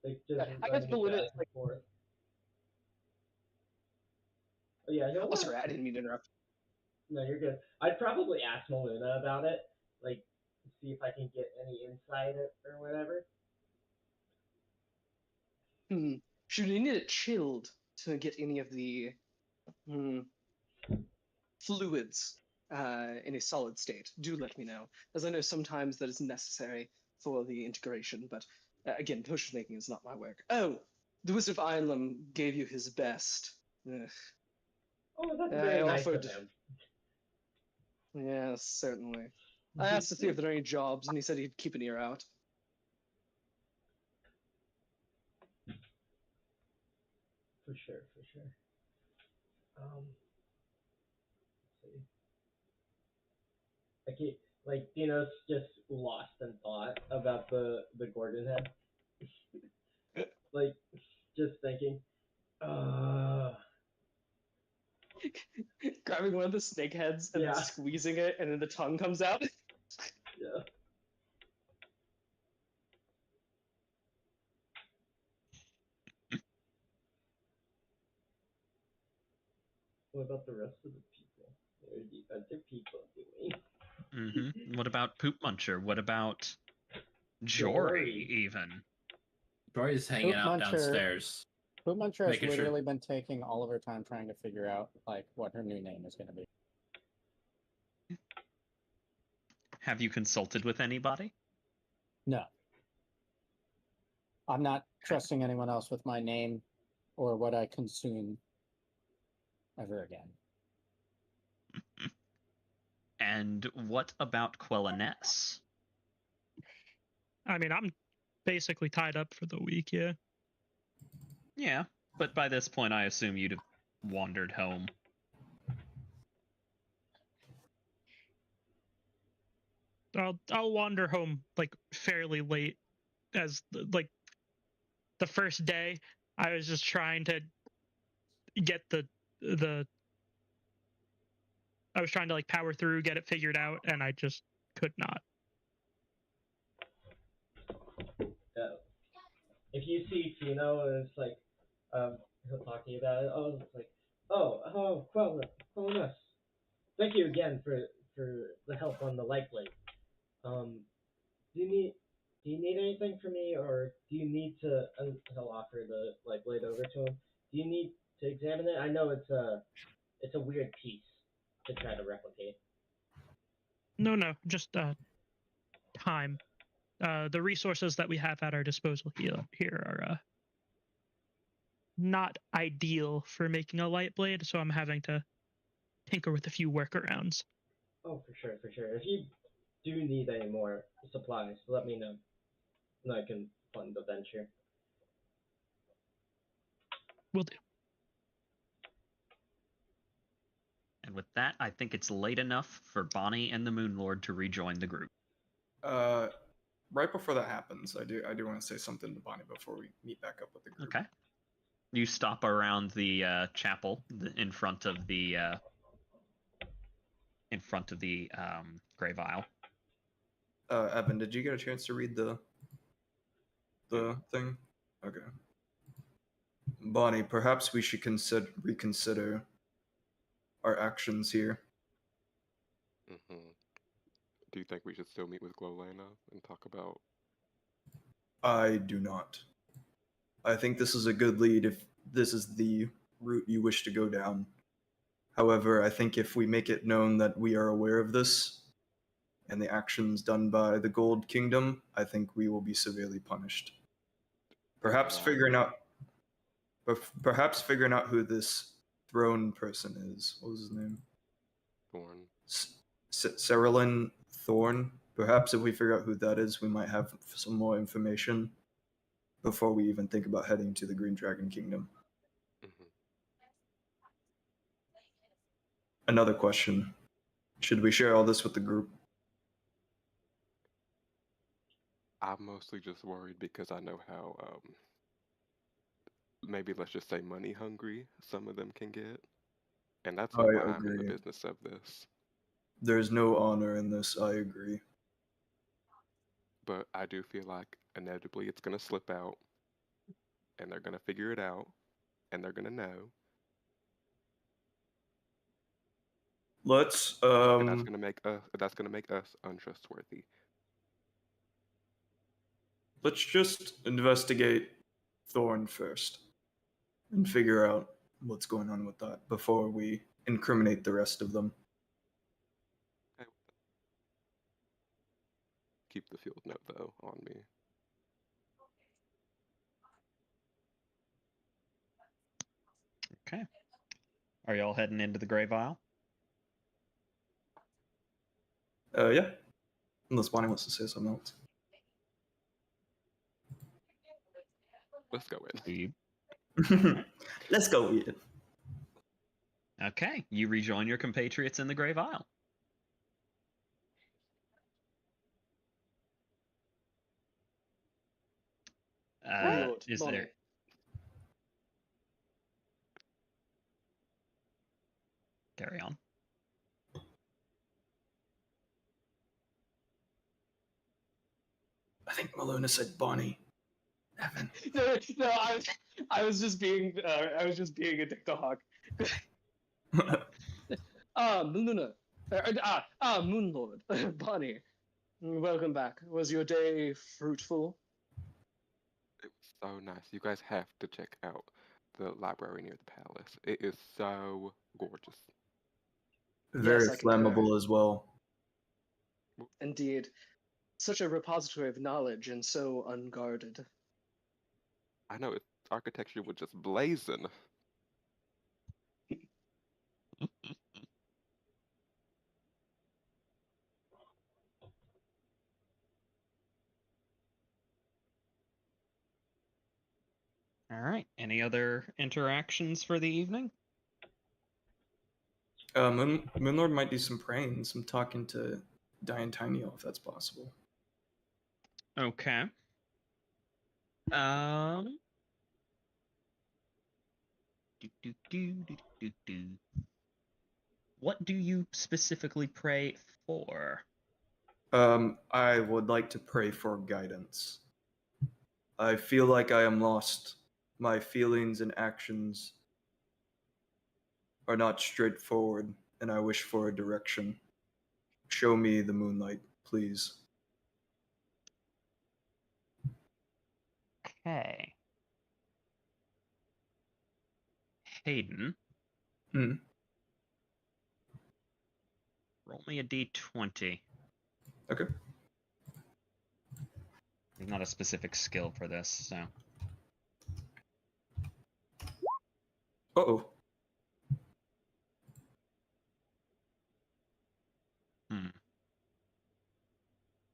Like just I guess running it Maluna back is and forth. Oh, yeah, he'll Oh, sorry, I didn't mean to interrupt. No, you're good. I'd probably ask Maluna about it, like see if I can get any insight or whatever. Should we need it chilled to get any of the fluids in a solid state? Do let me know, as I know sometimes that is necessary for the integration, but again, potion making is not my work. Oh, the Wizard of Ironlem gave you his best. Ugh. Oh, that's I very nice offered- of him. Yes, certainly. I asked to see if there are any jobs, and he said he'd keep an ear out. For sure, for sure. Let's see. I keep like Dino's just lost in thought about the Gordon head. Like just thinking, Grabbing one of the snake heads and then Yeah. squeezing it, and then the tongue comes out. yeah. What about the rest of the people? What are the other people doing? What about Poop Muncher? What about Jory, even? Jory's hanging Poop out Muncher- downstairs. Poop Muncher has Making sure- literally been taking all of her time trying to figure out like what her new name is going to be. Have you consulted with anybody? No. I'm not trusting anyone else with my name or what I consume ever again. And what about Quelliness? I mean, I'm basically tied up for the week, yeah. Yeah, but by this point, I assume you'd have wandered home. I'll wander home like fairly late, as like the first day I was just trying to get the I was trying to like power through, get it figured out, and I just could not. If you see Fino and it's like, he'll talk to you about it. Oh, it's like, oh, Quelliness. Thank you again for the help on the light blade. Do you need anything from me, or do you need to? He'll offer the light blade over to him. Do you need to examine it? I know it's a weird piece to try to replicate. No, just time. The resources that we have at our disposal here are not ideal for making a light blade, so I'm having to tinker with a few workarounds. Oh, for sure. If you do need any more supplies, let me know, and I can fund the venture. Will do. And with that, I think it's late enough for Bonnie and the Moon Lord to rejoin the group. Right before that happens, I do want to say something to Bonnie before we meet back up with the group. Okay. You stop around the chapel in front of the Grey Vial. Evan, did you get a chance to read the thing? Okay. Bonnie, perhaps we should reconsider our actions here. Do you think we should still meet with Glowlana and talk about? I do not. I think this is a good lead if this is the route you wish to go down. However, I think if we make it known that we are aware of this and the actions done by the Gold Kingdom, I think we will be severely punished. Perhaps figuring out who this throne person is. What was his name? Thorn. Cerilyn Thorn. Perhaps if we figure out who that is, we might have some more information before we even think about heading to the Green Dragon Kingdom. Another question. Should we share all this with the group? I'm mostly just worried because I know how, maybe let's just say money hungry some of them can get. And that's why I'm in the business of this. There's no honor in this, I agree. But I do feel like inevitably it's going to slip out. And they're going to figure it out. And they're going to know. Let's and that's going to make us untrustworthy. Let's just investigate Thorn first and figure out what's going on with that before we incriminate the rest of them. Keep the field note though on me. Okay. Are y'all heading into the Grey Vial? Yeah. Unless Bonnie wants to say something else. Let's go in. Let's go in. Okay. You rejoin your compatriots in the Grey Vial. Is Bonnie. there... Carry on. I think Malona said Bonnie. Evan. No, I was just being a dick to Hawk. Luna. Moonlord. Bonnie. Welcome back. Was your day fruitful? It was so nice. You guys have to check out the library near the palace. It is so gorgeous. Very Yes, I concur. flammable as well. Indeed. Such a repository of knowledge and so unguarded. I know its architecture was just blazing. All right. Any other interactions for the evening? Moonlord might do some praying, some talking to Diantinio if that's possible. Okay. What do you specifically pray for? I would like to pray for guidance. I feel like I am lost. My feelings and actions are not straightforward, and I wish for a direction. Show me the moonlight, please. Okay. Hayden. Hmm. Roll me a d20. Okay. There's not a specific skill for this, so. Uh-oh.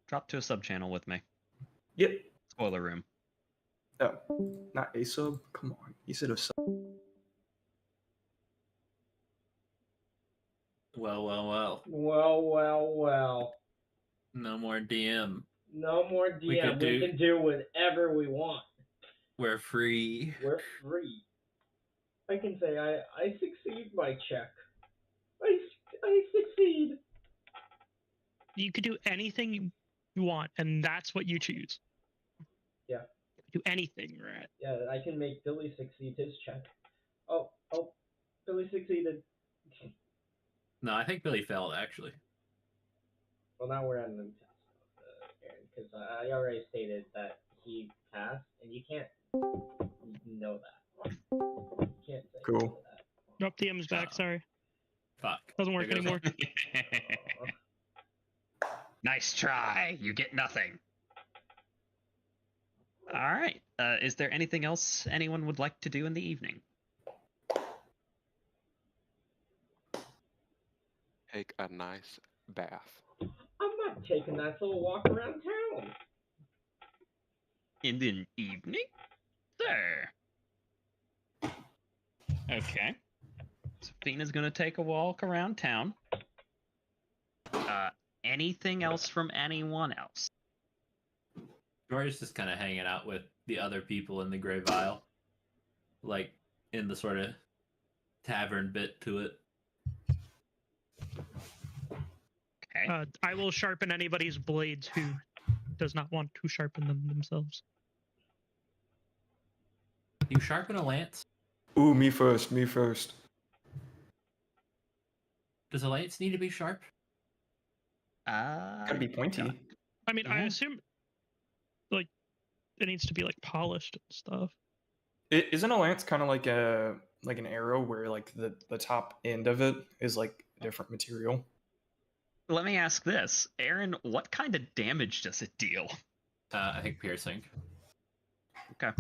Drop to a sub-channel with me. Yep. Spoiler room. Oh, not a sub? Come on. You said a sub. Well. Well. No more DM. No more DM. We can do whatever we want. We're free. We're free. I can say I succeed my check. I succeed. You could do anything you want, and that's what you choose. Yeah. Do anything, right? Yeah, I can make Billy succeed his check. Oh, Billy succeeded. No, I think Billy failed, actually. Well, now we're at an test, Aaron, because I already stated that he passed, and you can't know that. You can't say Cool. that. Nope, DM's back. Sorry. Fuck. Doesn't work There goes anymore. Nice try. You get nothing. All right. Is there anything else anyone would like to do in the evening? Take a nice bath. I'm not taking that little walk around town. In the evening? There. Okay. So Fina's gonna take a walk around town. Anything else from anyone else? George's just kind of hanging out with the other people in the Grey Vial. Like, in the sort of tavern bit to it. Okay. I will sharpen anybody's blades who does not want to sharpen them themselves. You sharpen a lance? Ooh, me first. Does a lance need to be sharp? Gotta be pointy. I mean, I Yeah. assume, like, it needs to be, like, polished and stuff. Isn't a lance kind of like an arrow where like the top end of it is like a different material? Let me ask this. Aaron, what kind of damage does it deal? I think piercing. Okay.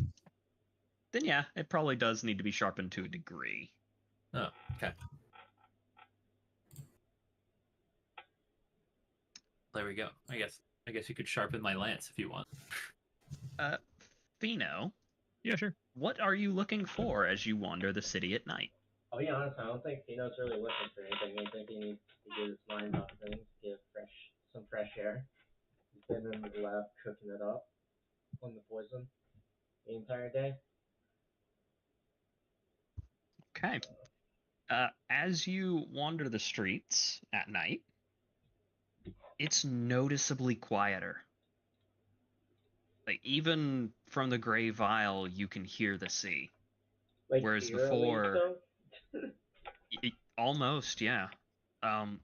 Then yeah, it probably does need to be sharpened to a degree. Oh, okay. There we go. I guess you could sharpen my lance if you want. Fino, Yeah, sure. what are you looking for as you wander the city at night? I'll be honest, I don't think Tino's really looking for anything. I think he needs to get his mind off things, get some fresh air. He's been in the lab cooking it up on the poison the entire day. Okay. As you wander the streets at night, it's noticeably quieter. Like, even from the Grey Vial, you can hear the sea. Like, Whereas eerily before- so? Almost, yeah. Um,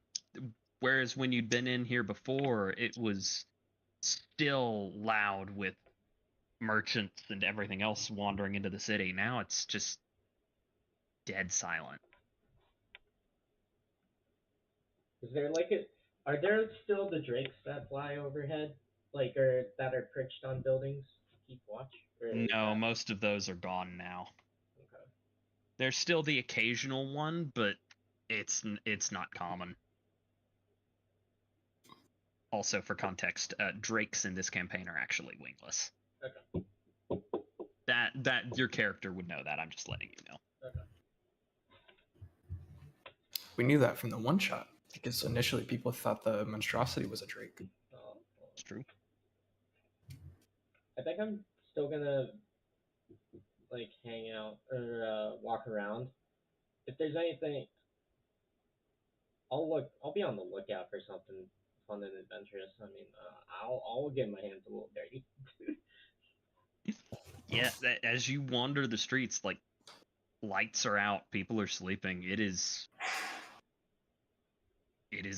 whereas when you'd been in here before, it was still loud with merchants and everything else wandering into the city. Now it's just dead silent. Is there like a? Are there still the drakes that fly overhead, like or that are perched on buildings to keep watch? Or is No, that- most of those are gone now. Okay. There's still the occasional one, but it's not common. Also, for context, drakes in this campaign are actually wingless. Okay. That your character would know that. I'm just letting you know. Okay. We knew that from the one shot because initially people thought the monstrosity was a drake. Oh, It's true. I think I'm still gonna like hang out or walk around. If there's anything, I'll look. I'll be on the lookout for something fun and adventurous. I mean, I'll get my hands a little dirty. Yeah, as you wander the streets, like lights are out, people are sleeping. It is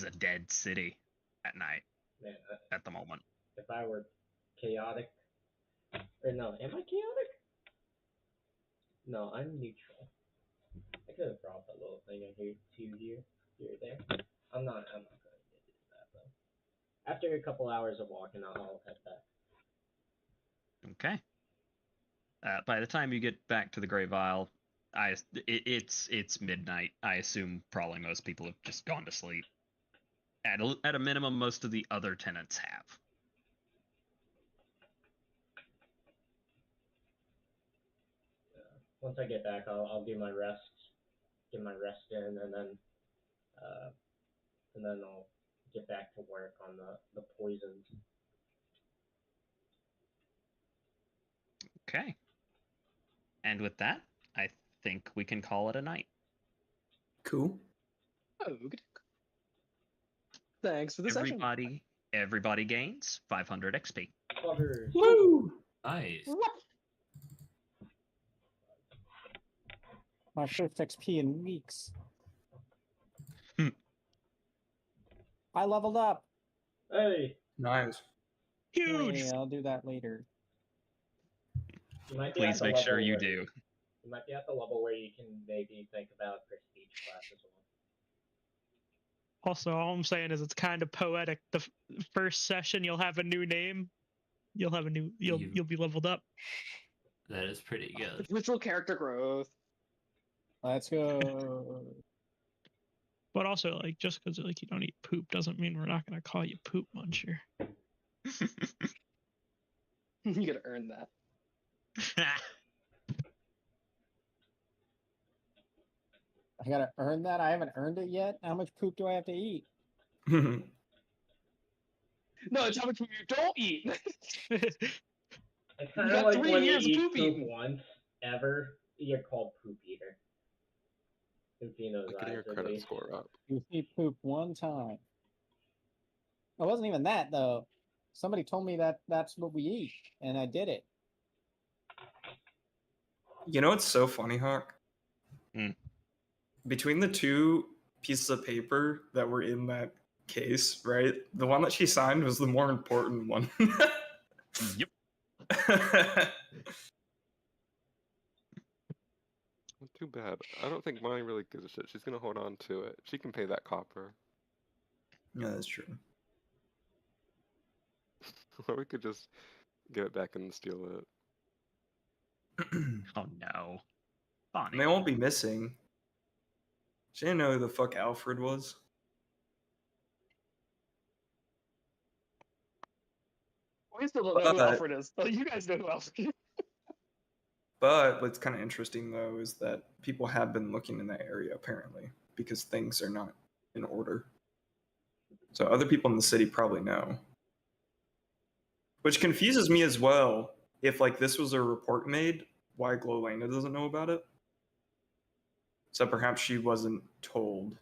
a dead city at night Man, at the moment. if I were chaotic, or no, am I chaotic? No, I'm neutral. I could have dropped a little thing in here, here or there. I'm not gonna do that though. After a couple hours of walking, I'll head back. Okay. By the time you get back to the Grave Isle, it's midnight. I assume probably most people have just gone to sleep. At a minimum, most of the other tenants have. Once I get back, I'll do my rest, get my rest in, and then I'll get back to work on the poisons. Okay. And with that, I think we can call it a night. Cool. Oh, good. Thanks for the session. Everybody gains 500 XP. Buggers. Woo! Nice. My first XP in weeks. I leveled up. Hey, Nice. Huge. Hey, I'll do that later. you might be Please at the make sure level you where- do. You might be at the level where you can maybe think about prestige class as well. Also, all I'm saying is it's kind of poetic. The first session, you'll have a new name. You'll have a new. You'll be leveled up. That is pretty good. Literal character growth. Let's go. But also, like, just because like you don't eat poop doesn't mean we're not gonna call you Poop Muncher. You gotta earn that. I gotta earn that. I haven't earned it yet. How much poop do I have to eat? No, it's how much food you don't eat. It's kind got of like 3 when you years of eat poop poop eating. once, ever, you're called poop eater. In Fino's Like getting eyes, your at credit least. score up. You eat poop one time. It wasn't even that though. Somebody told me that that's what we eat, and I did it. You know what's so funny, Hawk? Hmm. Between the two pieces of paper that were in that case, right? The one that she signed was the more important one. Yep. Well, too bad. I don't think Monty really gives a shit. She's gonna hold on to it. She can pay that copper. Yeah, that's true. Or we could just give it back and steal it. Oh no. Bonnie. They won't be missing. She didn't know who the fuck Alfred was. We still don't know who But- Alfred is. Oh, you guys know who Alfred is. But what's kind of interesting though is that people have been looking in that area apparently because things are not in order. So other people in the city probably know. Which confuses me as well. If like this was a report made, why Glowlena doesn't know about it? So perhaps she wasn't told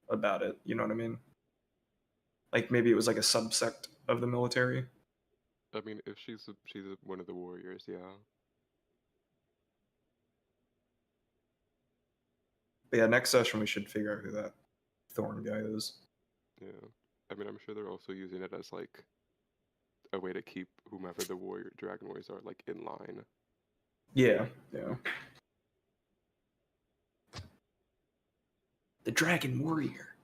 about it. You know what I mean? Like maybe it was like a subsect of the military. I mean, if she's one of the warriors, yeah. But yeah, next session we should figure out who that Thorn guy is. Yeah. I mean, I'm sure they're also using it as like a way to keep whomever the dragon warriors are like in line. Yeah, yeah. The Dragon Warrior.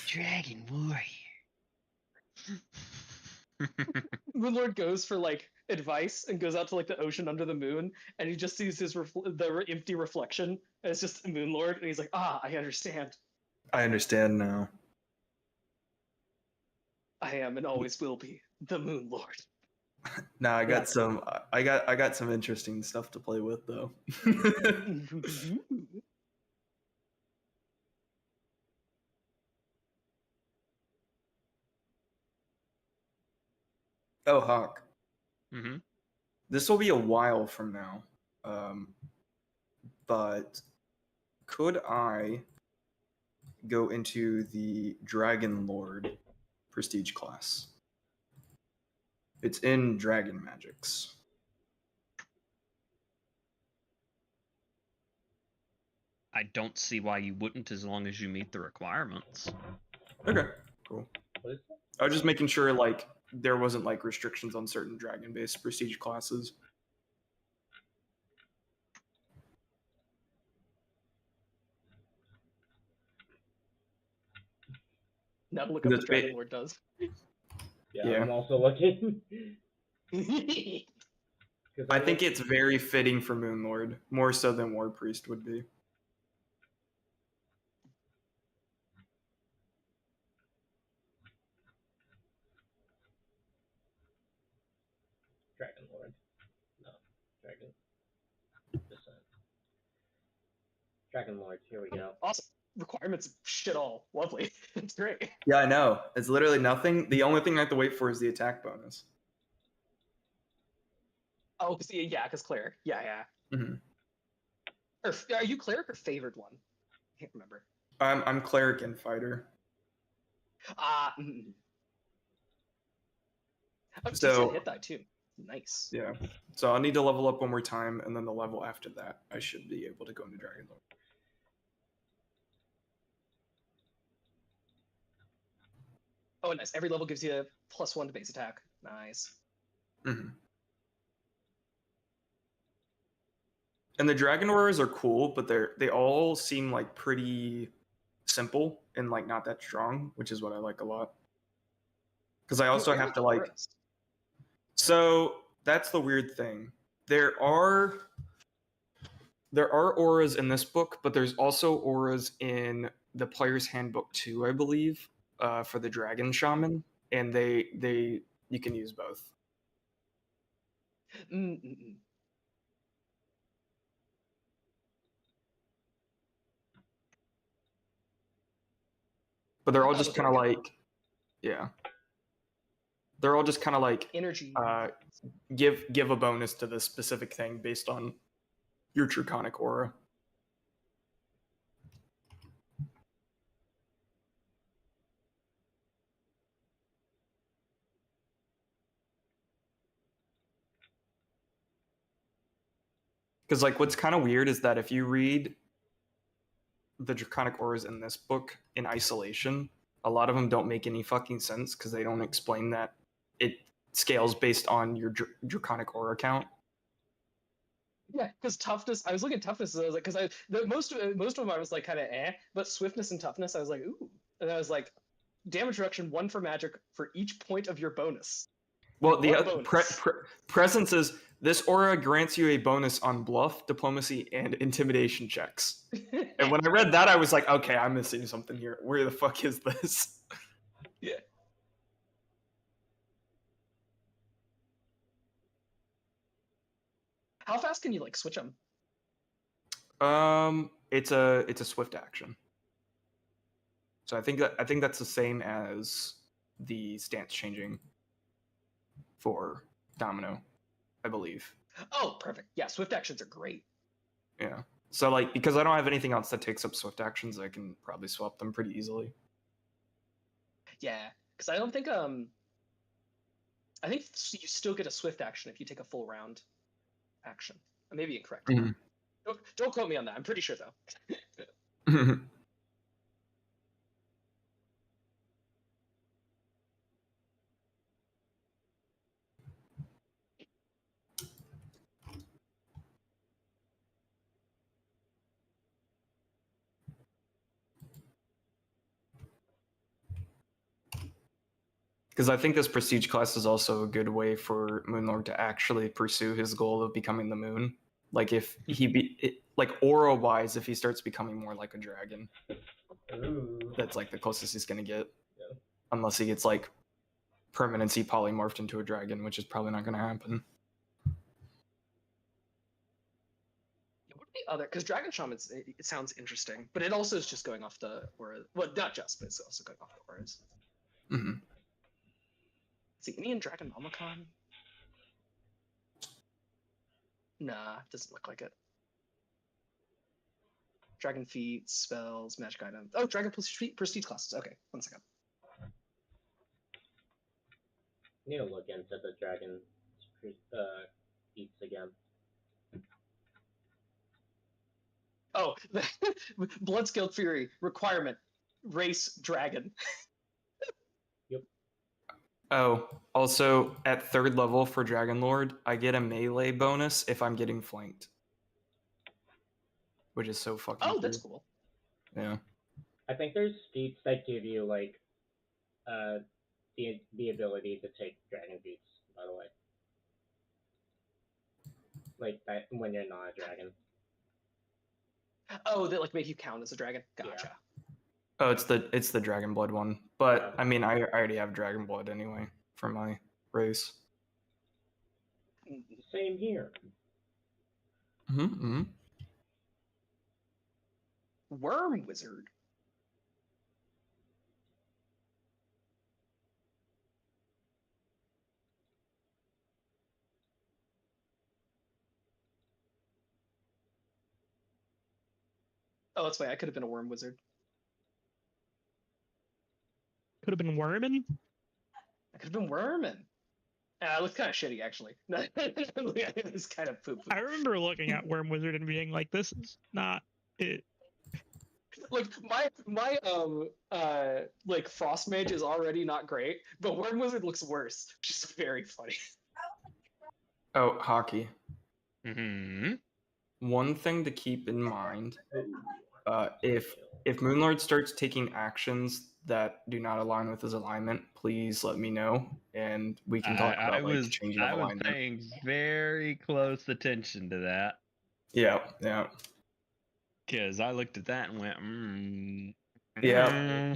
Dragon Warrior. Moonlord goes for like advice and goes out to like the ocean under the moon, and he just sees his empty reflection. And it's just Moonlord, and he's like, "Ah, I understand. I understand now. I am and always will be the Moonlord." Now I got some. I got some interesting stuff to play with though. Oh, Hawk. Mm-hmm. This will be a while from now, but could I go into the Dragon Lord prestige class? It's in Dragon Magics. I don't see why you wouldn't, as long as you meet the requirements. Okay, cool. What is that? I was just making sure like there wasn't like restrictions on certain dragon-based prestige classes. Now look up what Dragon Lord does. Yeah, I'm also looking. I think it's very fitting for Moonlord, more so than War Priest would be. Dragon Lord. No, Dragon. Descent. Dragon Lord, here we go. Awesome. Requirements shit all. Lovely. It's great. Yeah, I know. It's literally nothing. The only thing I have to wait for is the attack bonus. Oh, see, yeah, because cleric. Yeah, yeah. Mm-hmm. Or are you cleric or favored one? I can't remember. I'm cleric and fighter. Ah. Oh, So hit die too. Nice. yeah, so I'll need to level up one more time, and then the level after that, I should be able to go into Dragon Lord. Oh, nice. Every level gives you a +1 to base attack. Nice. Mm-hmm. And the Dragon Warriors are cool, but they all seem like pretty simple and like not that strong, which is what I like a lot. Because I also have to like. So that's the weird thing. There are auras in this book, but there's also auras in the Player's Handbook too, I believe, for the Dragon Shaman, and you can use both. Mm-mm. But they're all just kind of like, yeah. They're all just kind of like energy. Give a bonus to this specific thing based on your Draconic aura. Because like what's kind of weird is that if you read the Draconic auras in this book in isolation, a lot of them don't make any fucking sense because they don't explain that it scales based on your Draconic aura count. Yeah, because toughness. I was looking at toughness, and I was like, because most of them I was like kind of but swiftness and toughness, I was like, ooh, and I was like, damage reduction 1 for magic for each point of your bonus. Well, the presence is this aura grants you a bonus on bluff, diplomacy, and intimidation checks. And when I read that, I was like, okay, I'm missing something here. Where the fuck is this? Yeah. How fast can you like switch them? It's a swift action. So I think that's the same as the stance changing for Domino, I believe. Oh, perfect. Yeah, swift actions are great. Yeah. So like because I don't have anything else that takes up swift actions, I can probably swap them pretty easily. Yeah, because I don't think I think you still get a swift action if you take a full round action. I may be incorrect. Mm-hmm. Don't quote me on that. I'm pretty sure though. Because I think this prestige class is also a good way for Moonlord to actually pursue his goal of becoming the moon. Like if like aura wise, if he starts becoming more like a dragon, Ooh. that's like the closest he's gonna get. Yeah. Unless he gets like permanency polymorphed into a dragon, which is probably not gonna happen. What are the other? Because Dragon Shaman, it sounds interesting, but it also is just going off the aura. Well, not just, but it's also going off the auras. Mm-hmm. Is he any in Dragon Omicron? Nah, doesn't look like it. Dragon feet, spells, magic items. Oh, Dragon prestige classes. Okay, 1 second. Need to look into the dragon feats again. Oh, Bloodskilled Fury requirement: race dragon. Oh, also at 3rd level for Dragon Lord, I get a melee bonus if I'm getting flanked. Which is so fucking Oh, that's cool. cool. Yeah. I think there's feats that give you like the ability to take dragon feats, by the way. Like that when you're not a dragon. Oh, that like make you count as a dragon. Gotcha. Oh, it's the Dragon Blood one. But Yeah. I mean, I already have Dragon Blood anyway for my race. Same here. Mm-hmm. Worm Wizard. Oh, that's why I could have been a Worm Wizard. Could have been Wormin. I could have been Wormin. It looks kind of shitty, actually. It's kind of poop. I remember looking at Worm Wizard and being like, "This is not it." Like my like Frost Mage is already not great, but Worm Wizard looks worse, which is very funny. Oh, hockey. Mm-hmm. One thing to keep in mind, if Moonlord starts taking actions that do not align with his alignment, please let me know, and we can talk about like changing of I was alignment. paying very close attention to that Yeah, yeah, because I looked at that and went, yeah.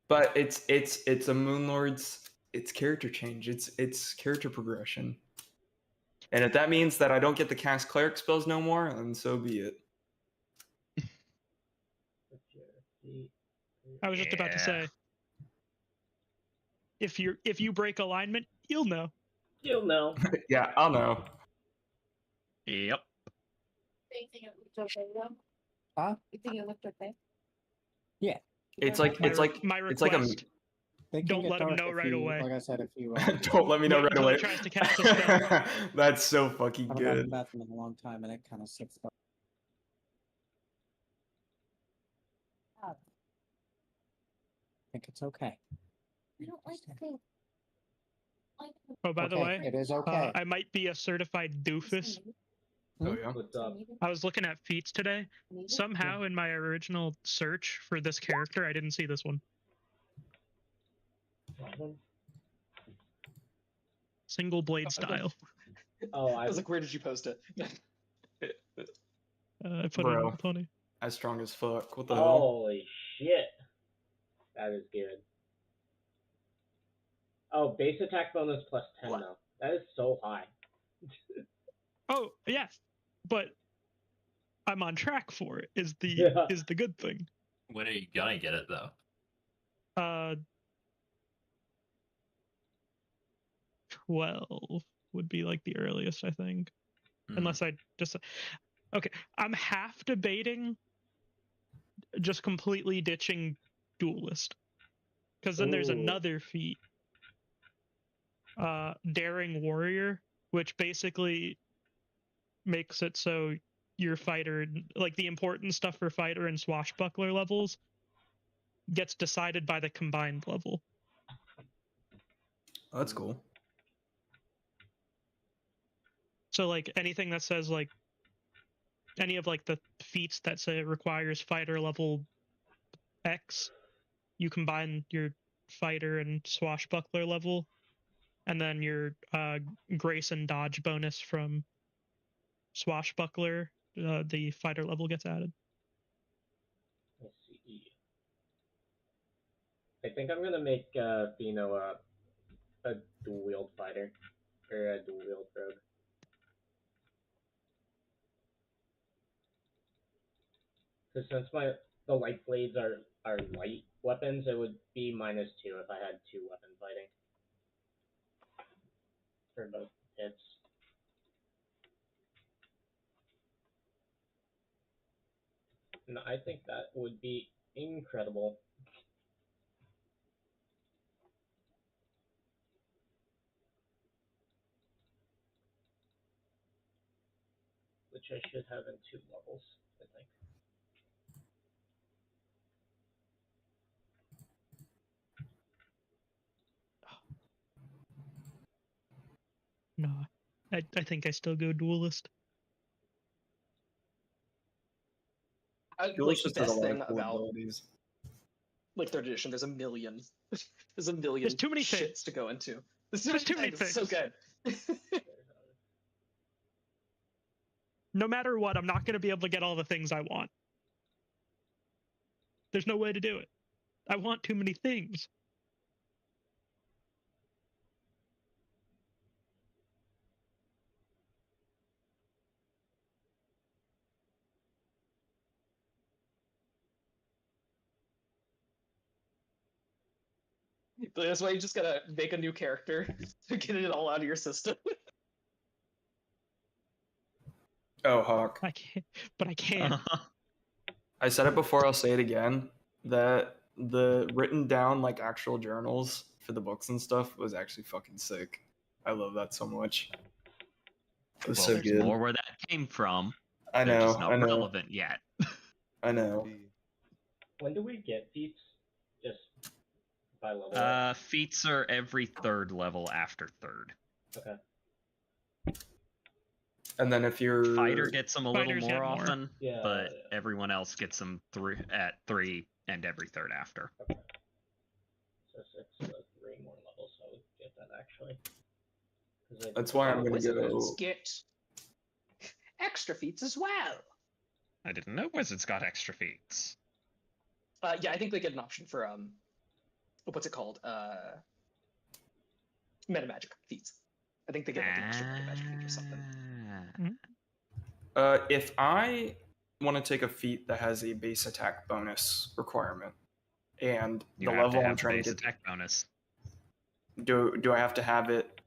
But it's a Moonlord's character change. It's character progression. And if that means that I don't get to cast cleric spells no more, then so be it. I was just about to say, if you break alignment, you'll know. You'll know. Yeah, I'll know. Yep. Do you think it looked okay though? Huh? You think it looked okay? Yeah. It's like My it's like request. it's like a They can Don't get let 'em dark know if right you- away. Like I said, if you don't let me know Wait right until he away. tries to cast a spell. That's so fucking I haven't gotten good. back in a long time, and it kind of sucks. I think it's okay. I don't like the thing. Oh, by the Okay, way, it is okay. I might be a certified doofus. Oh yeah. What's up? I was looking at feats today. Somehow, in my original search for this character, I didn't see this one. Single blade style. Oh, I was like, where did you post it? I put it Bro. in Tony. As strong as fuck. What the hell? Holy shit. That is good. Oh, base attack bonus plus 10 What? now. That is so high. Oh yeah, but I'm on track for it. Is the Yeah. is the good thing. When are you gonna get it though? 12 would be like the earliest, I think. Unless I just okay. I'm half debating just completely ditching duelist, because then there's Ooh. another feat, daring warrior, which basically makes it so your fighter, like the important stuff for fighter and swashbuckler levels, gets decided by the combined level. Oh, that's cool. So like anything that says like any of like the feats that say it requires fighter level X, you combine your fighter and swashbuckler level, and then your grace and dodge bonus from swashbuckler, the fighter level gets added. Let's see. I think I'm gonna make Fino a dual wield fighter or a dual wield rogue. Because since the light blades are light weapons, it would be -2 if I had 2 weapon fighting for both hits. And I think that would be incredible. Which I should have in 2 levels, I think. No, I think I still go duelist. Like Duelist the just has a best lot thing of cool about abilities. like third edition, there's a million. There's a million There's too many shits things. to go into. There's too many It's so things. good. No matter what, I'm not going to be able to get all the things I want. There's no way to do it. I want too many things. That's why you just gotta make a new character to get it all out of your system. Oh, Hawk. I can't, but I can. I said it before, I'll say it again, that the written down like actual journals for the books and stuff was actually fucking sick. I love that so much. It was Well, so there's good. more where that came from. I They're know, just not I know, relevant yet. I know. When do we get feats? Just by level up? Feats are every 3rd level after 3rd. Okay. And then if you're Fighter gets them a little Fighters more get more. often, Yeah, but yeah. everyone else gets them at 3 and every 3rd after. Okay. So 6, so 3 more levels, so I would get that actually. 'Cause I That's why I'm gonna Wizards go. get extra feats as well. I didn't know wizards got extra feats. Yeah, I think they get an option for what's it called? Meta magic feats. I think they get like an extra meta magic feat or something. If I want to take a feat that has a base attack bonus requirement, and You the have level to I'm have trying base to get, attack bonus. do I have to have it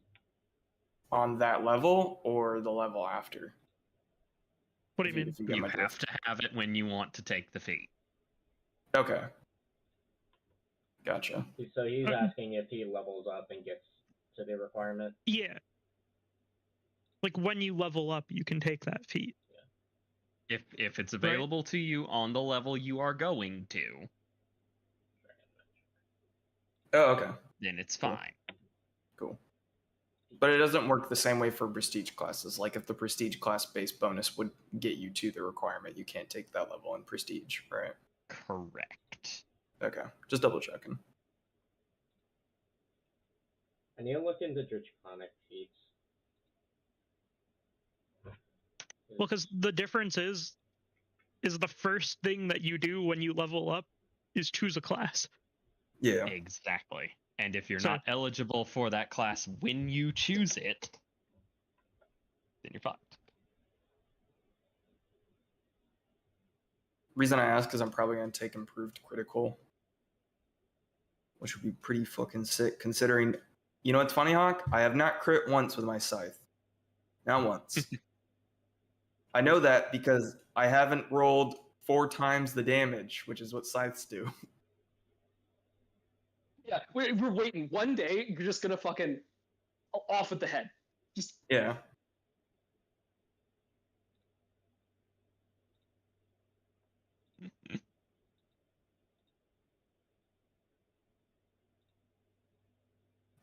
on that level or the level after? What do you mean? If you get You my have drift. to have it when you want to take the feat. Okay. Gotcha. So he's asking if he levels up and gets to the requirement. Yeah. Like when you level up, you can take that feat. If it's available to you on the level you are going to, Oh, okay. then it's Cool. fine. Cool. But it doesn't work the same way for prestige classes. Like if the prestige class base bonus would get you to the requirement, you can't take that level in prestige, right? Correct. Okay. Just double checking. I need to look into Draconic feats. Well, because the difference is the first thing that you do when you level up is choose a class. Yeah. Exactly. And if you're So- not eligible for that class when you choose it, then you're fucked. Reason I ask is I'm probably gonna take improved critical, which would be pretty fucking sick considering. You know what's funny, Hawk? I have not crit once with my scythe. Not once. I know that because I haven't rolled 4 times the damage, which is what scythes do. Yeah, we're waiting. One day, you're just gonna fucking off with the head. Just Yeah.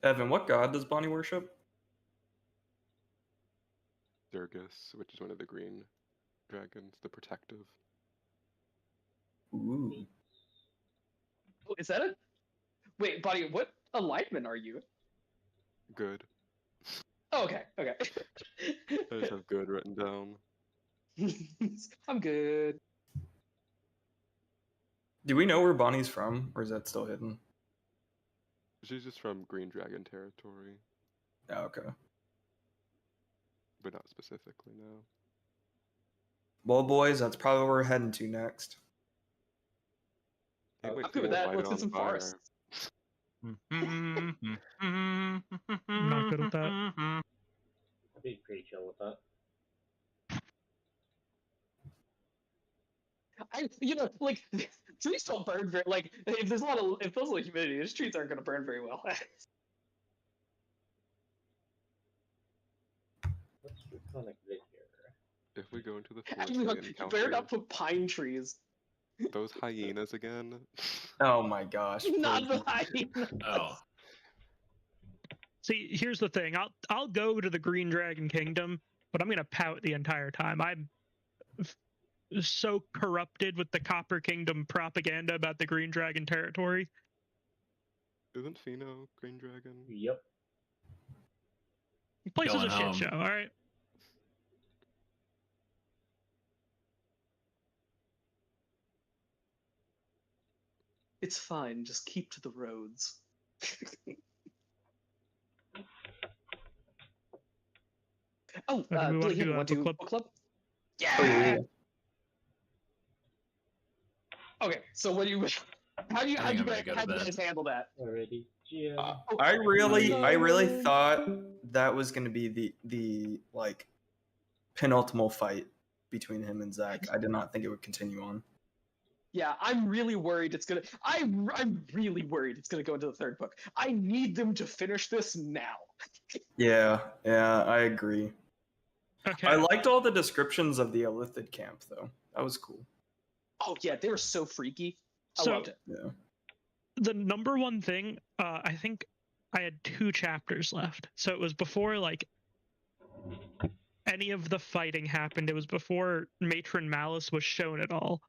Evan, what god does Bonnie worship? Durgus, which is one of the green dragons, the protective. Ooh. Oh, is that it? Wait, buddy, what alignment are you? Good. Oh, okay, okay. I just have good written down. I'm good. Do we know where Bonnie's from, or is that still hidden? She's just from Green Dragon territory, Oh, okay. but not specifically, no. Well, boys, that's probably where we're heading to next. Can't wait I'm to good with get that. lighted Let's on get some fire. forests. Not good at that. I'd be pretty chill with that. Like trees don't burn very. Like if there's a lot of humidity, these trees aren't gonna burn very well. What's draconic vid here? If we go into the forest, Actually, we look, you better encounter not put pine trees. those hyenas again. Oh my gosh. Not the please. hyenas. Oh, See, here's the thing. I'll go to the Green Dragon Kingdom, but I'm gonna pout the entire time. I'm so corrupted with the Copper Kingdom propaganda about the Green Dragon territory. Isn't Pheno Green Dragon? Yep. The place is Going a shit home. show, all right? It's fine. Just keep to the roads. Oh, Do we wanna Billy, do you a want to do book book club? Oh, yeah. Okay, so what do you? How do you I think I'm gonna go to bed. guys handle that? Already. Jim. I really Hello. thought that was gonna be the like penultimate fight between him and Zach. I did not think it would continue on. Yeah, I'm really worried it's gonna. I'm really worried it's gonna go into the third book. I need them to finish this now. Yeah, I agree. Okay. I liked all the descriptions of the Elithid camp though. That was cool. Oh yeah, they were so freaky. I So- loved it. Yeah. The number one thing, I think I had 2 chapters left. So it was before like any of the fighting happened. It was before Matron Malice was shown at all.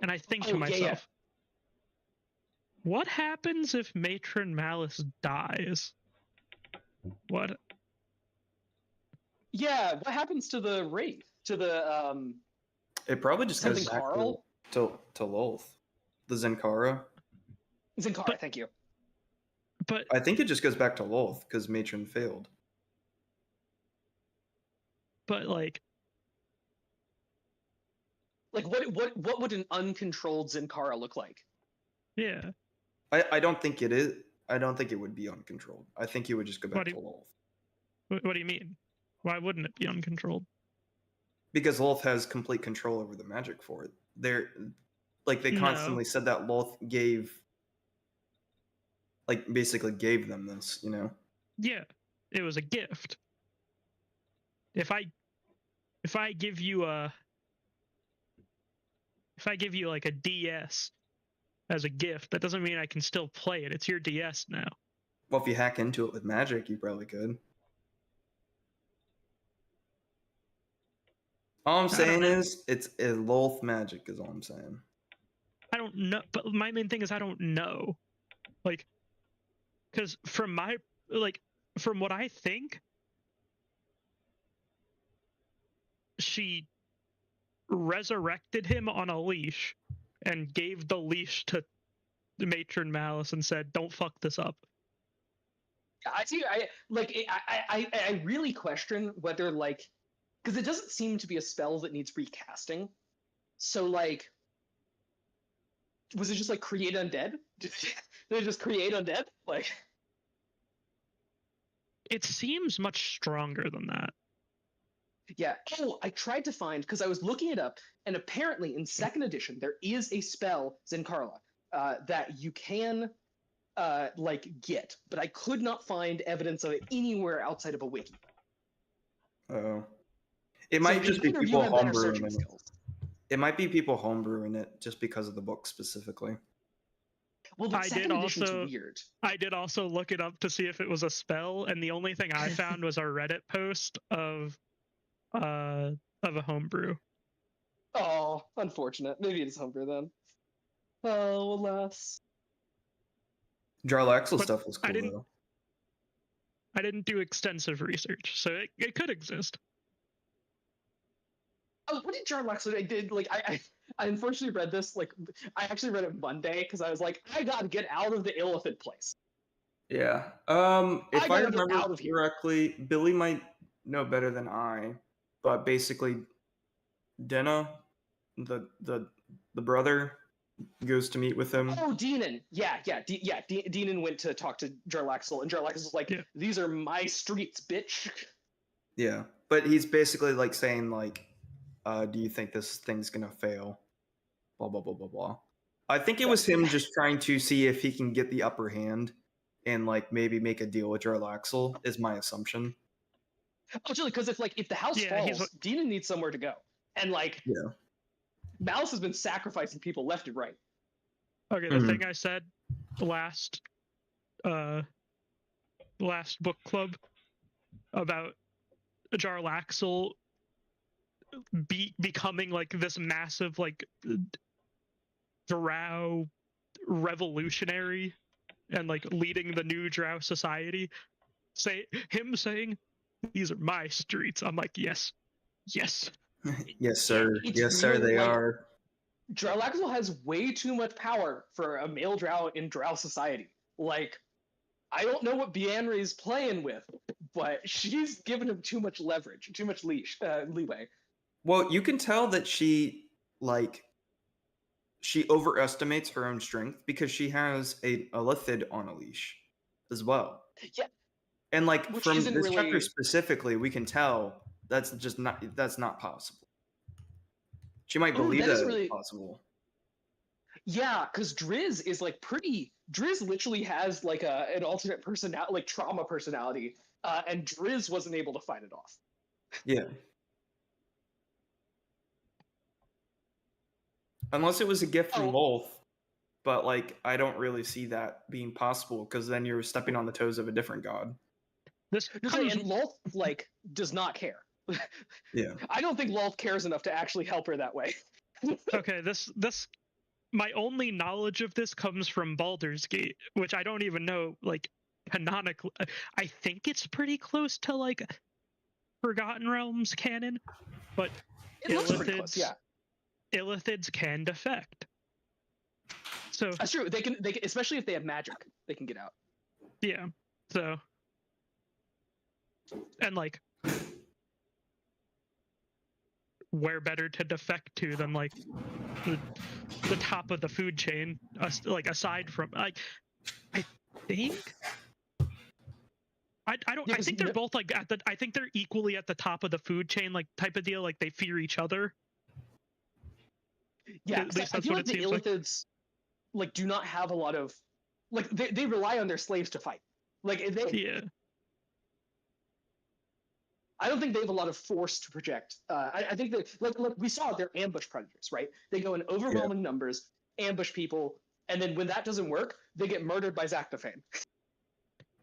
And I think to Oh, yeah, yeah. myself, what happens if Matron Malice dies? What? Yeah, what happens to the wraith? To the It probably just goes something back Carl? to Lolth. The Zenkara. Zinkara, thank you. But I think it just goes back to Lolth because Matron failed. like Like what would an uncontrolled Zinkara look like? yeah. I don't think it is. I don't think it would be uncontrolled. I think it would just go back What do to you- Lolth. What do you mean? Why wouldn't it be uncontrolled? Because Lolth has complete control over the magic for it. They're like they No. constantly said that Lolth gave basically gave them this, you know. Yeah, it was a gift. If I give you like a DS as a gift, that doesn't mean I can still play it. It's your DS now. Well, if you hack into it with magic, you probably could. All I'm I don't saying know. is it's a Lolth magic is all I'm saying. I don't know, but my main thing is I don't know. Like, because from what I think, she resurrected him on a leash and gave the leash to the Matron Malice and said, "Don't fuck this up." I see. I really question whether because it doesn't seem to be a spell that needs recasting. So was it just create undead? Did they just create undead? It seems much stronger than that. Yeah. Oh, I tried to find because I was looking it up, and apparently in second edition there is a spell Zenkarla that you can get, but I could not find evidence of it anywhere outside of a wiki. Oh, it might just be either of you people have better homebrewing searching it. skills. It might be people homebrewing it just because of the book specifically. Well, the I second did edition's also weird. I did also look it up to see if it was a spell, and the only thing I found was a Reddit post of a homebrew. Oh, unfortunate. Maybe it's homebrew then. Oh, alas. Jarlaxle But stuff was I cool didn't- though. I didn't do extensive research, so it could exist. Oh, what did Jarlaxle? I did like I unfortunately read this like I actually read it Monday because I was like I gotta get out of the Illithid place. Yeah. If I I gotta get remember out of here. correctly, Billy might know better than I, but basically, Denna, the brother, goes to meet with him. Oh, Deanan. Yeah. Deanan went to talk to Jarlaxle, and Jarlaxle was like, Yeah. "These are my streets, bitch." Yeah, but he's basically like saying like, "Do you think this thing's gonna fail?" Blah blah blah blah blah. I think it was him just trying to see if he can get the upper hand and like maybe make a deal with Jarlaxle. Is my assumption. Actually, because if the house Yeah, he's falls, Deanan needs somewhere to go, and like Yeah. Malice has been sacrificing people left and right. Okay, the thing I said last book club about Jarlaxle becoming like this massive like drow revolutionary and like leading the new drow society, saying these are my streets. I'm like, yes. Yes, sir. It's Yes, sir. real, They like- are. Jarlaxle has way too much power for a male drow in drow society. Like, I don't know what Bianri's playing with, but she's given him too much leverage, too much leeway. Well, you can tell that she overestimates her own strength because she has a Lithid on a leash as well. Yeah. And like Which from isn't this chapter really- specifically, we can tell that's not possible. She might Ooh, believe that that is it's really- possible. Yeah, because Driz is like pretty. Driz literally has like an alternate personality, like trauma personality, and Driz wasn't able to fight it off. Yeah. Unless it was a gift from Oh. both, but like I don't really see that being possible because then you're stepping on the toes of a different god. This And Lolth like does not care. Yeah. I don't think Lolth cares enough to actually help her that way. Okay, this my only knowledge of this comes from Baldur's Gate, which I don't even know like canonically. I think it's pretty close to like Forgotten Realms canon, but It looks pretty close, yeah. Illithids can defect. So That's true. They can, especially if they have magic, they can get out. yeah, so and like where better to defect to than like the top of the food chain, like aside from like I think I don't Yeah, I 'cause think they're both like I think they're equally at the top of the food chain, like type of deal, like they fear each other. Yeah, At 'cause least I that's feel what like it the seems like. Illithids like do not have a lot of like they rely on their slaves to fight. Like if they Yeah. I don't think they have a lot of force to project. I think that like we saw they're ambush predators, right? They go in overwhelming numbers, ambush people, and then when that doesn't work, they get murdered by Zaknafane.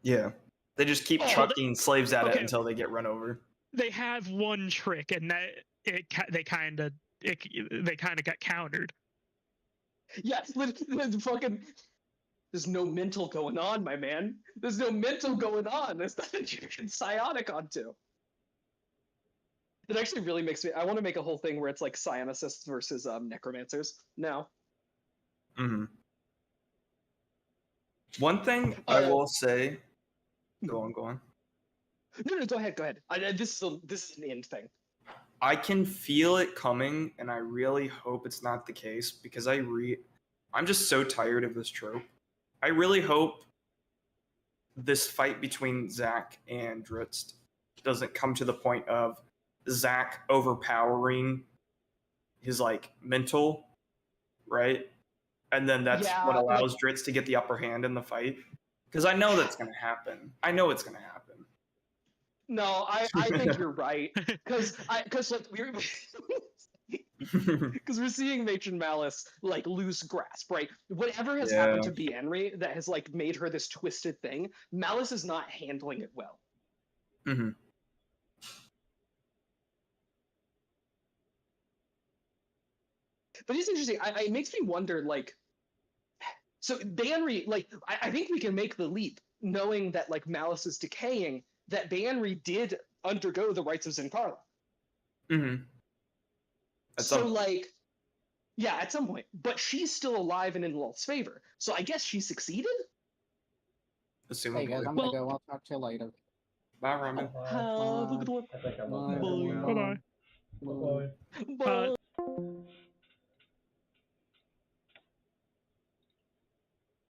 Yeah. They just keep Oh, chucking slaves at it okay. until they get run over. They have one trick, and that they kind of got countered. Yeah, fucking. There's no mental going on, my man. There's no mental going on. There's nothing you can psionic onto. It actually really makes me. I want to make a whole thing where it's like psionicists versus necromancers now. Mm-hmm. One thing I will say. Go on. No, go ahead. This is an end thing. I can feel it coming, and I really hope it's not the case because I'm just so tired of this trope. I really hope this fight between Zach and Dritz doesn't come to the point of Zach overpowering his like mental, right? And then that's what allows Dritz to get the upper hand in the fight. Because I know that's gonna happen. I know it's gonna happen. No, I think you're right. Because like Because we're seeing Matron Malice like lose grasp, right? Whatever has happened to Bienri that has like made her this twisted thing, Malice is not handling it well. Mm-hmm. But it's interesting. It makes me wonder, like, so Bienri, like, I think we can make the leap, knowing that like Malice is decaying, that Bienri did undergo the rites of Zincarla. Mm-hmm. So like, yeah, at some point, but she's still alive and in Lolth's favor. So I guess she succeeded. Assuming. Hey guys, I'm gonna go. I'll talk to you later. Bye, Ramen. Have a good one. I think I'm Bye. okay now. Bye-bye. Bye. Bye.